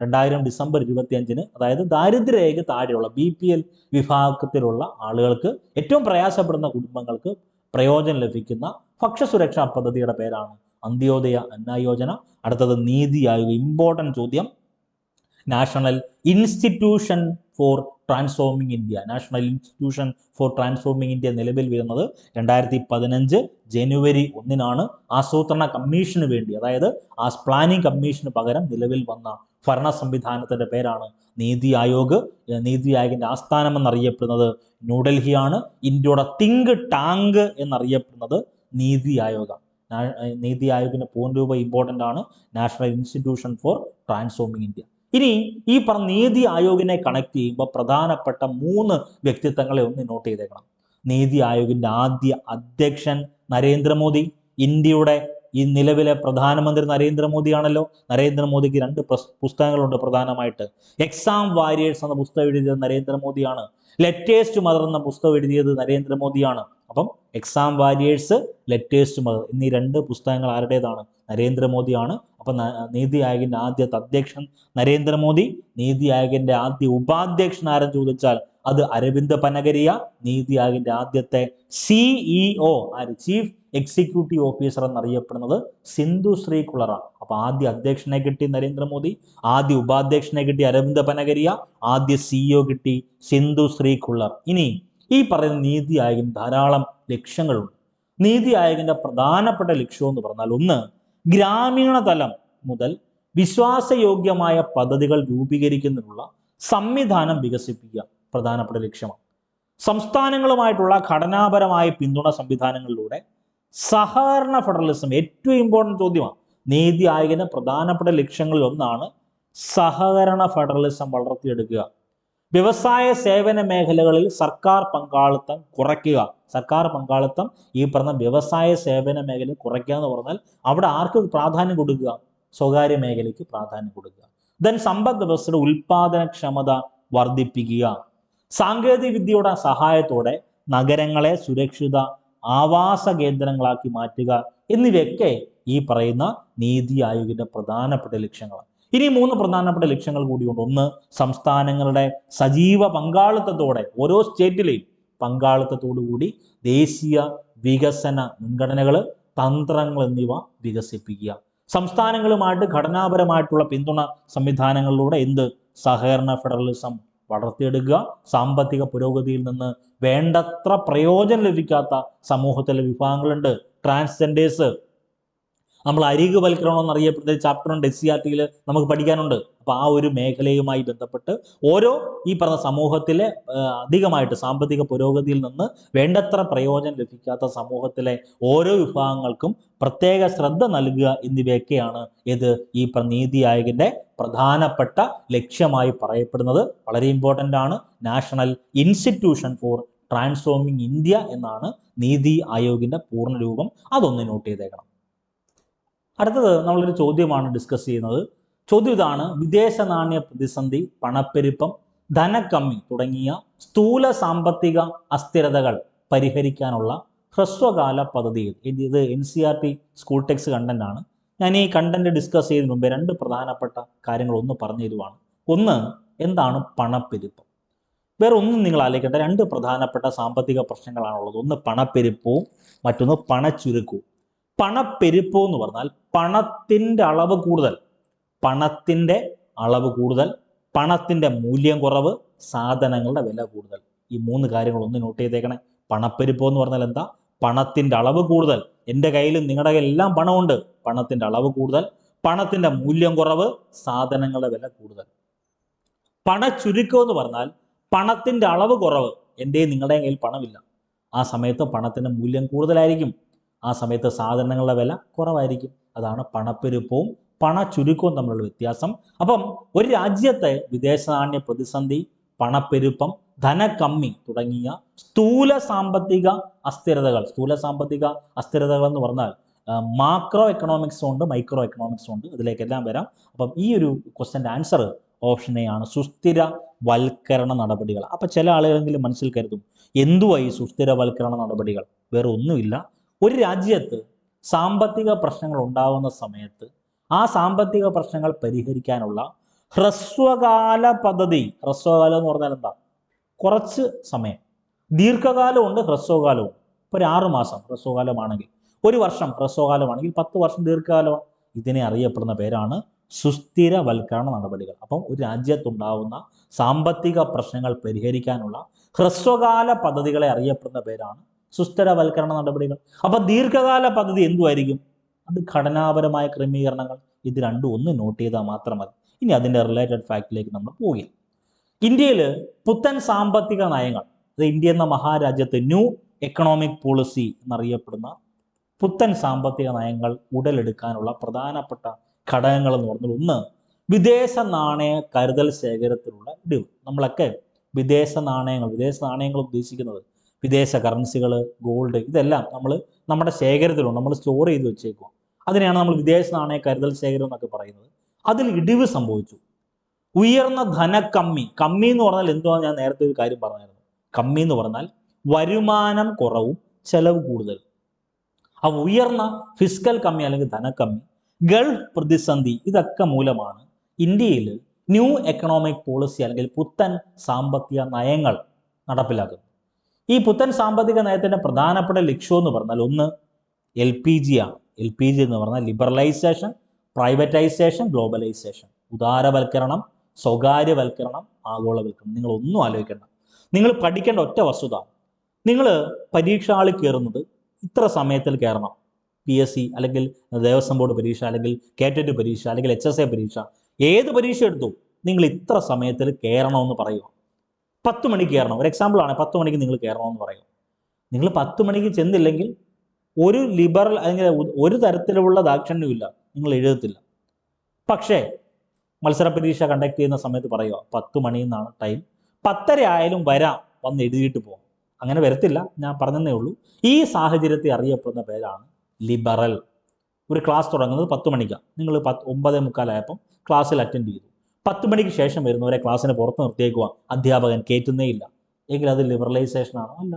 2000 ഡിസംബർ 25 അതായത് ദാരിദ്ര്യരേഖ താഴെയുള്ള BPL വിഭാഗത്തിലുള്ള ആളുകൾക്ക്, ഏറ്റവും പ്രയാസപ്പെടുന്ന കുടുംബങ്ങൾക്ക് പ്രയോജനം ലഭിക്കുന്ന ഭക്ഷ്യസുരക്ഷാ പദ്ധതിയുടെ പേരാണ് അന്ത്യോദയ അന്ന യോജന. അടുത്തത് നീതി ആയോഗ്. ഇമ്പോർട്ടൻറ്റ് ചോദ്യം. National institution for transforming India. National institution for transforming India നിലവിൽ വരുന്നത് 2015 ജനുവരി 1 ആസൂത്രണ കമ്മീഷന് വേണ്ടി, അതായത് ആ പ്ലാനിംഗ് കമ്മീഷന് പകരം നിലവിൽ വന്ന ഭരണ സംവിധാനത്തിന്റെ പേരാണ് നീതി ആയോഗ്. നീതി ആയോഗിന്റെ ആസ്ഥാനം എന്നറിയപ്പെടുന്നത് ന്യൂഡൽഹിയാണ്. ഇന്ത്യയുടെ തിങ്ക് ടാങ്ക് എന്നറിയപ്പെടുന്നത് നീതി ആയോഗാണ്. നീതി ആയോഗിന്റെ പൂർണ്ണരൂപം ഇമ്പോർട്ടൻ്റ് ആണ്, national institution for transforming India. ഇനി ഈ പറഞ്ഞ നീതി ആയോഗിനെ കണക്ട് ചെയ്യുമ്പോൾ പ്രധാനപ്പെട്ട 3 വ്യക്തിത്വങ്ങളെ ഒന്ന് നോട്ട് ചെയ്തേക്കണം. നീതി ആയോഗിന്റെ ആദ്യ അധ്യക്ഷൻ നരേന്ദ്രമോദി. ഇന്ത്യയുടെ ഈ നിലവിലെ പ്രധാനമന്ത്രി നരേന്ദ്രമോദിയാണല്ലോ. നരേന്ദ്രമോദിക്ക് 2 പുസ്തകങ്ങളുണ്ട് പ്രധാനമായിട്ട്. എക്സാം വാരിയേഴ്സ് എന്ന പുസ്തകം എഴുതിയത് നരേന്ദ്രമോദിയാണ്. ലെറ്റേഴ്സ് മദർ എന്ന പുസ്തകം എഴുതിയത് നരേന്ദ്രമോദിയാണ്. അപ്പം എക്സാം വാരിയേഴ്സ്, ലെറ്റേഴ്സ് മദർ എന്നീ 2 പുസ്തകങ്ങൾ ആരുടേതാണ്? നരേന്ദ്രമോദിയാണ്. അപ്പം നീതി ആയോഗിന്റെ ആദ്യത്തെ അധ്യക്ഷൻ നരേന്ദ്രമോദി. നീതി ആയോഗിന്റെ ആദ്യ ഉപാധ്യക്ഷൻ ആരെന്ന് ചോദിച്ചാൽ അത് അരവിന്ദ് പനഗരിയ. നീതി ആയോഗിന്റെ ആദ്യത്തെ CEO ചീഫ് എക്സിക്യൂട്ടീവ് ഓഫീസർ എന്നറിയപ്പെടുന്നത് സിന്ധു ശ്രീ കുളറ. അപ്പൊ ആദ്യ അധ്യക്ഷനെ കിട്ടി നരേന്ദ്രമോദി, ആദ്യ ഉപാധ്യക്ഷനെ കിട്ടി അരവിന്ദ് പനഗരിയ, ആദ്യ CEO കിട്ടി സിന്ധു ശ്രീ കുളർ. ഇനി ഈ പറയുന്ന നീതി ആയോഗിന് ധാരാളം ലക്ഷ്യങ്ങളുണ്ട്. നീതി ആയോഗിന്റെ പ്രധാനപ്പെട്ട ലക്ഷ്യം എന്ന് പറഞ്ഞാൽ, ഒന്ന്, ഗ്രാമീണ തലം മുതൽ വിശ്വാസയോഗ്യമായ പദ്ധതികൾ രൂപീകരിക്കുന്നതിനുള്ള സംവിധാനം വികസിപ്പിക്കുക പ്രധാനപ്പെട്ട ലക്ഷ്യമാണ്. സംസ്ഥാനങ്ങളുമായിട്ടുള്ള ഘടനാപരമായ പിന്തുണ സംവിധാനങ്ങളിലൂടെ സഹകരണ ഫെഡറലിസം ഏറ്റവും ഇമ്പോർട്ടൻ്റ് ചോദ്യമാണ്. നീതി ആയോഗിന്റെ പ്രധാനപ്പെട്ട ലക്ഷ്യങ്ങളിൽ ഒന്നാണ് സഹകരണ ഫെഡറലിസം വളർത്തിയെടുക്കുക. വ്യവസായ സേവന മേഖലകളിൽ സർക്കാർ പങ്കാളിത്തം കുറയ്ക്കുക. സർക്കാർ പങ്കാളിത്തം ഈ പറഞ്ഞ വ്യവസായ സേവന മേഖല കുറയ്ക്കുക എന്ന് പറഞ്ഞാൽ അവിടെ ആർക്ക് പ്രാധാന്യം കൊടുക്കുക? സ്വകാര്യ മേഖലയ്ക്ക് പ്രാധാന്യം കൊടുക്കുക. ദെൻ സമ്പദ് വ്യവസ്ഥയുടെ ഉൽപാദനക്ഷമത വർദ്ധിപ്പിക്കുക. സാങ്കേതിക വിദ്യയുടെ സഹായത്തോടെ നഗരങ്ങളെ സുരക്ഷിത ആവാസ കേന്ദ്രങ്ങളാക്കി മാറ്റുക എന്നിവയൊക്കെ ഈ പറയുന്ന നീതി ആയോഗിന്റെ പ്രധാനപ്പെട്ട ലക്ഷ്യങ്ങളാണ്. ഇനി 3 പ്രധാനപ്പെട്ട ലക്ഷ്യങ്ങൾ കൂടിയുണ്ട്. ഒന്ന്, സംസ്ഥാനങ്ങളുടെ സജീവ പങ്കാളിത്തത്തോടെ, ഓരോ സ്റ്റേറ്റിലെയും പങ്കാളിത്തത്തോടു കൂടി ദേശീയ വികസന മുൻഗണനകൾ, തന്ത്രങ്ങൾ എന്നിവ വികസിപ്പിക്കുക. സംസ്ഥാനങ്ങളുമായിട്ട് ഘടനാപരമായിട്ടുള്ള പിന്തുണ സംവിധാനങ്ങളിലൂടെ സഹകരണ ഫെഡറലിസം വളർത്തിയെടുക്കുക. സാമ്പത്തിക പുരോഗതിയിൽ നിന്ന് വേണ്ടത്ര പ്രയോജനം ലഭിക്കാത്ത സമൂഹത്തിലെ വിഭാഗങ്ങളുണ്ട്, ട്രാൻസ്ജെൻഡേഴ്സ്. നമ്മൾ അരികുവൽക്കരണം എന്നറിയപ്പെടുന്ന ചാപ്റ്റർ ഉണ്ട് SCERT-യിൽ നമുക്ക് പഠിക്കാനുണ്ട്. അപ്പോൾ ആ ഒരു മേഖലയുമായി ബന്ധപ്പെട്ട് ഓരോ ഈ പറഞ്ഞ സമൂഹത്തിലെ അധികമായിട്ട് സാമ്പത്തിക പുരോഗതിയിൽ നിന്ന് വേണ്ടത്ര പ്രയോജനം ലഭിക്കാത്ത സമൂഹത്തിലെ ഓരോ വിഭാഗങ്ങൾക്കും പ്രത്യേക ശ്രദ്ധ നൽകുക എന്നിവയൊക്കെയാണ് ഈ നീതി ആയോഗിന്റെ പ്രധാനപ്പെട്ട ലക്ഷ്യമായി പറയപ്പെടുന്നത്. വളരെ ഇമ്പോർട്ടൻ്റ് ആണ്. National institution for transforming India എന്നാണ് നീതി ആയോഗിന്റെ പൂർണ്ണ രൂപം. അതൊന്ന് നോട്ട് ചെയ്തേക്കണം. അടുത്തത് നമ്മളൊരു ചോദ്യമാണ് ഡിസ്കസ് ചെയ്യുന്നത്. ചോദ്യം ഇതാണ്: വിദേശ നാണ്യ പ്രതിസന്ധി, പണപ്പെരുപ്പം, ധനക്കമ്മി തുടങ്ങിയ സ്ഥൂല സാമ്പത്തിക അസ്ഥിരതകൾ പരിഹരിക്കാനുള്ള ഹ്രസ്വകാല പദ്ധതി. ഇത് NCERT സ്കൂൾ ടെക്സ്റ്റ് കണ്ടന്റ് ആണ്. ഞാൻ ഈ കണ്ടന്റ് ഡിസ്കസ് ചെയ്യുന്നതിന് മുമ്പേ 2 പ്രധാനപ്പെട്ട കാര്യങ്ങൾ ഒന്ന് പറഞ്ഞു തരുവാണ്. ഒന്ന്, എന്താണ് പണപ്പെരുപ്പം? വേറെ ഒന്നും നിങ്ങൾ ആലോചിക്കേണ്ട, 2 പ്രധാനപ്പെട്ട സാമ്പത്തിക പ്രശ്നങ്ങളാണുള്ളത്. ഒന്ന് പണപ്പെരുപ്പവും മറ്റൊന്ന് പണച്ചുരുക്കവും. പണപ്പെരുപ്പം എന്ന് പറഞ്ഞാൽ പണത്തിൻ്റെ അളവ് കൂടുതൽ, പണത്തിൻ്റെ മൂല്യം കുറവ്, സാധനങ്ങളുടെ വില കൂടുതൽ. ഈ 3 കാര്യങ്ങൾ ഒന്ന് നോട്ട് ചെയ്തേക്കണേ. പണപ്പെരുപ്പം എന്ന് പറഞ്ഞാൽ എന്താ? പണത്തിൻ്റെ അളവ് കൂടുതൽ. എൻ്റെ കയ്യിലും നിങ്ങളുടെ കയ്യിൽ എല്ലാം പണമുണ്ട്, പണത്തിൻ്റെ അളവ് കൂടുതൽ, പണത്തിൻ്റെ മൂല്യം കുറവ്, സാധനങ്ങളുടെ വില കൂടുതൽ. പണച്ചുരുക്കം എന്ന് പറഞ്ഞാൽ പണത്തിൻ്റെ അളവ് കുറവ്, എൻ്റെയും നിങ്ങളുടെയും കയ്യിൽ പണമില്ല, ആ സമയത്ത് പണത്തിൻ്റെ മൂല്യം കൂടുതലായിരിക്കും, ആ സമയത്ത് സാധനങ്ങളുടെ വില കുറവായിരിക്കും. അതാണ് പണപ്പെരുപ്പവും പണച്ചുരുക്കവും തമ്മിലുള്ള വ്യത്യാസം. അപ്പം ഒരു രാജ്യത്തെ വിദേശ നാണ്യ പ്രതിസന്ധി, പണപ്പെരുപ്പം, ധനക്കമ്മി തുടങ്ങിയ സ്ഥൂല സാമ്പത്തിക അസ്ഥിരതകൾ എന്ന് പറഞ്ഞാൽ മാക്രോ എക്കണോമിക്സും ഉണ്ട്, മൈക്രോ എക്കണോമിക്സും ഉണ്ട്. ഇതിലേക്കെല്ലാം വരാം. അപ്പം ഈ ഒരു ക്വസ്റ്റ്യൻ്റെ ആൻസർ ഓപ്ഷൻ എ ആണ്, സുസ്ഥിരവൽക്കരണ നടപടികൾ. അപ്പം ചില ആളുകളെങ്കിലും മനസ്സിൽ കരുതും, എന്തുവാ ഈ സുസ്ഥിരവൽക്കരണ നടപടികൾ? വേറെ ഒന്നുമില്ല. ഒരു രാജ്യത്ത് സാമ്പത്തിക പ്രശ്നങ്ങൾ ഉണ്ടാകുന്ന സമയത്ത് ആ സാമ്പത്തിക പ്രശ്നങ്ങൾ പരിഹരിക്കാനുള്ള ഹ്രസ്വകാല പദ്ധതി. ഹ്രസ്വകാലം എന്ന് പറഞ്ഞാൽ എന്താ? കുറച്ച് സമയം. ദീർഘകാലമുണ്ട്, ഹ്രസ്വകാലവും. ഇപ്പോൾ ഒരു 6 മാസം ഹ്രസ്വകാലമാണെങ്കിൽ, 1 വർഷം ഹ്രസ്വകാലമാണെങ്കിൽ, 10 വർഷം ദീർഘകാലമാണ്. ഇതിനെ അറിയപ്പെടുന്ന പേരാണ് സുസ്ഥിരവൽക്കരണ നടപടികൾ. അപ്പം ഒരു രാജ്യത്തുണ്ടാവുന്ന സാമ്പത്തിക പ്രശ്നങ്ങൾ പരിഹരിക്കാനുള്ള ഹ്രസ്വകാല പദ്ധതികളെ അറിയപ്പെടുന്ന പേരാണ് സുസ്ഥിരവൽക്കരണ നടപടികൾ. അപ്പൊ ദീർഘകാല പദ്ധതി എന്തുമായിരിക്കും? അത് ഘടനാപരമായ ക്രമീകരണങ്ങൾ. ഇത് രണ്ടും ഒന്ന് നോട്ട് ചെയ്താൽ മാത്രം മതി. ഇനി അതിൻ്റെ റിലേറ്റഡ് ഫാക്റ്റിലേക്ക് നമ്മൾ പോവുകയാണ്. ഇന്ത്യയിൽ പുത്തൻ സാമ്പത്തിക നയങ്ങൾ, അത് ഇന്ത്യ എന്ന മഹാരാജ്യത്ത് ന്യൂ എക്കണോമിക് പോളിസി എന്നറിയപ്പെടുന്ന പുത്തൻ സാമ്പത്തിക നയങ്ങൾ ഉടലെടുക്കാനുള്ള പ്രധാനപ്പെട്ട ഘടകങ്ങൾ എന്ന് പറഞ്ഞാൽ, ഒന്ന്, വിദേശ നാണയ കരുതൽ ശേഖരത്തിലുള്ള ഇടിവ്. നമ്മളൊക്കെ വിദേശ നാണയങ്ങൾ ഉദ്ദേശിക്കുന്നത് വിദേശ കറൻസികൾ, ഗോൾഡ്, ഇതെല്ലാം നമ്മുടെ ശേഖരത്തിലുണ്ട്, നമ്മൾ സ്റ്റോർ ചെയ്ത് വെച്ചേക്കുക. അതിനെയാണ് നമ്മൾ വിദേശ നാണയ കരുതൽ ശേഖരം എന്നൊക്കെ പറയുന്നത്. അതിൽ ഇടിവ് സംഭവിച്ചു. ഉയർന്ന ധനക്കമ്മി. കമ്മി എന്ന് പറഞ്ഞാൽ എന്തുവാന്ന് ഞാൻ നേരത്തെ ഒരു കാര്യം പറഞ്ഞായിരുന്നു. കമ്മി എന്ന് പറഞ്ഞാൽ വരുമാനം കുറവും ചെലവ് കൂടുതലും. ആ ഉയർന്ന ഫിസ്ക്കൽ കമ്മി അല്ലെങ്കിൽ ധനക്കമ്മി, ഗൾഫ് പ്രതിസന്ധി, ഇതൊക്കെ മൂലമാണ് ഇന്ത്യയിൽ ന്യൂ എക്കണോമിക് പോളിസി അല്ലെങ്കിൽ പുത്തൻ സാമ്പത്തിക നയങ്ങൾ നടപ്പിലാക്കുന്നത്. ഈ പുത്തൻ സാമ്പത്തിക നയത്തിൻ്റെ പ്രധാനപ്പെട്ട ലക്ഷ്യം എന്ന് പറഞ്ഞാൽ, ഒന്ന്, LPG ആണ്. LPG എന്ന് പറഞ്ഞാൽ ലിബറലൈസേഷൻ, പ്രൈവറ്റൈസേഷൻ, ഗ്ലോബലൈസേഷൻ. ഉദാരവൽക്കരണം, സ്വകാര്യവൽക്കരണം, ആഗോളവൽക്കരണം. നിങ്ങളൊന്നും ആലോചിക്കേണ്ട. നിങ്ങൾ പഠിക്കേണ്ട ഒറ്റ വസ്തുത, നിങ്ങൾ പരീക്ഷ ഹാളിൽ കയറുന്നത് ഇത്ര സമയത്തിൽ കയറണം. PSC അല്ലെങ്കിൽ ദേവസ്വം ബോർഡ് പരീക്ഷ അല്ലെങ്കിൽ കേറ്ററ്റ് പരീക്ഷ അല്ലെങ്കിൽ HSA പരീക്ഷ, ഏത് പരീക്ഷ എടുത്തു, നിങ്ങൾ ഇത്ര സമയത്തിൽ കയറണമെന്ന് പറയുക. 10 മണിക്ക് കയറണം. ഒരു എക്സാമ്പിൾ ആണ്, 10 മണിക്ക് നിങ്ങൾ കയറണമെന്ന് പറയും. നിങ്ങൾ 10 മണിക്ക് ചെന്നില്ലെങ്കിൽ ഒരു ലിബറൽ അല്ലെങ്കിൽ ഒരു തരത്തിലുള്ള ദാക്ഷിണ്യമില്ല, നിങ്ങൾ എഴുതത്തില്ല. പക്ഷേ മത്സര പരീക്ഷ കണ്ടക്ട് ചെയ്യുന്ന സമയത്ത് പറയുക 10 മണി എന്നാണ് ടൈം, 10:30 ആയാലും വരാം, വന്ന് എഴുതിയിട്ട് പോകാം. അങ്ങനെ വരത്തില്ല, ഞാൻ പറഞ്ഞതേ ഉള്ളൂ. ഈ സാഹചര്യത്തെ അറിയപ്പെടുന്ന പേരാണ് ലിബറൽ. ഒരു ക്ലാസ് തുടങ്ങുന്നത് 10 മണിക്കാണ്. നിങ്ങൾ 9:45 ആയപ്പം ക്ലാസ്സിൽ അറ്റൻഡ് ചെയ്തു. 10 മണിക്ക് ശേഷം വരുന്നവരെ ക്ലാസ്സിന് പുറത്ത് നിർത്തിയേക്കുക, അധ്യാപകൻ കയറ്റുന്നേ ഇല്ല എങ്കിൽ അത് ലിബറലൈസേഷൻ ആണോ? അല്ല.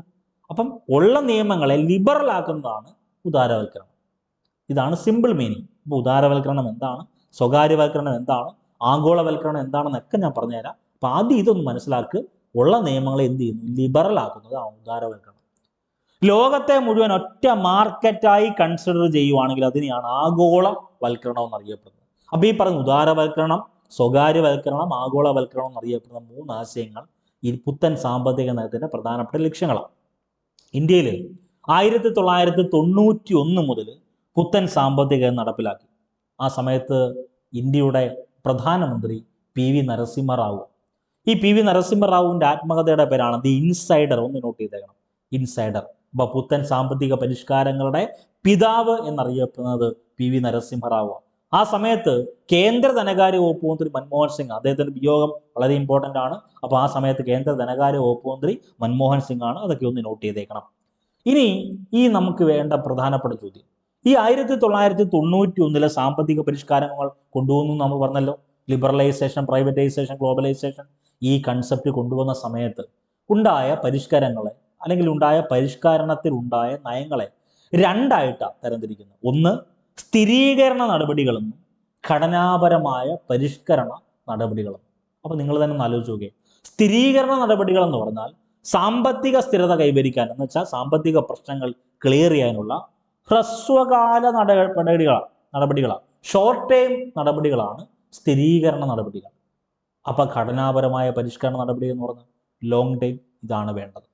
അപ്പം ഉള്ള നിയമങ്ങളെ ലിബറൽ ആക്കുന്നതാണ് ഉദാരവൽക്കരണം. ഇതാണ് സിമ്പിൾ മീനിങ്. ഇപ്പോൾ ഉദാരവൽക്കരണം എന്താണ്, സ്വകാര്യവൽക്കരണം എന്താണ്, ആഗോളവൽക്കരണം എന്താണെന്നൊക്കെ ഞാൻ പറഞ്ഞുതരാം. അപ്പം ആദ്യം ഇതൊന്ന് മനസ്സിലാക്കി ഉള്ള നിയമങ്ങളെ എന്ത് ചെയ്യുന്നു, ലിബറൽ ആക്കുന്നത് ഉദാരവൽക്കരണം. ലോകത്തെ മുഴുവൻ ഒറ്റ മാർക്കറ്റായി കൺസിഡർ ചെയ്യുവാണെങ്കിൽ അതിനെയാണ് ആഗോളവൽക്കരണം എന്നറിയപ്പെടുന്നത്. അപ്പോൾ ഈ പറഞ്ഞ ഉദാരവൽക്കരണം, സ്വകാര്യവൽക്കരണം, ആഗോളവൽക്കരണം എന്നറിയപ്പെടുന്ന 3 ആശയങ്ങൾ ഈ പുത്തൻ സാമ്പത്തിക നയത്തിന്റെ പ്രധാനപ്പെട്ട ലക്ഷ്യങ്ങളാണ്. ഇന്ത്യയിൽ 1991 മുതൽ പുത്തൻ സാമ്പത്തിക നയം നടപ്പിലാക്കി. ആ സമയത്ത് ഇന്ത്യയുടെ പ്രധാനമന്ത്രി PV നരസിംഹറാവു. ഈ PV നരസിംഹറാവുവിൻ്റെ ആത്മകഥയുടെ പേരാണ് ദി ഇൻസൈഡർ. ഒന്ന് നോട്ട് ചെയ്തേക്കണം, ഇൻസൈഡർ. അപ്പോൾ പുത്തൻ സാമ്പത്തിക പരിഷ്കാരങ്ങളുടെ പിതാവ് എന്നറിയപ്പെടുന്നത് PV നരസിംഹറാവു. ആ സമയത്ത് കേന്ദ്ര ധനകാര്യ വകുപ്പ് മന്ത്രി മൻമോഹൻ സിംഗ്, അദ്ദേഹത്തിന്റെ വിയോഗം വളരെ ഇമ്പോർട്ടൻ്റ് ആണ്. അപ്പോൾ ആ സമയത്ത് കേന്ദ്ര ധനകാര്യ വകുപ്പ് മന്ത്രി മൻമോഹൻ സിംഗ് ആണ്. അതൊക്കെ ഒന്ന് നോട്ട് ചെയ്തേക്കണം. ഇനി ഈ നമുക്ക് വേണ്ട പ്രധാനപ്പെട്ട ചോദ്യം, ഈ 1991 സാമ്പത്തിക പരിഷ്കാരങ്ങൾ കൊണ്ടുവന്നു നമ്മൾ പറഞ്ഞല്ലോ. ലിബറലൈസേഷൻ, പ്രൈവറ്റൈസേഷൻ, ഗ്ലോബലൈസേഷൻ, ഈ കൺസെപ്റ്റ് കൊണ്ടുവന്ന സമയത്ത് ഉണ്ടായ പരിഷ്കാരങ്ങളെ അല്ലെങ്കിൽ ഉണ്ടായ പരിഷ്കരണത്തിൽ ഉണ്ടായ നയങ്ങളെ രണ്ടായിട്ടാണ് തരംതിരിക്കുന്നത്. ഒന്ന് സ്ഥിരീകരണ നടപടികളെന്നും ഘടനാപരമായ പരിഷ്കരണ നടപടികളെന്നും. അപ്പോൾ നിങ്ങൾ തന്നെ ഒന്ന് ആലോചിച്ച് നോക്കിയേ. സ്ഥിരീകരണ നടപടികൾ എന്ന് പറഞ്ഞാൽ സാമ്പത്തിക സ്ഥിരത കൈവരിക്കാൻ, എന്ന് വെച്ചാൽ സാമ്പത്തിക പ്രശ്നങ്ങൾ ക്ലിയർ ചെയ്യാനുള്ള ഹ്രസ്വകാല നടപടികളാണ്, ഷോർട്ട് ടൈം നടപടികളാണ് സ്ഥിരീകരണ നടപടികൾ. അപ്പം ഘടനാപരമായ പരിഷ്കരണ നടപടി എന്ന് പറഞ്ഞാൽ ലോങ് ടൈം, ഇതാണ് വേണ്ടത്.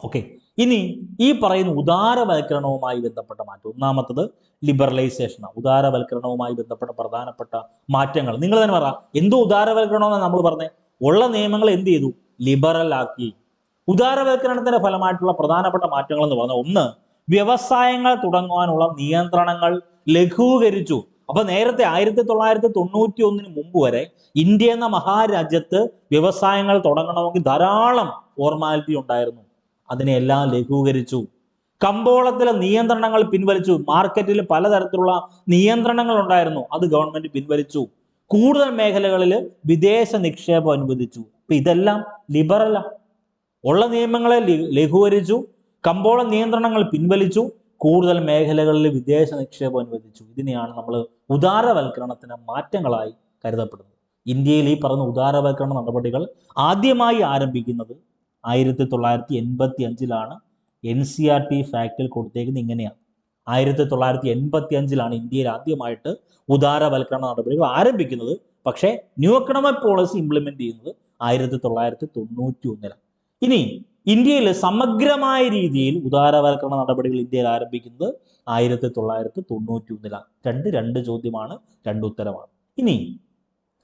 ഓക്കെ, ഇനി ഈ പറയുന്ന ഉദാരവൽക്കരണവുമായി ബന്ധപ്പെട്ട മാറ്റം, ഒന്നാമത്തത് ലിബറലൈസേഷൻ. ഉദാരവൽക്കരണവുമായി ബന്ധപ്പെട്ട പ്രധാനപ്പെട്ട മാറ്റങ്ങൾ നിങ്ങൾ തന്നെ പറ. എന്തോ ഉദാരവൽക്കരണമെന്നാണ് നമ്മൾ പറഞ്ഞത്? ഉള്ള നിയമങ്ങൾ എന്ത് ചെയ്തു? ലിബറൽ ആക്കി. ഉദാരവൽക്കരണത്തിന്റെ ഫലമായിട്ടുള്ള പ്രധാനപ്പെട്ട മാറ്റങ്ങൾ എന്ന് പറഞ്ഞാൽ, ഒന്ന്, വ്യവസായങ്ങൾ തുടങ്ങുവാനുള്ള നിയന്ത്രണങ്ങൾ ലഘൂകരിച്ചു. അപ്പൊ നേരത്തെ 1991 മുമ്പ് വരെ ഇന്ത്യ എന്ന മഹാരാജ്യത്ത് വ്യവസായങ്ങൾ തുടങ്ങണമെങ്കിൽ ധാരാളം ഫോർമാലിറ്റി ഉണ്ടായിരുന്നു. അതിനെല്ലാം ലഘൂകരിച്ചു. കമ്പോളത്തിലെ നിയന്ത്രണങ്ങൾ പിൻവലിച്ചു. മാർക്കറ്റിൽ പലതരത്തിലുള്ള നിയന്ത്രണങ്ങൾ ഉണ്ടായിരുന്നു, അത് ഗവൺമെന്റ് പിൻവലിച്ചു. കൂടുതൽ മേഖലകളിൽ വിദേശ നിക്ഷേപം അനുവദിച്ചു. അപ്പൊ ഇതെല്ലാം ലിബറലാണ്. ഉള്ള നിയമങ്ങളെ ലഘൂകരിച്ചു, കമ്പോള നിയന്ത്രണങ്ങൾ പിൻവലിച്ചു, കൂടുതൽ മേഖലകളിൽ വിദേശ നിക്ഷേപം അനുവദിച്ചു. ഇതിനെയാണ് നമ്മൾ ഉദാരവൽക്കരണത്തിന് മാറ്റങ്ങളായി കരുതപ്പെടുന്നത്. ഇന്ത്യയിൽ ഈ പറഞ്ഞ ഉദാരവൽക്കരണ നടപടികൾ ആദ്യമായി ആരംഭിക്കുന്നത് 1985 NCERT ഫാക്റ്റിൽ കൊടുത്തേക്കുന്നത് ഇങ്ങനെയാണ്. 1985 ഇന്ത്യയിൽ ആദ്യമായിട്ട് ഉദാരവൽക്കരണ നടപടികൾ ആരംഭിക്കുന്നത്. പക്ഷേ ന്യൂ എക്കണോമിക് പോളിസി ഇംപ്ലിമെന്റ് ചെയ്യുന്നത് 1991. ഇനി ഇന്ത്യയിൽ സമഗ്രമായ രീതിയിൽ ഉദാരവൽക്കരണ നടപടികൾ ഇന്ത്യയിൽ ആരംഭിക്കുന്നത് 1991. രണ്ട് ചോദ്യമാണ്, 2 ഉത്തരമാണ്. ഇനി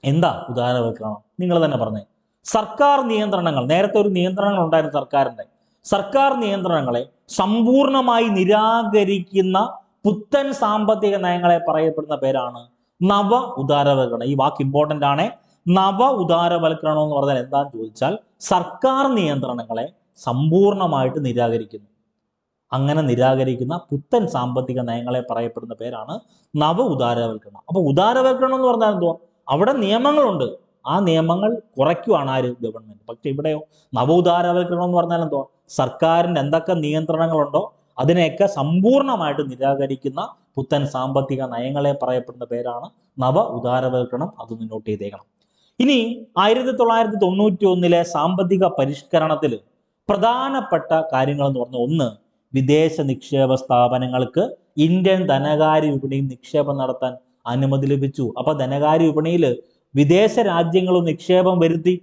എന്താ ഉദാരവൽക്കരണം? നിങ്ങൾ തന്നെ പറഞ്ഞേ. സർക്കാർ നിയന്ത്രണങ്ങൾ, നേരത്തെ ഒരു നിയന്ത്രണങ്ങൾ ഉണ്ടായിരുന്നു സർക്കാരിന്റെ, സർക്കാർ നിയന്ത്രണങ്ങളെ സമ്പൂർണമായി നിരാകരിക്കുന്ന പുത്തൻ സാമ്പത്തിക നയങ്ങളെ പറയപ്പെടുന്ന പേരാണ് നവ ഉദാരവൽക്കരണം. ഈ വാക്ക് ഇമ്പോർട്ടൻ്റ് ആണ്. നവ ഉദാരവൽക്കരണം എന്ന് പറഞ്ഞാൽ എന്താണെന്ന് ചോദിച്ചാൽ, സർക്കാർ നിയന്ത്രണങ്ങളെ സമ്പൂർണമായിട്ട് നിരാകരിക്കുന്നു. അങ്ങനെ നിരാകരിക്കുന്ന പുത്തൻ സാമ്പത്തിക നയങ്ങളെ പറയപ്പെടുന്ന പേരാണ് നവ ഉദാരവൽക്കരണം. അപ്പൊ ഉദാരവൽക്കരണം എന്ന് പറഞ്ഞാൽ എന്തോ, അവിടെ നിയമങ്ങളുണ്ട്, ആ നിയമങ്ങൾ കുറയ്ക്കുവാണ് ആര്? ഗവൺമെന്റ്. പക്ഷെ ഇവിടെയോ നവ ഉദാരവൽക്കരണം എന്ന് പറഞ്ഞാൽ എന്തോ, സർക്കാരിന്റെ എന്തൊക്കെ നിയന്ത്രണങ്ങളുണ്ടോ അതിനെയൊക്കെ സമ്പൂർണമായിട്ട് നിരാകരിക്കുന്ന പുത്തൻ സാമ്പത്തിക നയങ്ങളെ പറയപ്പെടുന്ന പേരാണ് നവ ഉദാരവൽക്കരണം. അത് നോട്ട് ചെയ്തേക്കണം. ഇനി 1991 സാമ്പത്തിക പരിഷ്കരണത്തിൽ പ്രധാനപ്പെട്ട കാര്യങ്ങൾ എന്ന് പറഞ്ഞാൽ, ഒന്ന്, വിദേശ നിക്ഷേപ സ്ഥാപനങ്ങൾക്ക് ഇന്ത്യൻ ധനകാര്യ വിപണിയിൽ നിക്ഷേപം നടത്താൻ അനുമതി ലഭിച്ചു. അപ്പൊ ധനകാര്യ വിപണിയിൽ വിദേശ രാജ്യങ്ങളും നിക്ഷേപം വരുത്തി.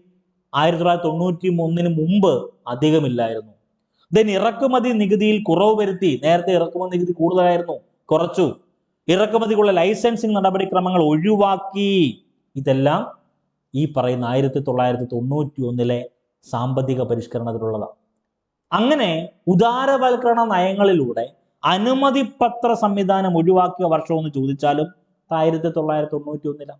1991 മുമ്പ് അധികമില്ലായിരുന്നു. ഇറക്കുമതി നികുതിയിൽ കുറവ് വരുത്തി. നേരത്തെ ഇറക്കുമതി നികുതി കൂടുതലായിരുന്നു, കുറച്ചു. ഇറക്കുമതിക്കുള്ള ലൈസൻസിങ് നടപടിക്രമങ്ങൾ ഒഴിവാക്കി. ഇതെല്ലാം ഈ പറയുന്ന 1991 സാമ്പത്തിക പരിഷ്കരണത്തിലുള്ളതാണ്. അങ്ങനെ ഉദാരവൽക്കരണ നയങ്ങളിലൂടെ അനുമതി പത്ര സംവിധാനം ഒഴിവാക്കിയ വർഷം എന്ന് ചോദിച്ചാലും 1991.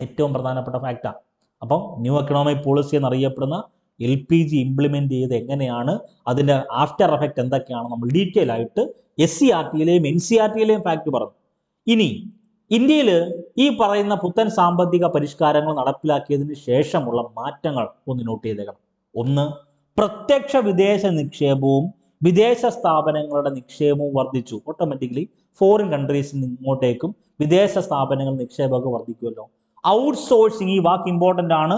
ഏറ്റവും പ്രധാനപ്പെട്ട ഫാക്റ്റാണ്. അപ്പം ന്യൂ എക്കണോമിക് പോളിസി എന്നറിയപ്പെടുന്ന LPG ഇംപ്ലിമെന്റ് ചെയ്ത് എങ്ങനെയാണ്, അതിൻ്റെ ആഫ്റ്റർ എഫക്റ്റ് എന്തൊക്കെയാണ്, നമ്മൾ ഡീറ്റെയിൽ ആയിട്ട് SCERT-യിലെയും NCERT-യിലെയും ഫാക്ട് പറഞ്ഞു. ഇനി ഇന്ത്യയിൽ ഈ പറയുന്ന പുത്തൻ സാമ്പത്തിക പരിഷ്കാരങ്ങൾ നടപ്പിലാക്കിയതിന് ശേഷമുള്ള മാറ്റങ്ങൾ ഒന്ന് നോട്ട് ചെയ്തേക്കണം. ഒന്ന്, പ്രത്യക്ഷ വിദേശ നിക്ഷേപവും വിദേശ സ്ഥാപനങ്ങളുടെ നിക്ഷേപവും വർദ്ധിച്ചു. ഓട്ടോമാറ്റിക്കലി ഫോറിൻ കൺട്രീസിൽ നിന്ന് ഇങ്ങോട്ടേക്കും വിദേശ സ്ഥാപനങ്ങൾ നിക്ഷേപമൊക്കെ വർദ്ധിക്കുമല്ലോ. ഔട്ട്സോഴ്സിങ്, ഈ വാക്ക് ഇമ്പോർട്ടൻ്റ് ആണ്.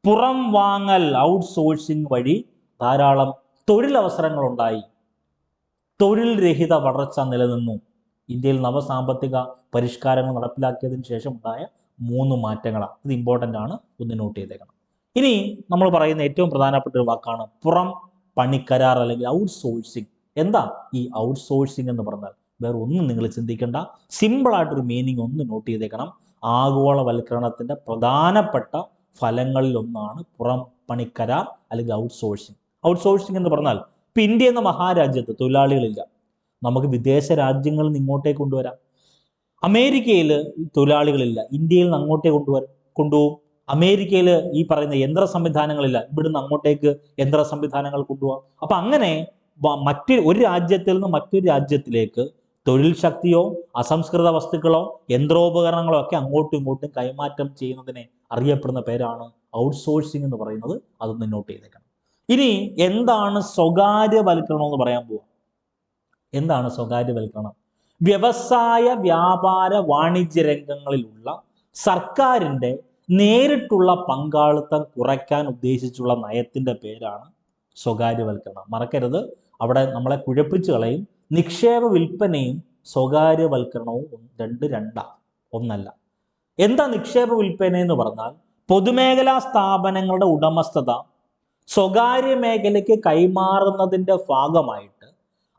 പുറം വാങ്ങൽ, ഔട്ട്സോഴ്സിങ് വഴി ധാരാളം തൊഴിലവസരങ്ങൾ ഉണ്ടായി, തൊഴിൽ രഹിത വളർച്ച നിലനിന്നു. ഇന്ത്യയിൽ നവസാമ്പത്തിക പരിഷ്കാരങ്ങൾ നടപ്പിലാക്കിയതിന് ശേഷം ഉണ്ടായ 3 മാറ്റങ്ങളാണ്. ഇത് ഇമ്പോർട്ടൻ്റ് ആണ്, ഒന്ന് നോട്ട് ചെയ്തേക്കണം. ഇനി നമ്മൾ പറയുന്ന ഏറ്റവും പ്രധാനപ്പെട്ട ഒരു വാക്കാണ് പുറം പണിക്കരാർ അല്ലെങ്കിൽ ഔട്ട്സോഴ്സിങ്. എന്താ ഈ ഔട്ട്സോഴ്സിങ് എന്ന് പറഞ്ഞാൽ? വേറെ ഒന്നും നിങ്ങൾ ചിന്തിക്കേണ്ട, സിമ്പിളായിട്ടൊരു മീനിങ് ഒന്ന് നോട്ട് ചെയ്തേക്കണം. ആഗോളവൽക്കരണത്തിൻ്റെ പ്രധാനപ്പെട്ട ഫലങ്ങളിൽ ഒന്നാണ് പുറം പണിക്കരാർ അല്ലെങ്കിൽ ഔട്ട്സോഴ്സിങ്. ഔട്ട്സോഴ്സിങ് എന്ന് പറഞ്ഞാൽ ഇപ്പം ഇന്ത്യ എന്ന മഹാരാജ്യത്ത് തൊഴിലാളികളില്ല, നമുക്ക് വിദേശ രാജ്യങ്ങളിൽ നിന്ന് ഇങ്ങോട്ടേക്ക് കൊണ്ടുവരാം. അമേരിക്കയിൽ തൊഴിലാളികളില്ല, ഇന്ത്യയിൽ നിന്ന് അങ്ങോട്ടേ കൊണ്ടുപോകും. അമേരിക്കയിൽ ഈ പറയുന്ന യന്ത്ര സംവിധാനങ്ങളില്ല, ഇവിടുന്ന് അങ്ങോട്ടേക്ക് യന്ത്ര സംവിധാനങ്ങൾ കൊണ്ടുപോകാം. അപ്പം അങ്ങനെ ഒരു രാജ്യത്തിൽ നിന്ന് മറ്റൊരു രാജ്യത്തിലേക്ക് തൊഴിൽ ശക്തിയോ അസംസ്കൃത വസ്തുക്കളോ യന്ത്രോപകരണങ്ങളോ ഒക്കെ അങ്ങോട്ടും ഇങ്ങോട്ടും കൈമാറ്റം ചെയ്യുന്നതിനെ അറിയപ്പെടുന്ന പേരാണ് ഔട്ട്സോഴ്സിംഗ് എന്ന് പറയുന്നത്. അതൊന്ന് നോട്ട് ചെയ്തേക്കണം. ഇനി എന്താണ് സ്വകാര്യവൽക്കരണം എന്ന് പറയാൻ പോവാം. എന്താണ് സ്വകാര്യവൽക്കരണം? വ്യവസായ വ്യാപാര വാണിജ്യ രംഗങ്ങളിലുള്ള സർക്കാരിൻ്റെ നേരിട്ടുള്ള പങ്കാളിത്തം കുറയ്ക്കാൻ ഉദ്ദേശിച്ചുള്ള നയത്തിൻ്റെ പേരാണ് സ്വകാര്യവൽക്കരണം. മറക്കരുത്, അവിടെ നമ്മളെ കുഴപ്പിച്ച് കളയും. നിക്ഷേപ വിൽപ്പനയും സ്വകാര്യവൽക്കരണവും രണ്ടാണ്, ഒന്നല്ല. എന്താ നിക്ഷേപ വിൽപ്പന എന്ന് പറഞ്ഞാൽ പൊതുമേഖലാ സ്ഥാപനങ്ങളുടെ ഉടമസ്ഥത സ്വകാര്യ മേഖലയ്ക്ക് കൈമാറുന്നതിൻ്റെ ഭാഗമായിട്ട്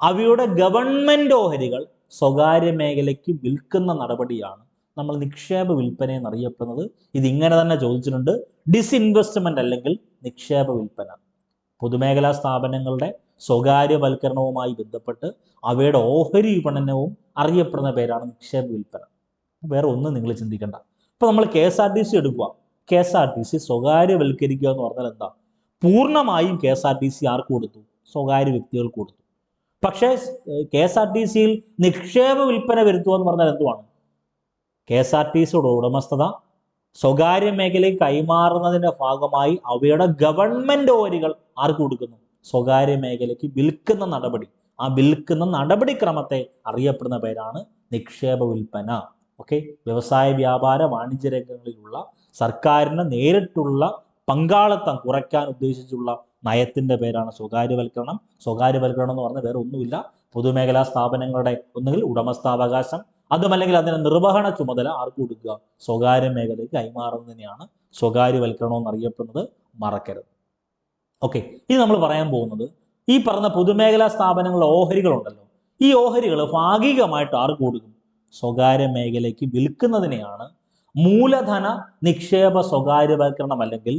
അവയുടെ ഗവൺമെൻറ് ഓഹരികൾ സ്വകാര്യ മേഖലയ്ക്ക് വിൽക്കുന്ന നടപടിയാണ് നമ്മൾ നിക്ഷേപ വിൽപ്പന എന്നറിയപ്പെടുന്നത്. ഇതിങ്ങനെ തന്നെ ചോദിച്ചിട്ടുണ്ട്, ഡിസ്ഇൻവെസ്റ്റ്മെന്റ് അല്ലെങ്കിൽ നിക്ഷേപ വിൽപ്പന. പൊതുമേഖലാ സ്ഥാപനങ്ങളുടെ സ്വകാര്യവൽക്കരണവുമായി ബന്ധപ്പെട്ട് അവയുടെ ഓഹരി വിപണനവും അറിയപ്പെടുന്ന പേരാണ് നിക്ഷേപ വിൽപ്പന. വേറെ ഒന്നും നിങ്ങൾ ചിന്തിക്കേണ്ട. ഇപ്പൊ നമ്മൾ KSRTC എടുക്കുക. KSRTC സ്വകാര്യവൽക്കരിക്കുക എന്ന് പറഞ്ഞാൽ എന്താ? പൂർണ്ണമായും KSRTC ആർക്ക് കൊടുത്തു? സ്വകാര്യ വ്യക്തികൾക്ക് കൊടുത്തു. പക്ഷേ KSRTCയിൽ നിക്ഷേപ വിൽപ്പന വരുത്തുക എന്ന് പറഞ്ഞാൽ എന്തുവാണ്? KSRTCയുടെ ഉടമസ്ഥത സ്വകാര്യ മേഖലയിൽ കൈമാറുന്നതിൻ്റെ ഭാഗമായി അവയുടെ ഗവൺമെൻറ് ഓഹരികൾ ആർക്ക് കൊടുക്കുന്നു? സ്വകാര്യ മേഖലയ്ക്ക് വിൽക്കുന്ന നടപടി. ആ വിൽക്കുന്ന നടപടിക്രമത്തെ അറിയപ്പെടുന്ന പേരാണ് നിക്ഷേപ വിൽപ്പന. ഓക്കെ, വ്യവസായ വ്യാപാര വാണിജ്യ രംഗങ്ങളിലുള്ള സർക്കാരിന് നേരിട്ടുള്ള പങ്കാളിത്തം കുറയ്ക്കാൻ ഉദ്ദേശിച്ചുള്ള നയത്തിൻ്റെ പേരാണ് സ്വകാര്യവൽക്കരണം. സ്വകാര്യവൽക്കരണം എന്ന് പറഞ്ഞാൽ വേറെ ഒന്നുമില്ല, പൊതുമേഖലാ സ്ഥാപനങ്ങളുടെ ഒന്നുകിൽ ഉടമസ്ഥാവകാശം, അതുമല്ലെങ്കിൽ അതിന് നിർവഹണ ചുമതല ആർക്ക് കൊടുക്കുക? സ്വകാര്യ മേഖലയ്ക്ക് കൈമാറുന്നതിനെയാണ് സ്വകാര്യവൽക്കരണം എന്നറിയപ്പെടുന്നത്. മറക്കരുത്. ഓക്കെ, ഇനി നമ്മൾ പറയാൻ പോകുന്നത് ഈ പറഞ്ഞ പൊതുമേഖലാ സ്ഥാപനങ്ങളുടെ ഓഹരികളുണ്ടല്ലോ, ഈ ഓഹരികൾ ഭാഗികമായിട്ട് ആർക്ക് കൊടുക്കും? സ്വകാര്യ മേഖലയ്ക്ക് വിൽക്കുന്നതിനെയാണ് മൂലധന നിക്ഷേപ സ്വകാര്യവൽക്കരണം അല്ലെങ്കിൽ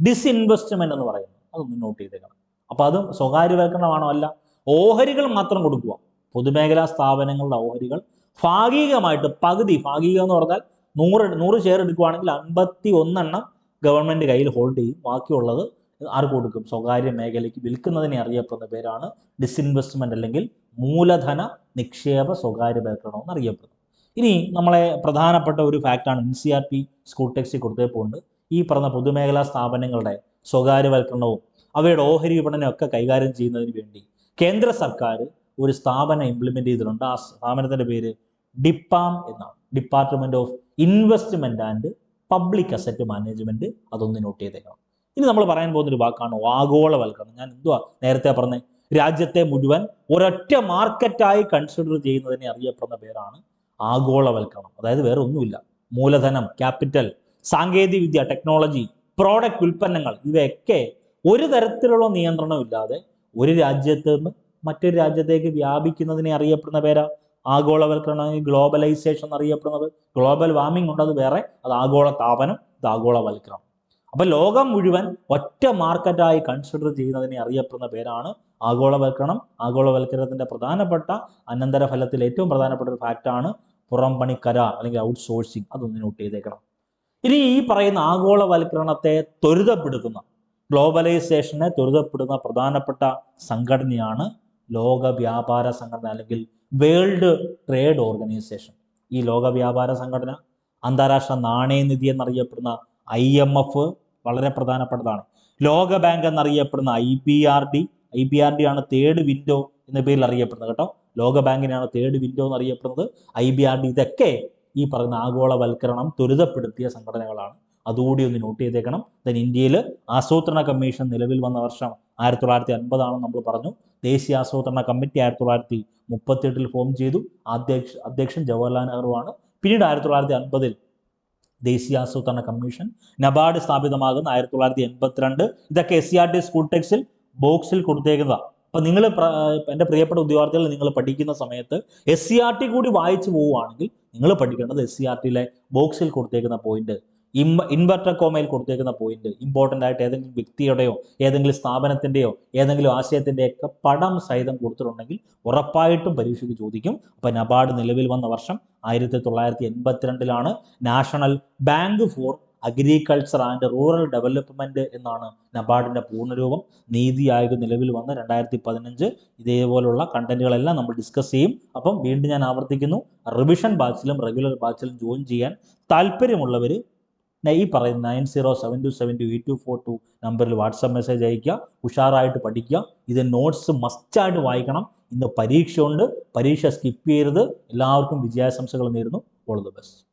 ഡിസ്ഇൻവെസ്റ്റ്മെന്റ് എന്ന് പറയുന്നത്. അതൊന്ന് നോട്ട് ചെയ്തേക്കണം. അപ്പൊ അത് സ്വകാര്യവൽക്കരണമാണോ? അല്ല, ഓഹരികൾ മാത്രം കൊടുക്കുക. പൊതുമേഖലാ സ്ഥാപനങ്ങളുടെ ഓഹരികൾ ഭാഗികമായിട്ട് പകുതി, ഭാഗികം എന്ന് പറഞ്ഞാൽ 100 ഷെയർ എടുക്കുകയാണെങ്കിൽ 51 ഗവൺമെന്റ് കയ്യിൽ ഹോൾഡ് ചെയ്യും, ബാക്കിയുള്ളത് ആർക്ക് കൊടുക്കും? സ്വകാര്യ മേഖലയ്ക്ക് വിൽക്കുന്നതിനെ അറിയപ്പെടുന്ന പേരാണ് ഡിസ്ഇൻവെസ്റ്റ്മെന്റ് അല്ലെങ്കിൽ മൂലധന നിക്ഷേപ സ്വകാര്യവൽക്കരണം എന്നറിയപ്പെടുന്നത്. ഇനി നമ്മളെ പ്രധാനപ്പെട്ട ഒരു ഫാക്റ്റാണ് NCERT സ്കൂൾ ടെക്സ്റ്റ് കൊടുത്തപ്പോണ്ട് ഈ പറഞ്ഞ പൊതുമേഖലാ സ്ഥാപനങ്ങളുടെ സ്വകാര്യവൽക്കരണവും അവയുടെ ഓഹരി വിപണനമൊക്കെ കൈകാര്യം ചെയ്യുന്നതിന് വേണ്ടി കേന്ദ്ര സർക്കാർ ഒരു സ്ഥാപനം ഇംപ്ലിമെന്റ് ചെയ്തിട്ടുണ്ട്. ആ സ്ഥാപനത്തിന്റെ പേര് DIPAM എന്നാണ്, department of investment and public asset management. അതൊന്ന് നോട്ട് ചെയ്തേക്കണം. ഇനി നമ്മൾ പറയാൻ പോകുന്ന ഒരു വാക്കാണ് ആഗോളവൽക്കരണം. ഞാൻ എന്തുവാ നേരത്തെ പറഞ്ഞത്? രാജ്യത്തെ മുഴുവൻ ഒരൊറ്റ മാർക്കറ്റായി കൺസിഡർ ചെയ്യുന്നതിനെ അറിയപ്പെടുന്ന പേരാണ് ആഗോളവൽക്കരണം. അതായത് വേറെ ഒന്നുമില്ല, മൂലധനം, ക്യാപിറ്റൽ, സാങ്കേതിക വിദ്യ, ടെക്നോളജി, പ്രോഡക്റ്റ്, ഉൽപ്പന്നങ്ങൾ ഇവയൊക്കെ ഒരു തരത്തിലുള്ള നിയന്ത്രണം ഇല്ലാതെ ഒരു രാജ്യത്ത് നിന്ന് മറ്റൊരു രാജ്യത്തേക്ക് വ്യാപിക്കുന്നതിനെ അറിയപ്പെടുന്ന പേരാ ആഗോളവൽക്കരണം, ഗ്ലോബലൈസേഷൻ എന്നറിയപ്പെടുന്നത്. ഗ്ലോബൽ വാർമിംഗ് ഉണ്ട്, അത് വേറെ, അത് ആഗോള താപനം, ഇത് ആഗോളവൽക്കരണം. അപ്പൊ ലോകം മുഴുവൻ ഒറ്റ മാർക്കറ്റായി കൺസിഡർ ചെയ്യുന്നതിനെ അറിയപ്പെടുന്ന പേരാണ് ആഗോളവൽക്കരണം. ആഗോളവൽക്കരണത്തിന്റെ പ്രധാനപ്പെട്ട അനന്തരഫലത്തിൽ ഏറ്റവും പ്രധാനപ്പെട്ട ഒരു ഫാക്റ്റാണ് പുറം പണി കരാർ അല്ലെങ്കിൽ ഔട്ട്സോഴ്സിങ്. അതൊന്ന് നോട്ട് ചെയ്തേക്കണം. ഇനി ഈ പറയുന്ന ആഗോളവൽക്കരണത്തെ ത്വരിതപ്പെടുത്തുന്ന, ഗ്ലോബലൈസേഷനെ ത്വരിതപ്പെടുന്ന പ്രധാനപ്പെട്ട സംഘടനയാണ് ലോക വ്യാപാര സംഘടന അല്ലെങ്കിൽ വേൾഡ് ട്രേഡ് ഓർഗനൈസേഷൻ. ഈ ലോക വ്യാപാര സംഘടന, അന്താരാഷ്ട്ര നാണയനിധി എന്നറിയപ്പെടുന്ന IMF വളരെ പ്രധാനപ്പെട്ടതാണ്. ലോക ബാങ്ക് എന്നറിയപ്പെടുന്ന IBRD ആണ് തേർഡ് വിൻഡോ എന്ന പേരിൽ അറിയപ്പെടുന്നത് കേട്ടോ. ലോക ബാങ്കിനെയാണ് തേർഡ് വിൻഡോ എന്നറിയപ്പെടുന്നത്. IBRD, ഇതൊക്കെ ഈ പറയുന്ന ആഗോളവൽക്കരണം ത്വരിതപ്പെടുത്തിയ സംഘടനകളാണ്. അതുകൂടി ഒന്ന് നോട്ട് ചെയ്തേക്കണം. ദെൻ ഇന്ത്യയിൽ ആസൂത്രണ കമ്മീഷൻ നിലവിൽ വന്ന വർഷം 1950 ആണെന്ന് നമ്മൾ പറഞ്ഞു. ദേശീയ ആസൂത്രണ കമ്മിറ്റി 1938 ഫോം ചെയ്തു. അധ്യക്ഷൻ ജവഹർലാൽ നെഹ്റു ആണ്. പിന്നീട് 1950 ദേശീയ ആസൂത്രണ കമ്മീഷൻ. നബാർഡ് സ്ഥാപിതമാകുന്ന 1982. ഇതൊക്കെ SCERT സ്കൂൾ ടെക്സ്റ്റിൽ ബോക്സിൽ കൊടുത്തേക്കുന്നതാണ്. അപ്പം നിങ്ങൾ എൻ്റെ പ്രിയപ്പെട്ട ഉദ്യോഗാർത്ഥികൾ, നിങ്ങൾ പഠിക്കുന്ന സമയത്ത് SCERT കൂടി വായിച്ചു പോവുകയാണെങ്കിൽ നിങ്ങൾ പഠിക്കേണ്ടത് SCERTയിലെ ബോക്സിൽ കൊടുത്തേക്കുന്ന പോയിന്റ്, ഇൻവെർട്ടർ കോമയിൽ കൊടുത്തേക്കുന്ന പോയിന്റ്, ഇമ്പോർട്ടൻ്റ് ആയിട്ട് ഏതെങ്കിലും വ്യക്തിയുടെയോ ഏതെങ്കിലും സ്ഥാപനത്തിൻ്റെയോ ഏതെങ്കിലും ആശയത്തിൻ്റെയൊക്കെ പടം സഹിതം കൊടുത്തിട്ടുണ്ടെങ്കിൽ ഉറപ്പായിട്ടും പരീക്ഷയ്ക്ക് ചോദിക്കും. അപ്പം നബാർഡ് നിലവിൽ വന്ന വർഷം 1982 national bank for agriculture and rural development എന്നാണ് നബാർഡിൻ്റെ പൂർണ്ണരൂപം. നീതി ആയോഗ് നിലവിൽ വന്ന് 2015. ഇതേപോലുള്ള കണ്ടന്റുകളെല്ലാം നമ്മൾ ഡിസ്കസ് ചെയ്യും. അപ്പം വീണ്ടും ഞാൻ ആവർത്തിക്കുന്നു, റിവിഷൻ ബാച്ചിലും റെഗുലർ ബാച്ചിലും ജോയിൻ ചെയ്യാൻ താല്പര്യമുള്ളവർ ഈ പറയുന്ന 9072728242 നമ്പറിൽ വാട്സപ്പ് മെസ്സേജ് അയയ്ക്കുക. ഉഷാറായിട്ട് പഠിക്കുക. ഇത് നോട്ട്സ് മസ്റ്റായിട്ട് വായിക്കണം. ഇന്ന് പരീക്ഷയുണ്ട്, പരീക്ഷ സ്കിപ്പ് ചെയ്യരുത്. എല്ലാവർക്കും വിജയാശംസകൾ നേരുന്നു. All the best.